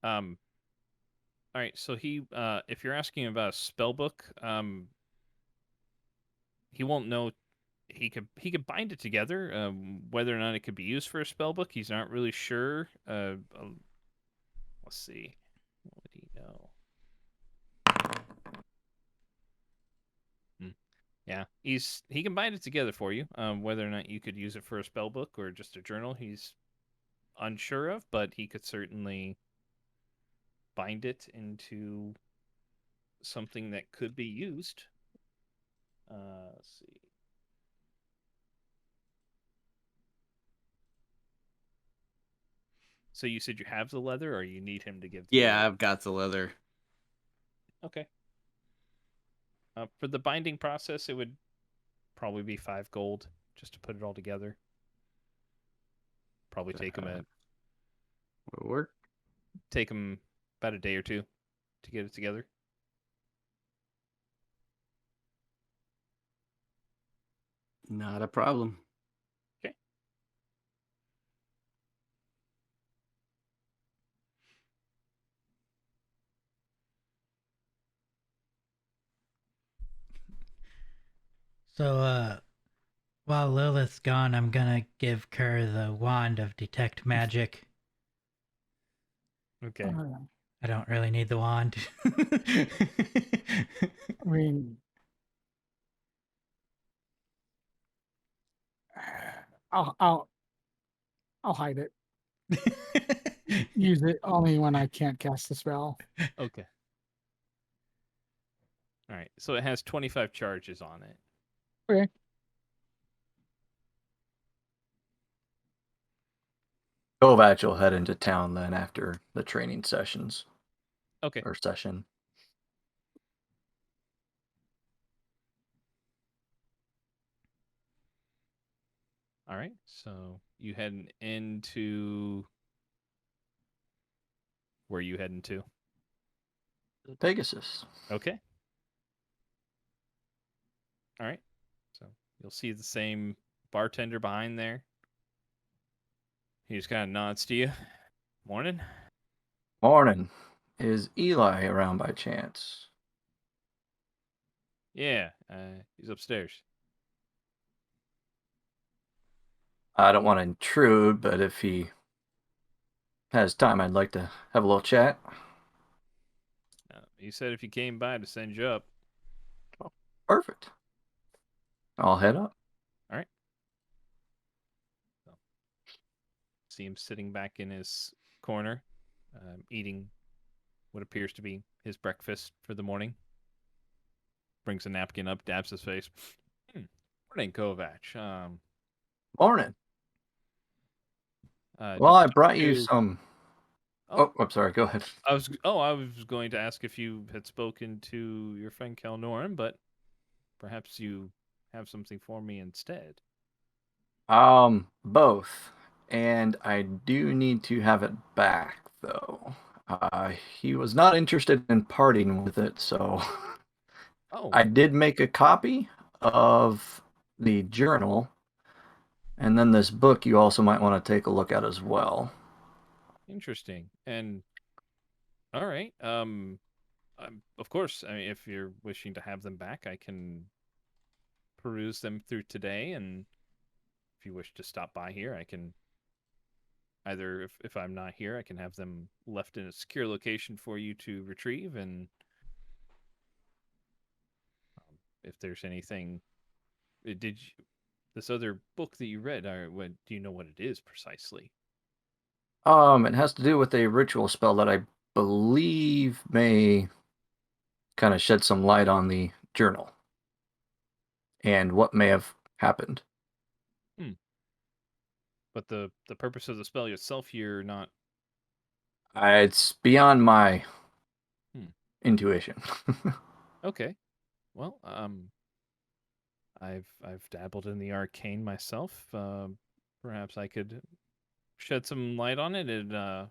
Um, All right. So if you're asking about a spell book, he won't know. He could bind it together. Whether or not it could be used for a spell book, he's not really sure. Let's see. What would he know? Yeah, he can bind it together for you. Whether or not you could use it for a spell book or just a journal, he's unsure of, but he could certainly bind it into something that could be used. Let's see. So you said you have the leather, or you need him to give?
Yeah, I've got the leather.
Okay. For the binding process, it would probably be 5 gold just to put it all together. Probably take him
Will work.
about a day or two to get it together.
Not a problem.
Okay.
So, while Lilith's gone, I'm gonna give Kerr the wand of detect magic.
Okay.
I don't really need the wand.
I mean, I'll hide it. Use it only when I can't cast the spell.
Okay. All right. So it has 25 charges on it.
Okay.
Kovac will head into town then after the training sessions
Okay.
or session.
All right. So you heading into where you heading to?
Pegasus.
Okay. All right. So you'll see the same bartender behind there. He just kind of nods to you. Morning.
Morning. Is Eli around by chance?
Yeah. He's upstairs.
I don't want to intrude, but if he has time, I'd like to have a little chat.
He said if you came by to send you up.
Perfect. I'll head up.
All right. So, see him sitting back in his corner, eating what appears to be his breakfast for the morning. Brings a napkin up, dabs his face. Morning, Kovac.
Morning.
Did
Well, I
talk
brought you
to-
some.
Oh,
I'm sorry. Go ahead.
I was going to ask if you had spoken to your friend Kelnoran, but perhaps you have something for me instead.
Both. And I do need to have it back, though. He was not interested in parting with it, so
Oh,
I did make a copy of the journal, and then this book you also might want to take a look at as well.
interesting. And all right. Of course. I mean, if you're wishing to have them back, I can peruse them through today, and if you wish to stop by here, I can either, if I'm not here, I can have them left in a secure location for you to retrieve, and if there's anything, did you, this other book that you read, what do you know what it is precisely?
It has to do with a ritual spell that I believe may kind of shed some light on the journal and what may have happened.
But the purpose of the spell itself, you're not.
It's beyond my intuition.
Okay. Well, I've dabbled in the arcane myself. Perhaps I could shed some light on it and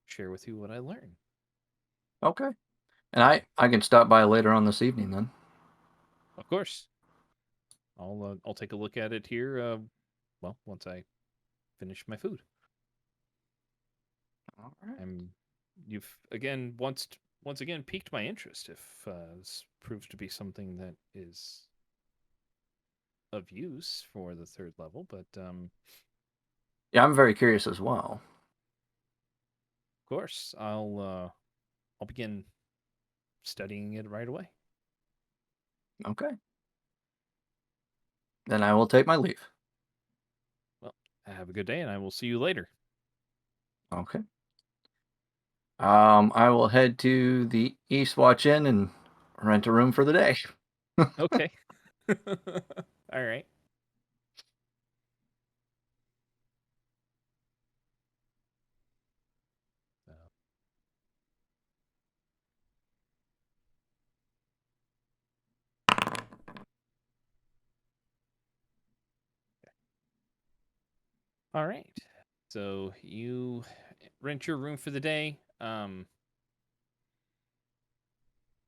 share with you what I learned.
Okay. And I can stop by later on this evening then.
Of course. I'll take a look at it here. Well, once I finish my food.
All right.
I'm you've again once again piqued my interest. If this proves to be something that is of use for the third level, but
Yeah, I'm very curious as well.
of course, I'll begin studying it right away.
Okay. Then I will take my leave.
Well, have a good day, and I will see you later.
Okay. I will head to the East Watch Inn and rent a room for the day.
Okay. All right. So, all right. So you rent your room for the day.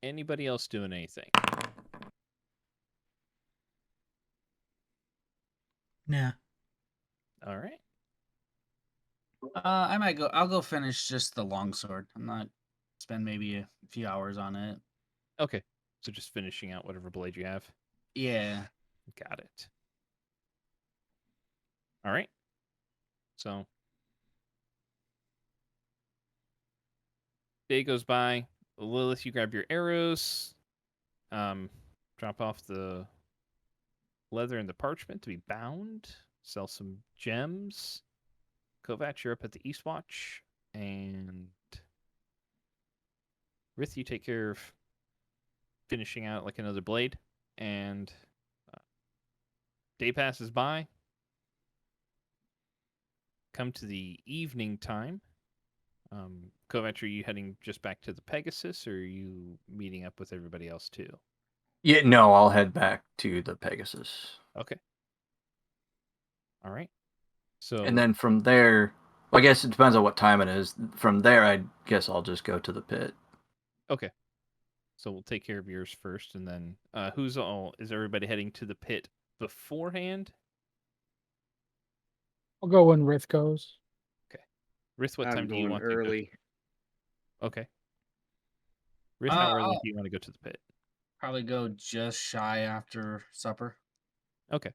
Anybody else doing anything?
Nah.
All right.
I might go. I'll go finish just the longsword. I'm not spend maybe a few hours on it.
Okay. So just finishing out whatever blade you have.
Yeah.
Got it. All right. So day goes by. Lilith, you grab your arrows. Drop off the leather and the parchment to be bound. Sell some gems. Kovac, you're up at the East Watch, and Rith, you take care of finishing out like another blade. And day passes by. Come to the evening time. Kovac, are you heading just back to the Pegasus, or are you meeting up with everybody else too?
Yeah, no, I'll head back to the Pegasus.
Okay. All right. So
And then from there, well, I guess it depends on what time it is. From there, I guess I'll just go to the pit.
okay. So we'll take care of yours first, and then who's all? Is everybody heading to the pit beforehand?
I'll go when Rith goes.
Okay. Rith, what
I'm
time do you
going
want
early.
to go? Okay. Rith, how early
I'll
do you want to go to the pit?
probably go just shy after supper.
Okay.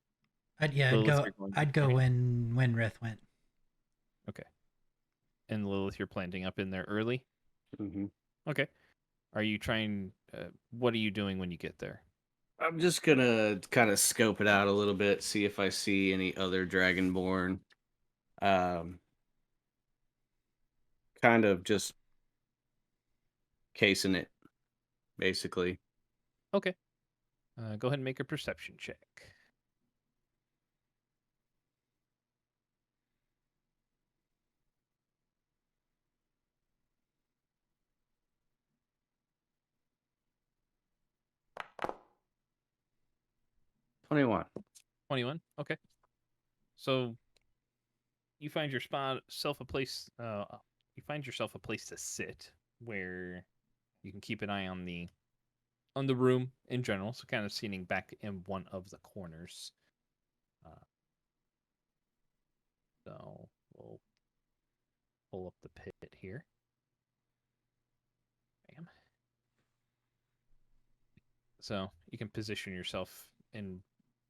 I'd
Lilith,
go.
you're going
I'd go
beforehand?
when Rith went.
Okay. And Lilith, you're planting up in there early?
Hmm.
Okay. Are you trying... what are you doing when you get there?
I'm just gonna kind of scope it out a little bit, see if I see any other Dragonborn. Kind of just casing it, basically.
Okay. Go ahead and make a perception check.
$21.
21? Okay. So you find yourself a place... you find yourself a place to sit where you can keep an eye on the room in general, so kind of sitting back in one of the corners. So we'll pull up the pit here. Bam. So you can position yourself in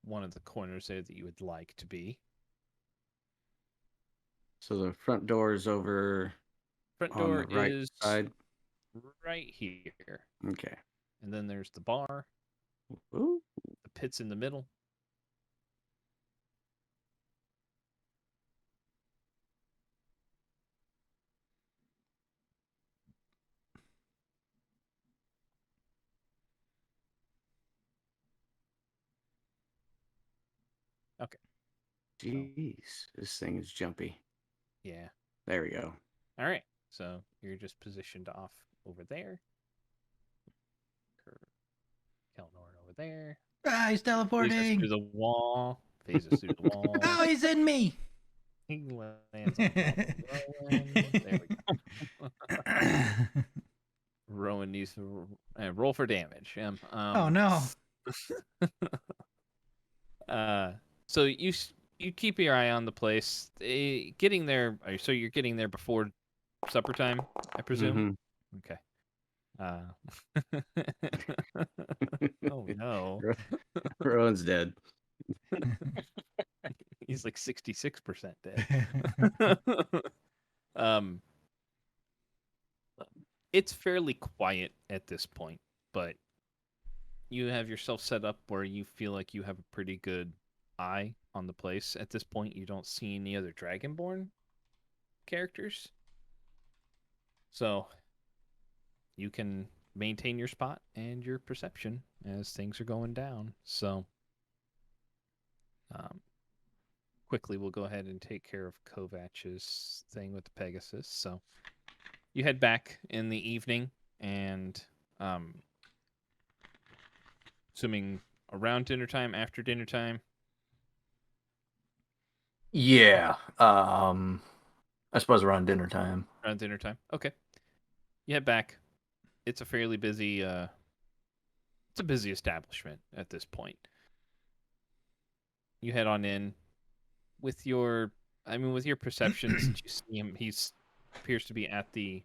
one of the corners there that you would like to be.
So the front door is over
Front
on
door
the right
is
side.
right here.
Okay.
And then there's the bar.
Ooh.
The pit's in the middle. Okay.
Jeez, this thing is jumpy.
Yeah.
There we go.
All right. So you're just positioned off over there. Kelnor over there.
Ah, he's
Phases through
teleporting.
the wall. Phases through the wall.
Oh, he's in me.
He lands on top of Rowan. There we go. Rowan needs to roll for damage.
Oh no.
So you keep your eye on the place. Getting there. So you're getting there before supper time, I presume.
Mhm.
Okay. Oh no,
Rowan's dead.
he's like 66% dead. um, it's fairly quiet at this point, but you have yourself set up where you feel like you have a pretty good eye on the place. At this point, you don't see any other Dragonborn characters, so you can maintain your spot and your perception as things are going down. So, um, quickly, we'll go ahead and take care of Kovach's thing with the Pegasus. So, you head back in the evening, and assuming around dinner time, after dinner time.
Yeah. I suppose around dinner time.
Around dinner time. Okay. You head back. It's a fairly busy it's a busy establishment at this point. You head on in with your with your perceptions, you see him, he's appears to be at the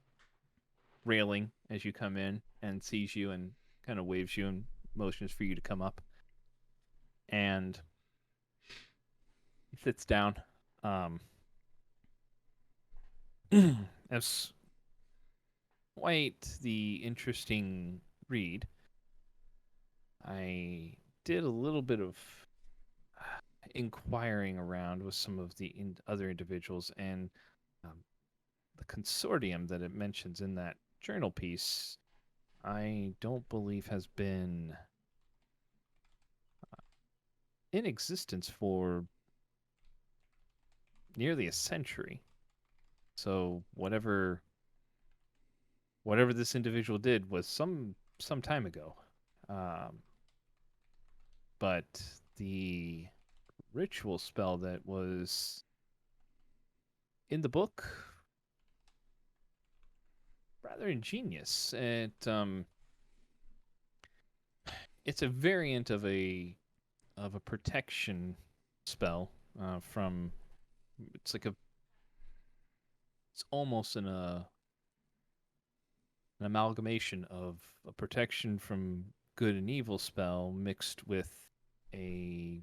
railing as you come in and sees you and kind of waves you and motions for you to come up. And he sits down. That's quite the interesting read. I did a little bit of inquiring around with some of the other individuals, and um, the consortium that it mentions in that journal piece, I don't believe has been in existence for nearly a century. So whatever this individual did was some time ago. Um, but the ritual spell that was in the book, rather ingenious. It's a variant of a protection spell from it's like a it's almost an amalgamation of a protection from good and evil spell mixed with a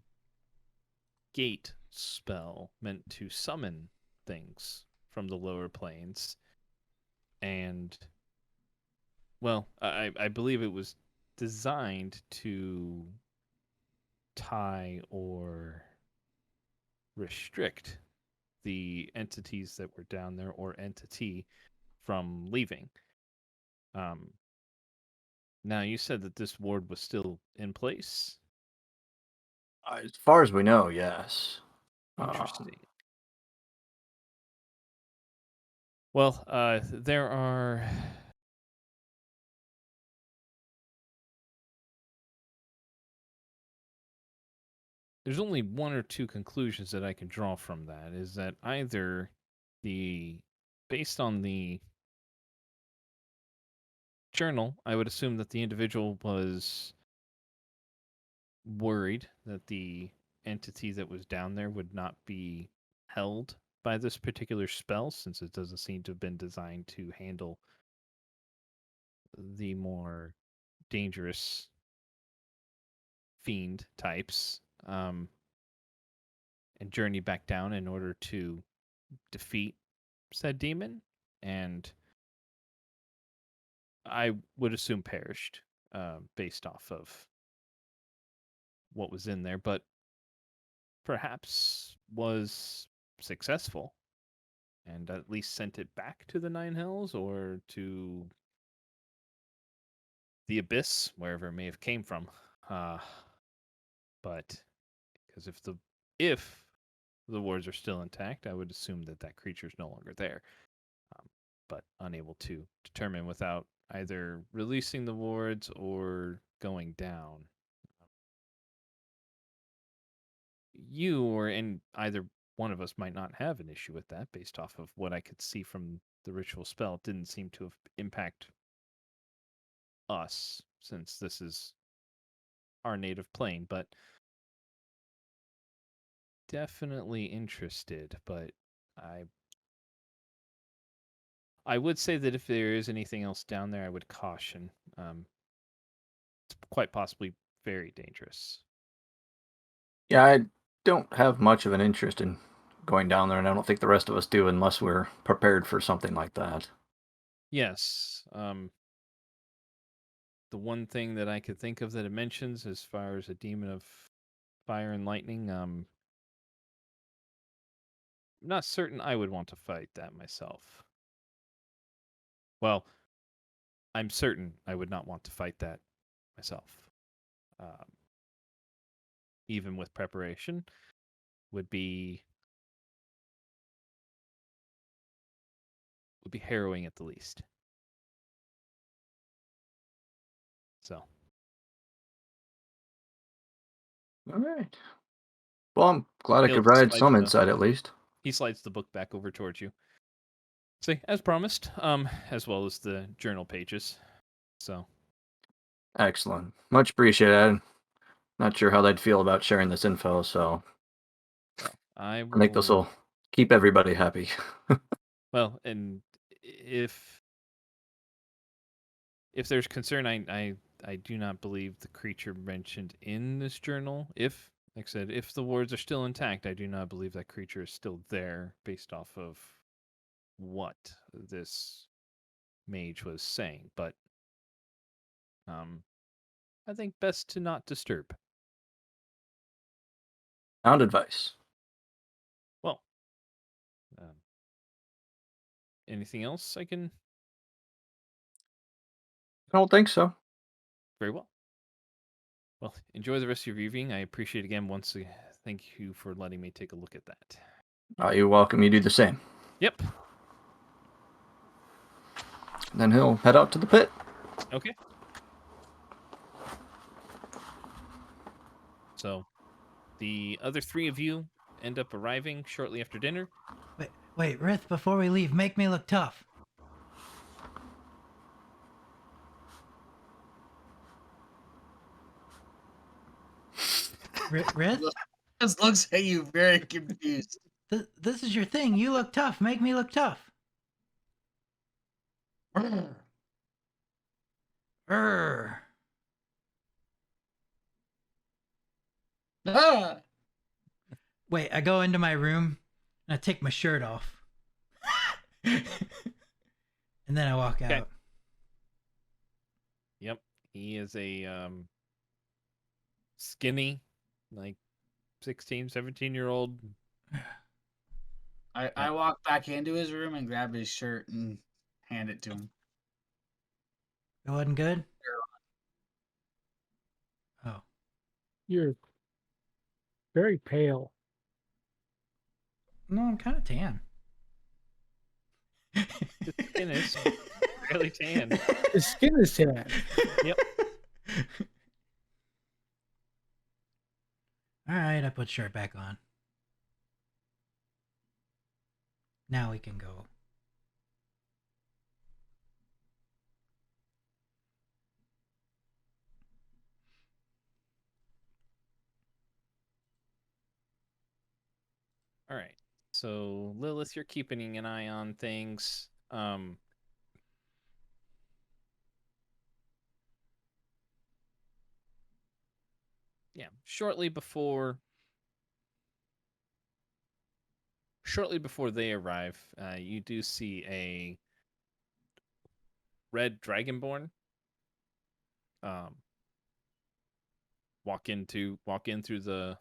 gate spell meant to summon things from the lower planes. And well, I believe it was designed to tie or restrict the entities that were down there or entity from leaving. Um, Now, you said that this ward was still in place.
As far as we know, yes.
Interesting. Well, there's only one or two conclusions that I can draw from that. Is that either based on the journal, I would assume that the individual was worried that the entity that was down there would not be held by this particular spell, since it doesn't seem to have been designed to handle the more dangerous fiend types, and journey back down in order to defeat said demon, and I would assume perished based off of what was in there, but perhaps was successful and at least sent it back to the Nine Hells or to the Abyss, wherever it may have came from. Uh, but because if the wards are still intact, I would assume that that creature is no longer there. But unable to determine without either releasing the wards or going down. You or in either one of us might not have an issue with that based off of what I could see from the ritual spell. It didn't seem to have impact us since this is our native plane, but definitely interested. But I I would say that if there is anything else down there, I would caution. It's quite possibly very dangerous.
Yeah, I don't have much of an interest in going down there, and I don't think the rest of us do unless we're prepared for something like that.
Yes. The one thing that I could think of that it mentions as far as a demon of fire and lightning, I'm not certain I would want to fight that myself. Well, I'm certain I would not want to fight that myself. Um, even with preparation, would be harrowing at the least. So,
All right. Well, I'm glad I
He'll
could provide
slide
some
the-
insight at least.
he slides the book back over towards you. See, as promised, as well as the journal pages. So,
Excellent. Much appreciated. Not sure how they'd feel about sharing this info, so
I
I think this
will.
will keep everybody happy.
Well, and if there's concern, I do not believe the creature mentioned in this journal. If, like I said, if the wards are still intact, I do not believe that creature is still there based off of what this mage was saying. But I think best to not disturb.
Sound advice.
Well, anything else I can?
I don't think so.
Very well. Well, enjoy the rest of your evening. I appreciate again once again. Thank you for letting me take a look at that.
You're welcome. You do the same.
Yep.
Then he'll head out to the pit.
Okay. So, the other three of you end up arriving shortly after dinner.
Wait, Rith, before we leave, make me look tough. Rith?
Just looks at you very confused.
This is your thing. You look tough. Make me look tough. Urgh.
Ah!
Wait, I go into my room and I take my shirt off. And then I walk
Okay.
out.
Yep. He is a skinny, like 16, 17-year-old.
I walk back into his room and grab his shirt and hand it to him.
It wasn't good? Oh.
You're very pale.
No, I'm kind of tan.
His skin is fairly tan.
His skin is tan.
Yep.
All right, I put shirt back on. Now we can go.
All right. So, Lilith, you're keeping an eye on things. Yeah, shortly before they arrive, you do see a red dragonborn walk in through the.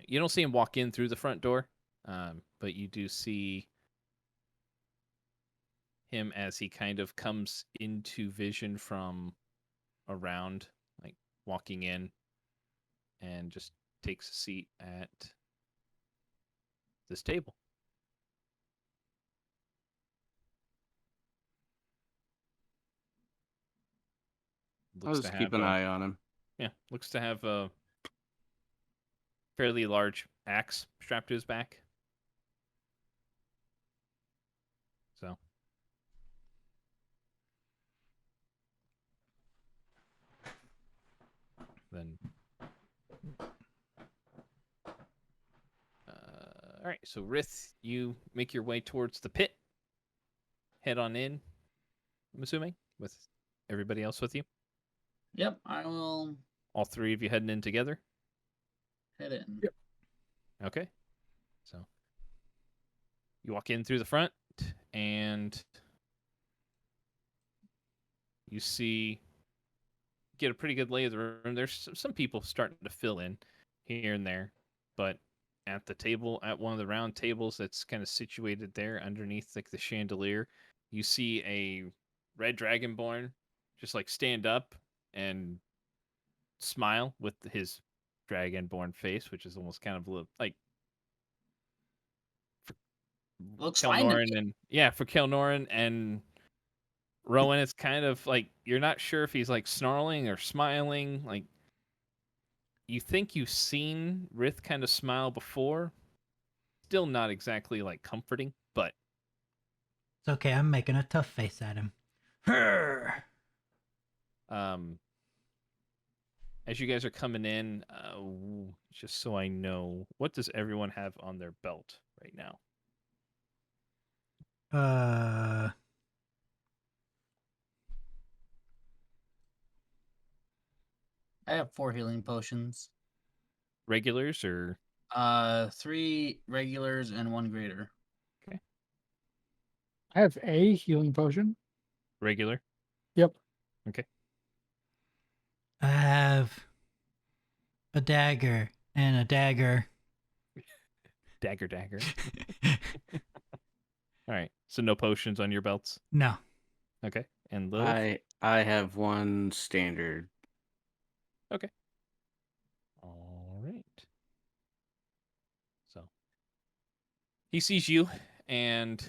You don't see him walk in through the front door, but you do see him as he kind of comes into vision from around, like walking in, and just takes a seat at this table.
I'll just keep an eye on him.
Yeah, looks to have a fairly large axe strapped to his back. So, then, all right. So, Rith, you make your way towards the pit. head on in, I'm assuming, with everybody else with you?
Yep, I will
All three of you heading in together?
head in.
Yep.
Okay. So you walk in through the front and you see, get a pretty good lay of the room. There's some people starting to fill in here and there, but at the table, at one of the round tables that's kind of situated there underneath like the chandelier, you see a red dragonborn just like stand up and smile with his dragonborn face, which is almost kind of like
Looks fine to me.
Kelnoran and for Kelnoran and Rowan, it's kind of like you're not sure if he's like snarling or smiling. Like you think you've seen Rith kind of smile before. Still not exactly like comforting, but
It's okay. I'm making a tough face at him. Hurr!
as you guys are coming in, just so I know, what does everyone have on their belt right now?
I have 4 healing potions.
Regulars or
3 regulars and 1 greater.
I have a healing potion.
regular?
Yep.
Okay.
I have a dagger and a dagger.
Dagger. All right. So no potions on your belts.
No.
Okay. And Lilith?
I have one standard.
Okay. All right. So he sees you and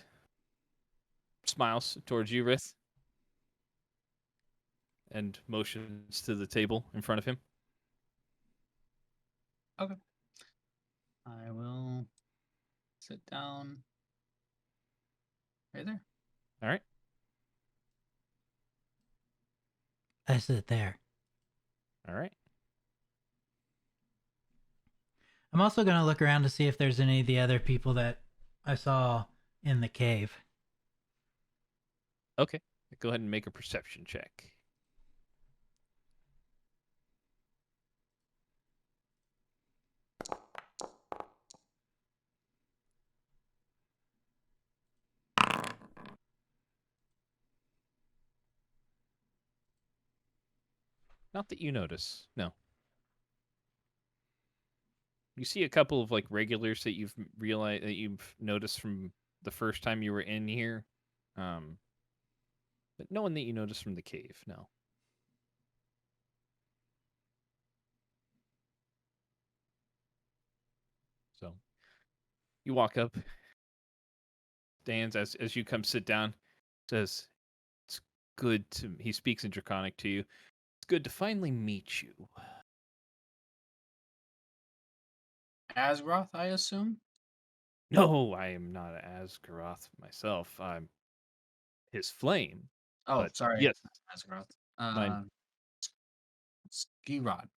smiles towards you, Rith, and motions to the table in front of him.
I will sit down right there.
All right.
I sit there.
All right.
I'm also going to look around to see if there's any of the other people that I saw in the cave.
Okay. Go ahead and make a perception check. Not that you notice. No. You see a couple of like regulars that you've realized that you've noticed from the first time you were in here. But no one that you noticed from the cave, no. So you walk up, stands as you come sit down, says, "It's good to," he speaks in Draconic to you. "It's good to finally meet you."
Asgroth, I assume?
No, I am not Asgaroth myself. I'm his flame.
Oh,
But
sorry.
yes,
Asgroth.
mine.
Skirod.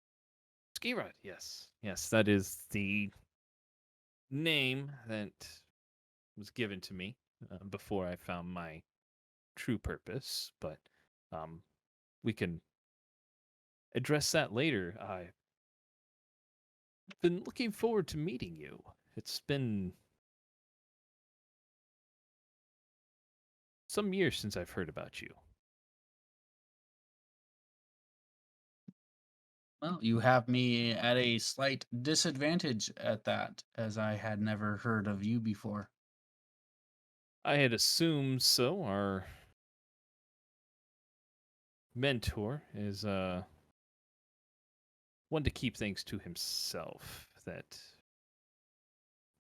Skirod, yes. Yes, that is the name that was given to me before I found my true purpose. But we can address that later. I've been looking forward to meeting you. It's been some years since I've heard about you.
Well, you have me at a slight disadvantage at that, as I had never heard of you before.
I had assumed so. Our mentor is one to keep things to himself, that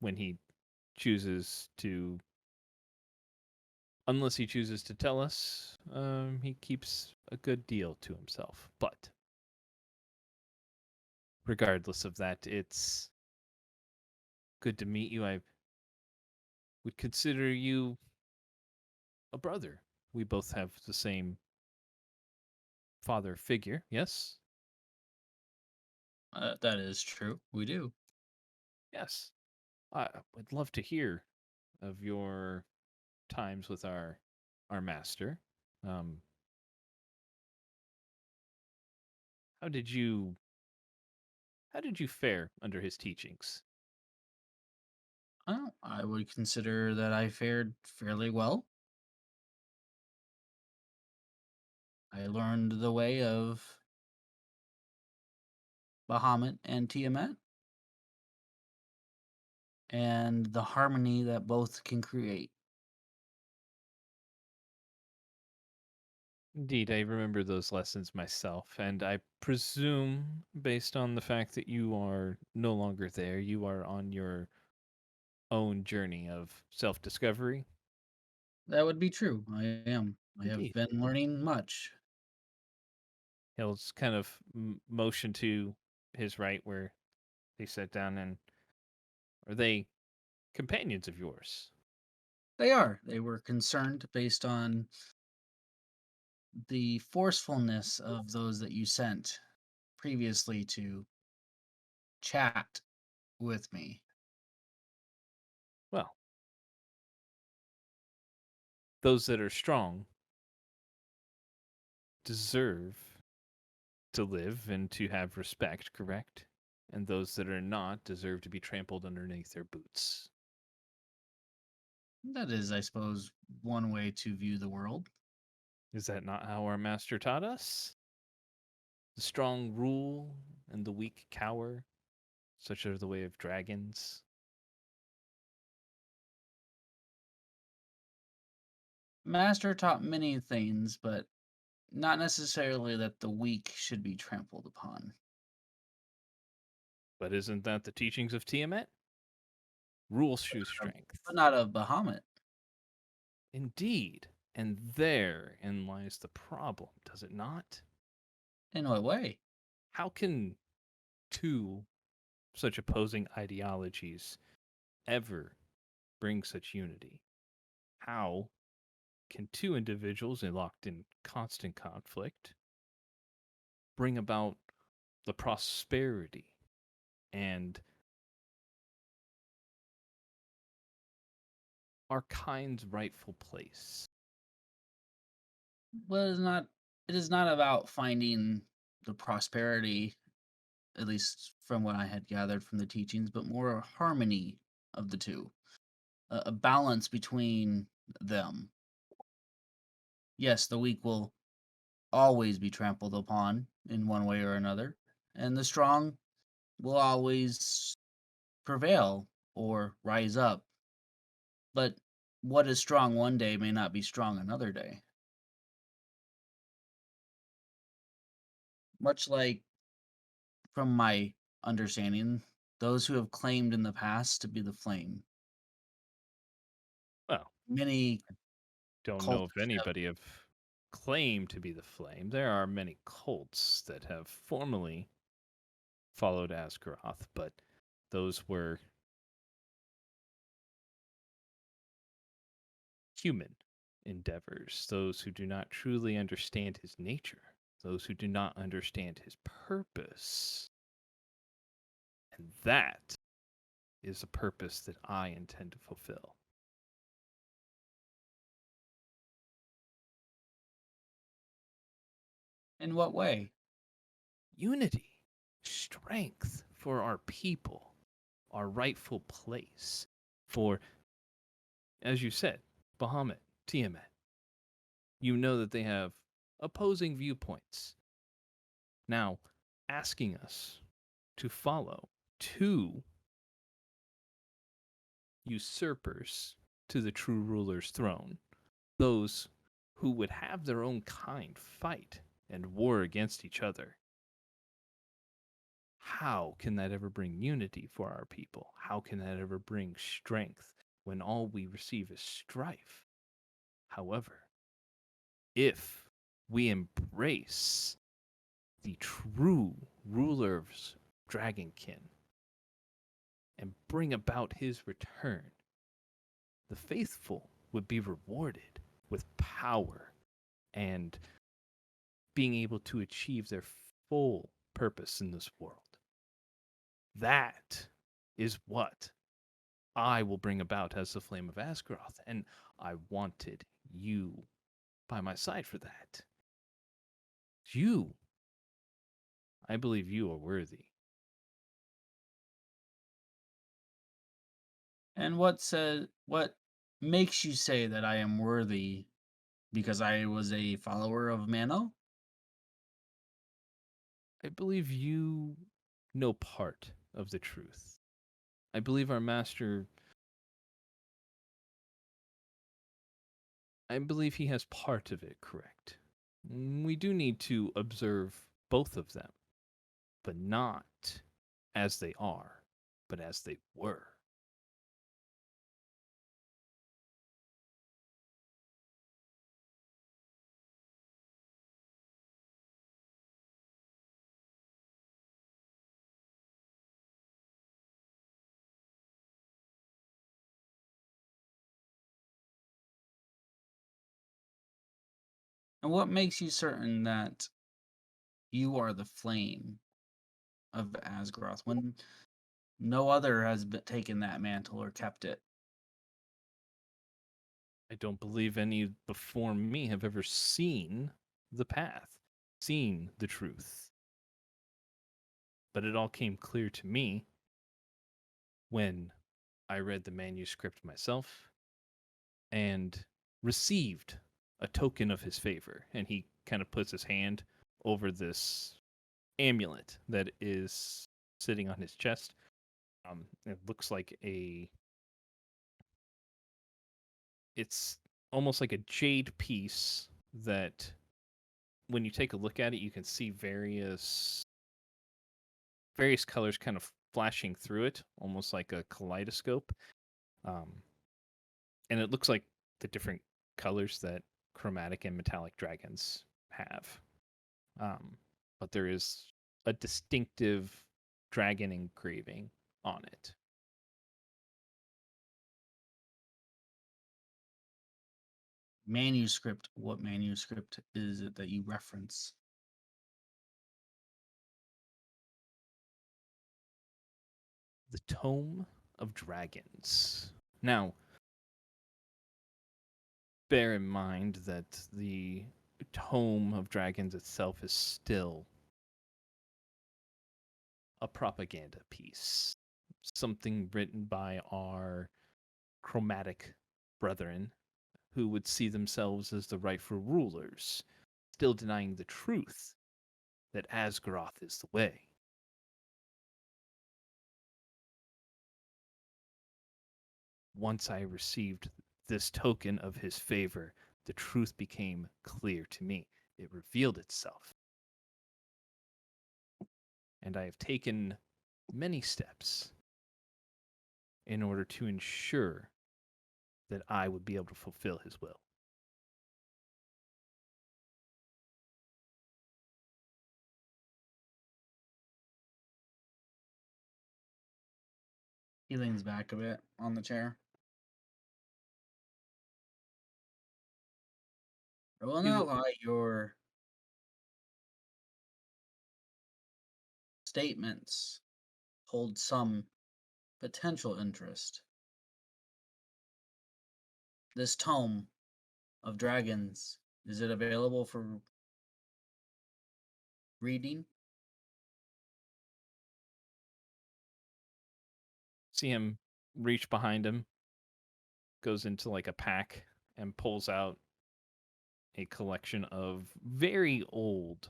when he chooses to, unless he chooses to tell us, he keeps a good deal to himself. But regardless of that, it's good to meet you. I would consider you a brother. We both have the same father figure, yes?
That is true. We do.
Yes. I would love to hear of your times with our our master. Um, how did you fare under his teachings?
Well, I would consider that I fared fairly well. I learned the way of Bahamut and Tiamat and the harmony that both can create.
Indeed, I remember those lessons myself, and I presume, based on the fact that you are no longer there, you are on your own journey of self discovery.
That would be true. I am. I have
Indeed.
been learning much.
He'll just kind of motion to his right where they sat down, and are they companions of yours?
They are. They were concerned based on the forcefulness of those that you sent previously to chat with me.
Well, those that are strong deserve to live and to have respect, correct? And those that are not deserve to be trampled underneath their boots.
That is, I suppose, one way to view the world.
Is that not how our master taught us? The strong rule and the weak cower, such are the way of dragons.
Master taught many things, but not necessarily that the weak should be trampled upon.
But isn't that the teachings of Tiamat? Rules shoe strength.
But not of Bahamut.
Indeed. And therein lies the problem, does it not?
In what way?
How can two such opposing ideologies ever bring such unity? How can two individuals locked in constant conflict bring about the prosperity and our kind's rightful place?
Well, it is not about finding the prosperity, at least from what I had gathered from the teachings, but more a harmony of the two. A balance between them. Yes, the weak will always be trampled upon in one way or another, and the strong will always prevail or rise up. But what is strong one day may not be strong another day. Much like, from my understanding, those who have claimed in the past to be the flame.
Well,
Many
don't know
cults
if anybody have claimed to be the flame. There are many cults that have formally followed Asgaroth, but those were human endeavors, those who do not truly understand his nature, those who do not understand his purpose. And that is a purpose that I intend to fulfill.
in what way?
Unity, strength for our people, our rightful place for, as you said, Bahamut, Tiamat. You know that they have opposing viewpoints. Now, asking us to follow two usurpers to the true ruler's throne, those who would have their own kind fight and war against each other. How can that ever bring unity for our people? How can that ever bring strength when all we receive is strife? However, if we embrace the true ruler's dragonkin and bring about his return, the faithful would be rewarded with power and being able to achieve their full purpose in this world. That is what I will bring about as the Flame of Asgaroth, and I wanted you by my side for that. I believe you are worthy.
And what makes you say that I am worthy? Because I was a follower of Mano?
I believe you know part of the truth. I believe our master. I believe he has part of it correct. We do need to observe both of them, but not as they are, but as they were.
And what makes you certain that you are the flame of Asgaroth when no other has taken that mantle or kept it?
I don't believe any before me have ever seen the path, seen the truth. But it all came clear to me when I read the manuscript myself and received a token of his favor. And he kind of puts his hand over this amulet that is sitting on his chest. It looks like it's almost like a jade piece that when you take a look at it, you can see various colors kind of flashing through it, almost like a kaleidoscope. Um, and it looks like the different colors that chromatic and metallic dragons have. But there is a distinctive dragon engraving on it.
Manuscript. What manuscript is it that you reference?
The Tome of Dragons. Now, bear in mind that the Tome of Dragons itself is still a propaganda piece, something written by our chromatic brethren who would see themselves as the rightful rulers, still denying the truth that Asgaroth is the way. Once I received this token of his favor, the truth became clear to me. It revealed itself. And I have taken many steps in order to ensure that I would be able to fulfill his will.
He leans back a bit on the chair. I will not lie, your statements hold some potential interest. This tome of dragons, is it available for reading?
See him reach behind him, goes into like a pack and pulls out a collection of very old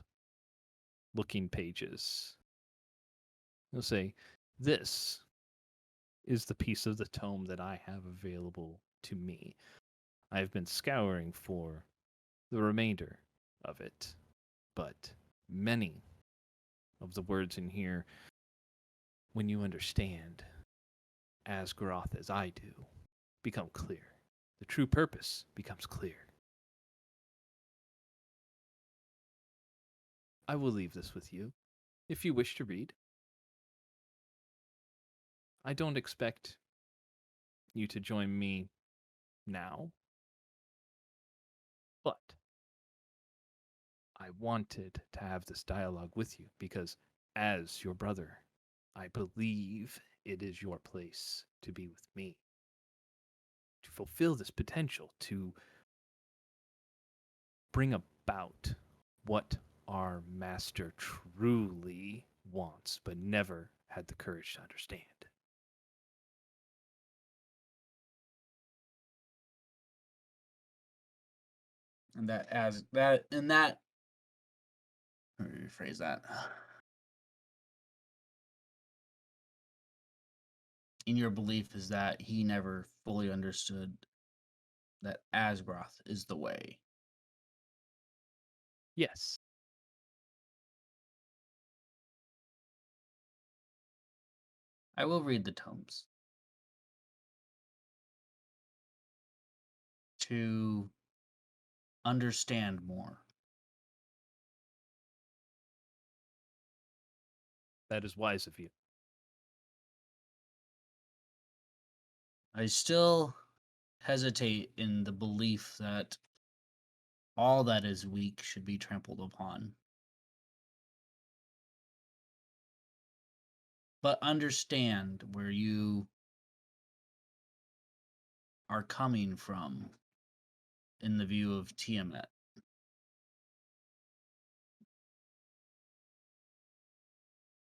looking pages. He'll say, "This is the piece of the tome that I have available to me. I have been scouring for the remainder of it, but many of the words in here, when you understand Asgaroth as I do, become clear. The true purpose becomes clear. I will leave this with you, if you wish to read. I don't expect you to join me now, but I wanted to have this dialogue with you because, as your brother, I believe it is your place to be with me, to fulfill this potential, to bring about what our master truly wants, but never had the courage to understand.
And that as that and that let me rephrase that. In your belief is that he never fully understood that Asgroth is the way.
Yes.
I will read the tomes to understand more.
That is wise of you.
I still hesitate in the belief that all that is weak should be trampled upon. But understand where you are coming from in the view of Tiamat.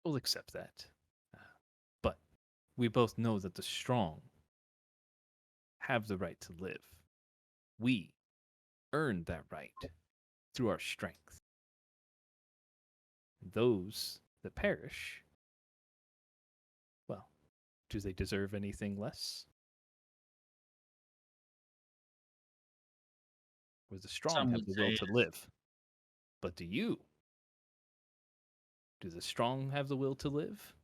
We'll accept that. But we both know that the strong have the right to live. We earned that right through our strength. Those that perish, well, do they deserve anything less? Or the strong
Some
have
would
the will
say
to live. But do you? Do the strong have the will to live?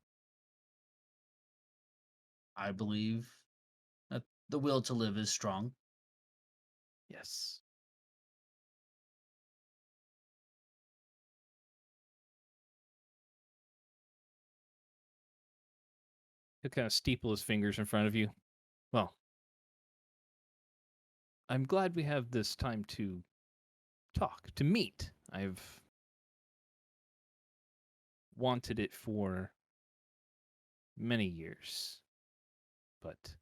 I believe that the will to live is strong.
Yes. He'll kind of steeple his fingers in front of you. Well, I'm glad we have this time to talk, to meet. I've wanted it for many years, but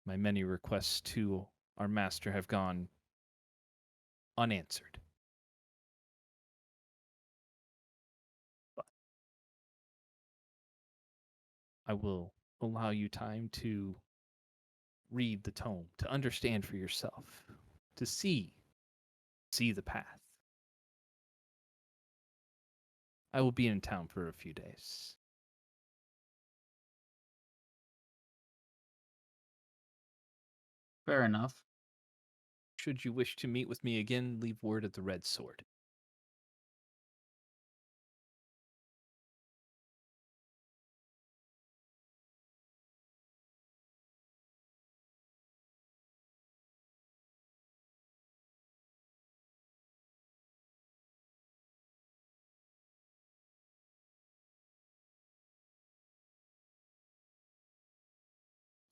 my many requests to our master have gone unanswered. But I will allow you time to read the tome, to understand for yourself, to see the path. I will be in town for a few days.
Fair enough.
Should you wish to meet with me again, leave word at the Red Sword.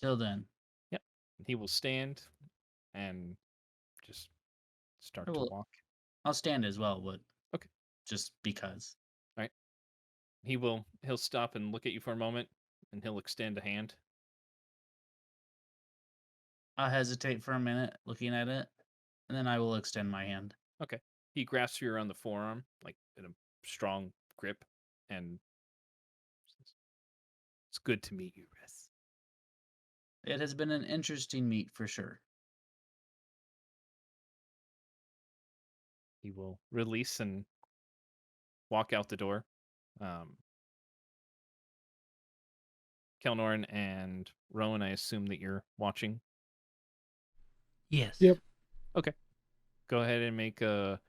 Till then,
Yep. He will stand and just start
I
to
will.
walk.
I'll stand as well, but
Okay.
just because.
All right. He'll stop and look at you for a moment, and he'll extend a hand.
I'll hesitate for a minute looking at it, and then I will extend my hand.
Okay. He grasps you around the forearm, like in a strong grip, and says, "It's good to meet you, Rith."
It has been an interesting meet for sure.
He will release and walk out the door. Kelnorn and Rowan, I assume that you're watching.
Yes.
Yep.
Okay. Go ahead and make a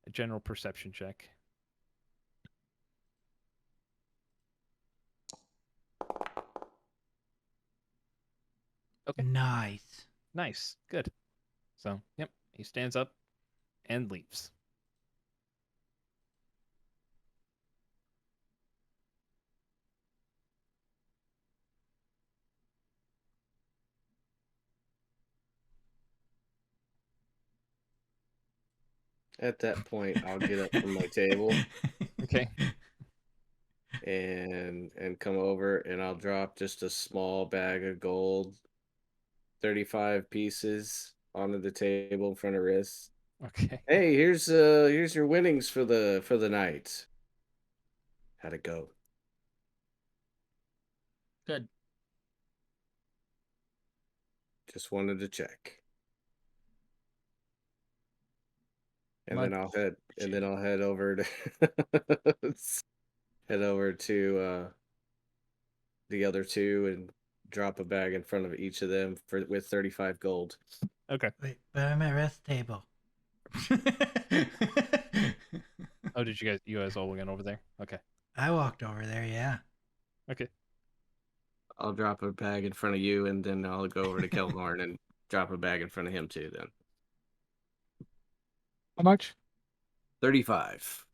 general perception check. Okay.
Nice.
Nice. Good. So, yep. He stands up and leaves.
At that point, I'll get up from my table
Okay.
and come over, and I'll drop just a small bag of gold, 35 pieces, onto the table in front of Riss.
Okay.
Hey, here's your winnings for the night. How'd it go?
Good.
Just wanted to check. And
Much
then I'll head over to head over to the other two and drop a bag in front of each of them with 35 gold.
Okay.
Wait, but I'm at rest table.
Oh, did you guys all went over there? Okay.
I walked over there, yeah.
Okay.
I'll drop a bag in front of you, and then I'll go over to Kelhorn and drop a bag in front of him too. Then
How much?
35.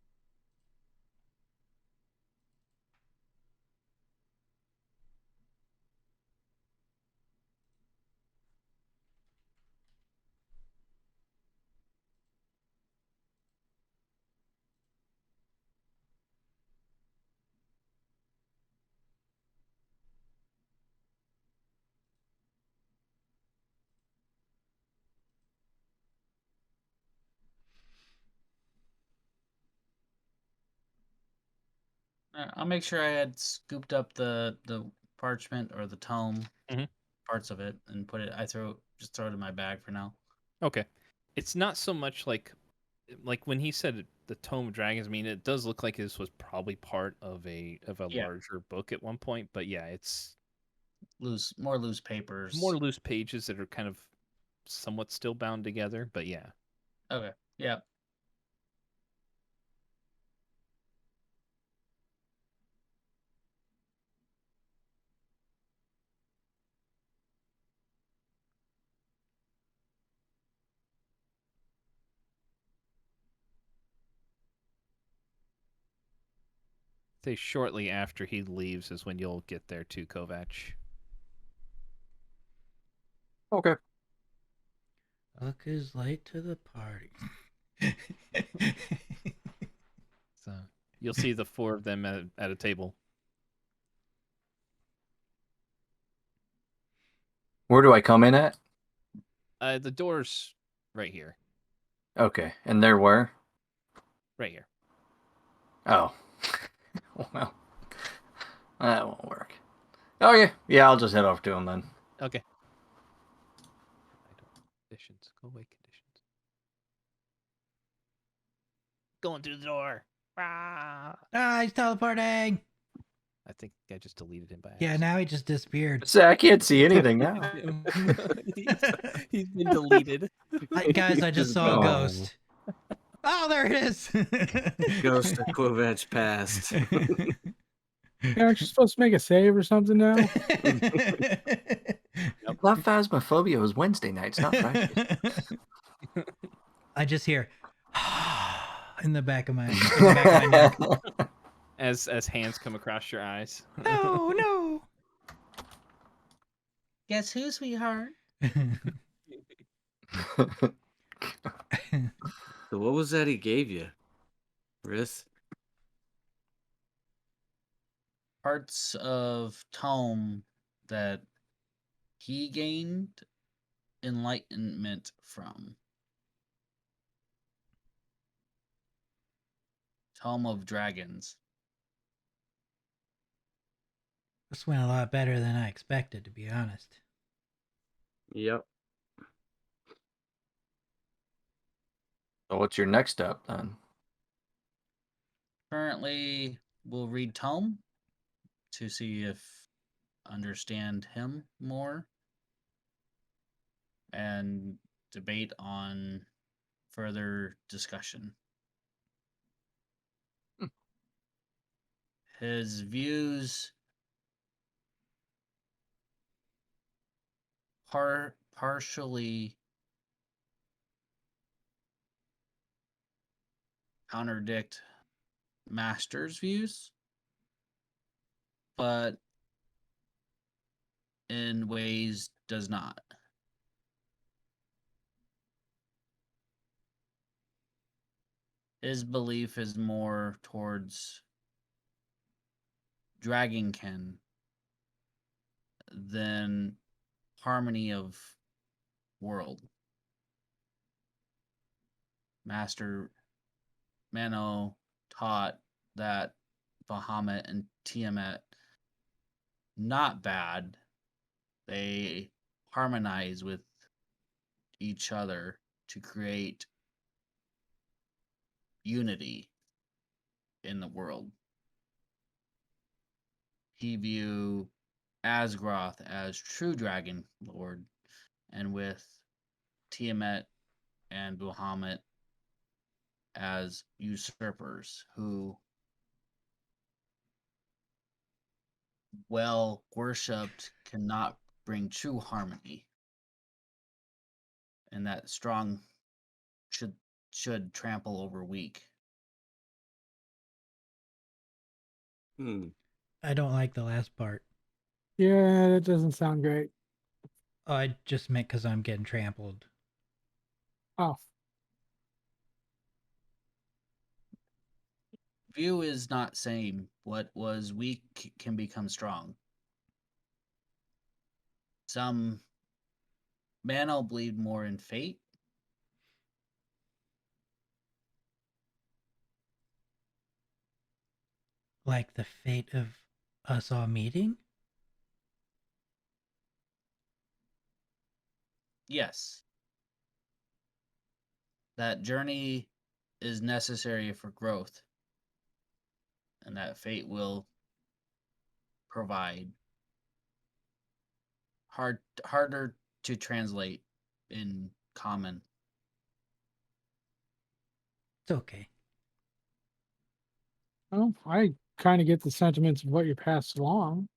I'll make sure I had scooped up the parchment or the tome
Mhm.
parts of it and put it. Just throw it in my bag for now.
Okay. It's not so much like when he said the Tome of Dragons. I mean, it does look like this was probably part of a
Yeah.
larger book at one point. But yeah, it's
More loose papers.
more loose pages that are kind of somewhat still bound together. But yeah.
Okay. Yeah.
Say shortly after he leaves is when you'll get there too, Kovac.
Okay.
Look who's late to the party.
So you'll see the four of them at a table.
Where do I come in at?
The door's right here.
Okay. And they're where?
Right here.
Oh. Well, that won't work. Oh, yeah. Yeah, I'll just head over to him then.
Okay. Conditions. Go away, conditions. Going through the door. Ah!
Ah, he's teleporting.
I think I just deleted him by
Yeah,
accident.
now he just disappeared.
See, I can't see anything now.
He's been deleted.
Guys, I just saw a
Oh.
ghost. Oh, there it is.
Ghost of Kovac passed.
Yeah, aren't you supposed to make a save or something now?
That phasmophobia was Wednesday nights, not Friday.
I just hear in the back of my neck.
As hands come across your eyes.
No, no.
Guess who, sweetheart?
So what was that he gave you, Riss?
Parts of tome that he gained enlightenment from. Tome of Dragons.
This went a lot better than I expected, to be honest.
Yep.
So what's your next step then?
Currently, we'll read tome to see if understand him more and debate on further discussion. His views partially contradict Master's views, but in ways does not. His belief is more towards Dragonkin than harmony of world. Master Mano taught that Bahamut and Tiamat, not bad. They harmonize with each other to create unity in the world. He viewed Asgroth as true dragon lord, and with Tiamat and Bahamut as usurpers who, well worshipped, cannot bring true harmony, and that strong should trample over weak.
Hmm.
I don't like the last part.
Yeah, that doesn't sound great.
Oh, I just meant because I'm getting trampled.
Oh,
View is not same. What was weak can become strong. Some Mano believed more in fate.
Like the fate of us all meeting?
Yes, that journey is necessary for growth, and that fate will provide. Harder to translate in common.
It's okay.
well, I kind of get the sentiments of what you passed along.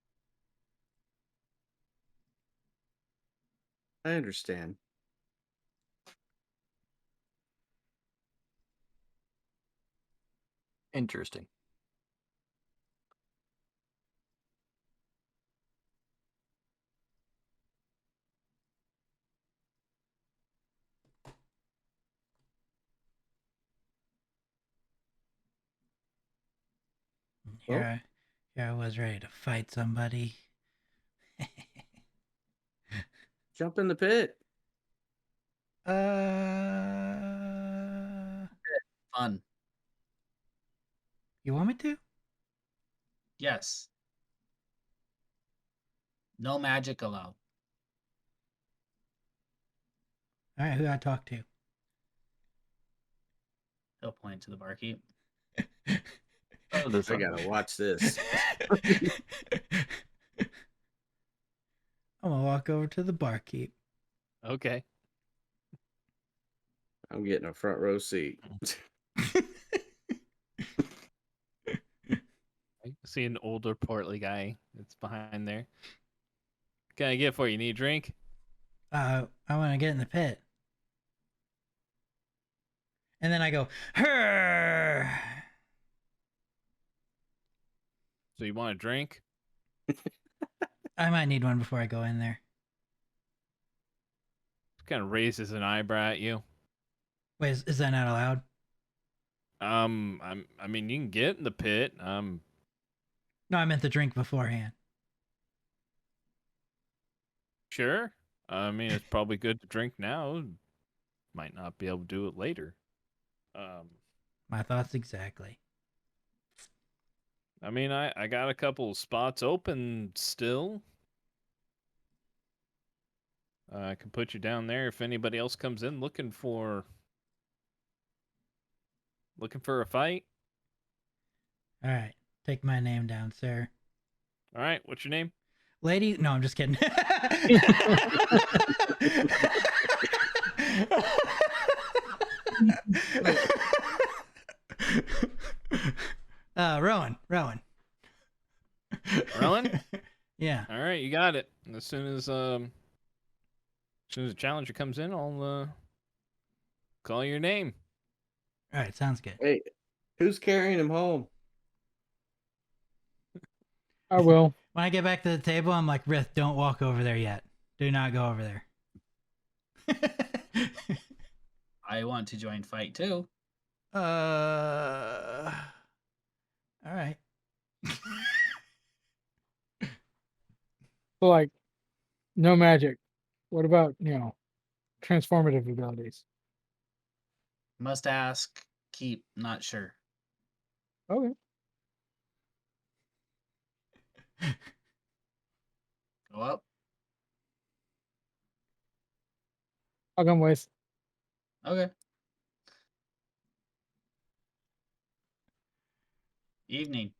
I understand.
Interesting.
Here,
Well,
here I was ready to fight somebody.
jump in the pit.
Fun.
You want me to?
Yes. No magic allowed.
All right, who I talk to?
He'll point to the barkeep.
Oh, this
I gotta watch this.
I'm gonna walk over to the barkeep.
Okay.
I'm getting a front row seat.
I see an older, portly guy that's behind there. What can I get for you? Need a drink?
I want to get in the pit. And then I go, her.
So you want a drink?
I might need one before I go in there.
Kind of raises an eyebrow at you.
Wait, is that not allowed?
I mean, you can get in the pit.
No, I meant the drink beforehand.
Sure. I mean, it's probably good to drink now. Might not be able to do it later.
My thoughts exactly.
I mean, I got a couple spots open still. I can put you down there if anybody else comes in looking for a fight.
All right, take my name down, sir.
All right, what's your name?
Lady, no, I'm just kidding. Rowan.
Rowan?
Yeah.
All right, you got it. As soon as the challenger comes in, I'll call your name.
All right, sounds good.
Hey, who's carrying him home?
I will.
When I get back to the table, I'm like, Rith, don't walk over there yet. Do not go over there.
I want to join fight too.
All right.
So, like, no magic. What about, transformative abilities?
Must ask, keep, not sure.
Okay.
Go up.
I'll come with.
Okay. Evening.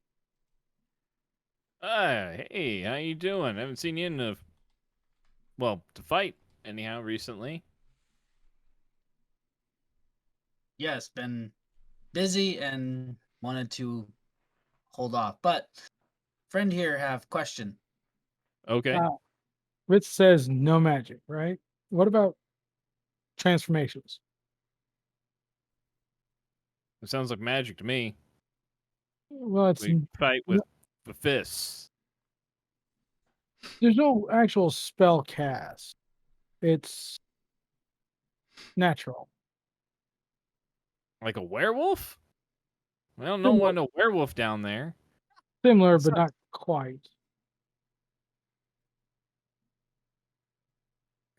Hey, how you doing? I haven't seen you in to fight anyhow recently.
Yes, been busy and wanted to hold off. But friend here have question.
Okay.
Rich says no magic, right? What about transformations?
It sounds like magic to me.
Well, it's
We fight
no,
with the fists.
there's no actual spell cast. It's natural.
Like a werewolf? Well, no
Similar,
one a werewolf down there.
similar, but
Sounds-
not quite.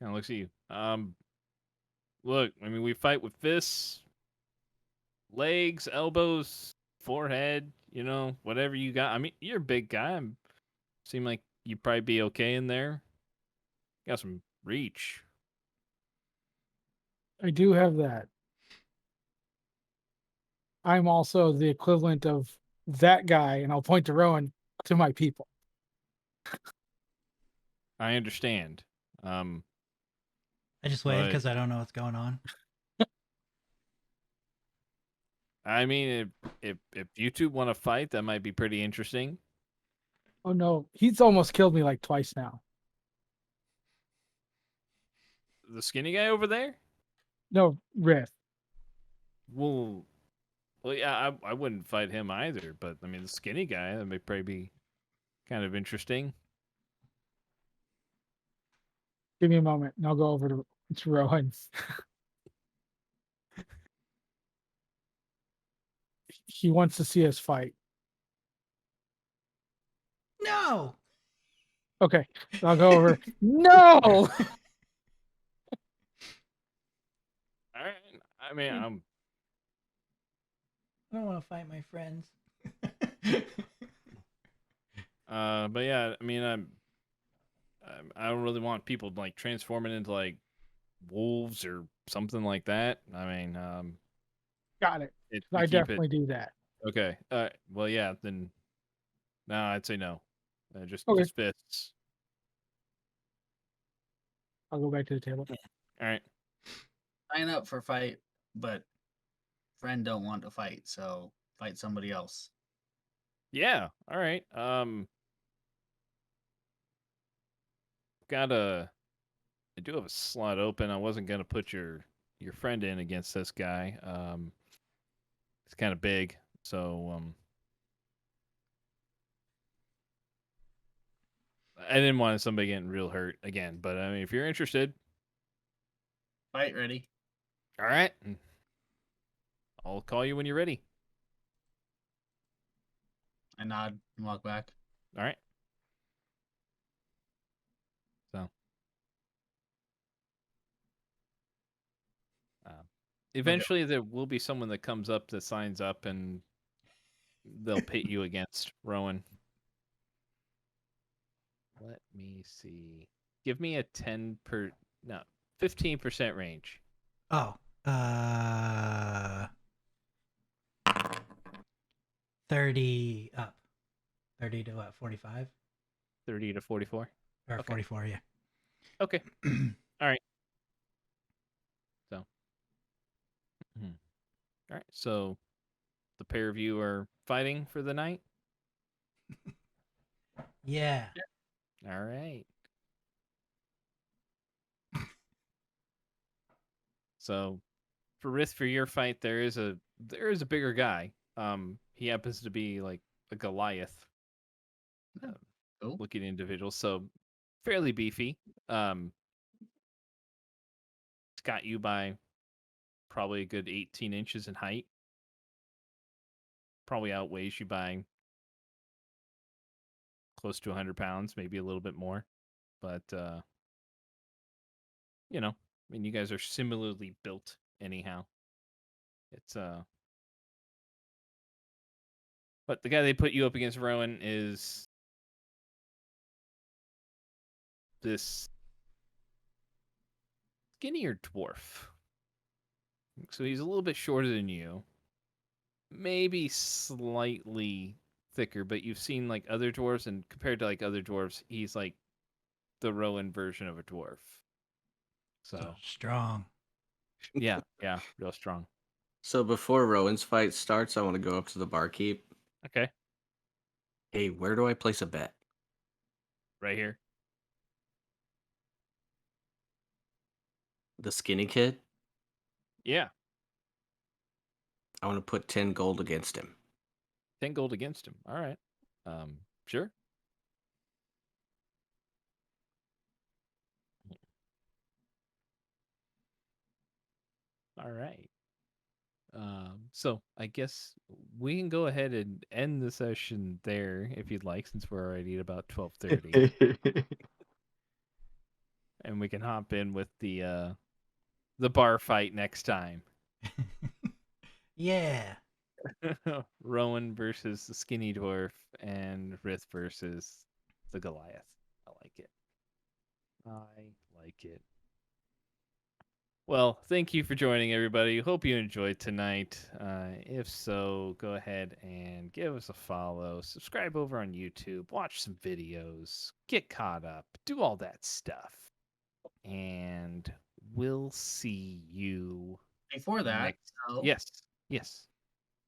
Kind of looks at you. Look, I mean, we fight with fists, legs, elbows, forehead. Whatever you got. I mean, you're a big guy. Seem like you'd probably be okay in there. Got some reach.
I do have that. I'm also the equivalent of that guy, and I'll point to Rowan, to my people.
I understand. Um,
I just waited
But-
because I don't know what's going on.
I mean, if you two want to fight, that might be pretty interesting.
Oh no, he's almost killed me like twice now.
The skinny guy over there?
No, Riff.
Well, yeah, I wouldn't fight him either. But I mean, the skinny guy, that may probably be kind of interesting.
Give me a moment, and I'll go over to Rowan. He wants to see us fight.
No.
Okay, I'll go over. No.
All right. I mean,
I don't want to fight my friends.
but yeah, I mean, I don't really want people like transforming into like wolves or something like that. I mean,
Got it.
we
I
keep
definitely do that.
Okay. Well, yeah. Then, no, I'd say no.
Okay.
Just fists.
I'll go back to the table.
All right.
Sign up for fight, but friend don't want to fight, so fight somebody else.
Yeah. All right. I do have a slot open. I wasn't gonna put your friend in against this guy. It's kind of big, so I didn't want somebody getting real hurt again. But I mean, if you're interested,
Fight ready.
all right. I'll call you when you're ready.
I nod and walk back.
All right. So, eventually there will be someone that comes up that signs up, and they'll pit you against Rowan. Let me see. Give me a 15% range.
Oh, 30 up. 30 to what? 45
30 to 44.
or
Okay.
44? Yeah.
Okay. All right. So. All right. So, the pair of you are fighting for the night.
Yeah.
All right. So, for your fight, there is a bigger guy. He happens to be like a Goliath
Cool.
looking individual, so fairly beefy. It's got you by probably a good 18 inches in height. Probably outweighs you by close to 100 pounds, maybe a little bit more. But I mean, you guys are similarly built anyhow. It's But the guy they put you up against, Rowan, is this skinnier dwarf. So he's a little bit shorter than you. Maybe slightly thicker, but you've seen like other dwarves, and compared to like other dwarves, he's like the Rowan version of a dwarf. So
strong.
yeah, real strong.
So before Rowan's fight starts, I want to go up to the barkeep.
Okay,
Hey, where do I place a bet?
right here.
The skinny kid?
Yeah,
I want to put 10 gold against him.
10 gold against him. All right. Sure. All right. So I guess we can go ahead and end the session there if you'd like, since we're already at about 12:30, and we can hop in with the bar fight next time.
Yeah.
Rowan versus the skinny dwarf, and Rith versus the Goliath. I like it. I like it. Well, thank you for joining, everybody. Hope you enjoyed tonight. If so, go ahead and give us a follow, subscribe over on YouTube, watch some videos, get caught up, do all that stuff. And we'll see you
Before that,
next.
so,
Yes.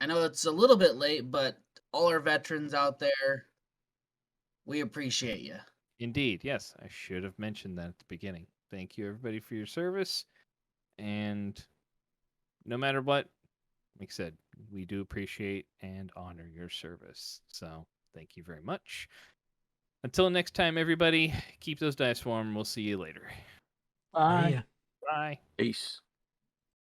I know it's a little bit late, but all our veterans out there, we appreciate you.
Indeed, yes. I should have mentioned that at the beginning. Thank you, everybody, for your service. And no matter what, like I said, we do appreciate and honor your service. So thank you very much. Until next time, everybody, keep those dice warm. We'll see you later.
Bye.
See ya.
Bye.
Peace.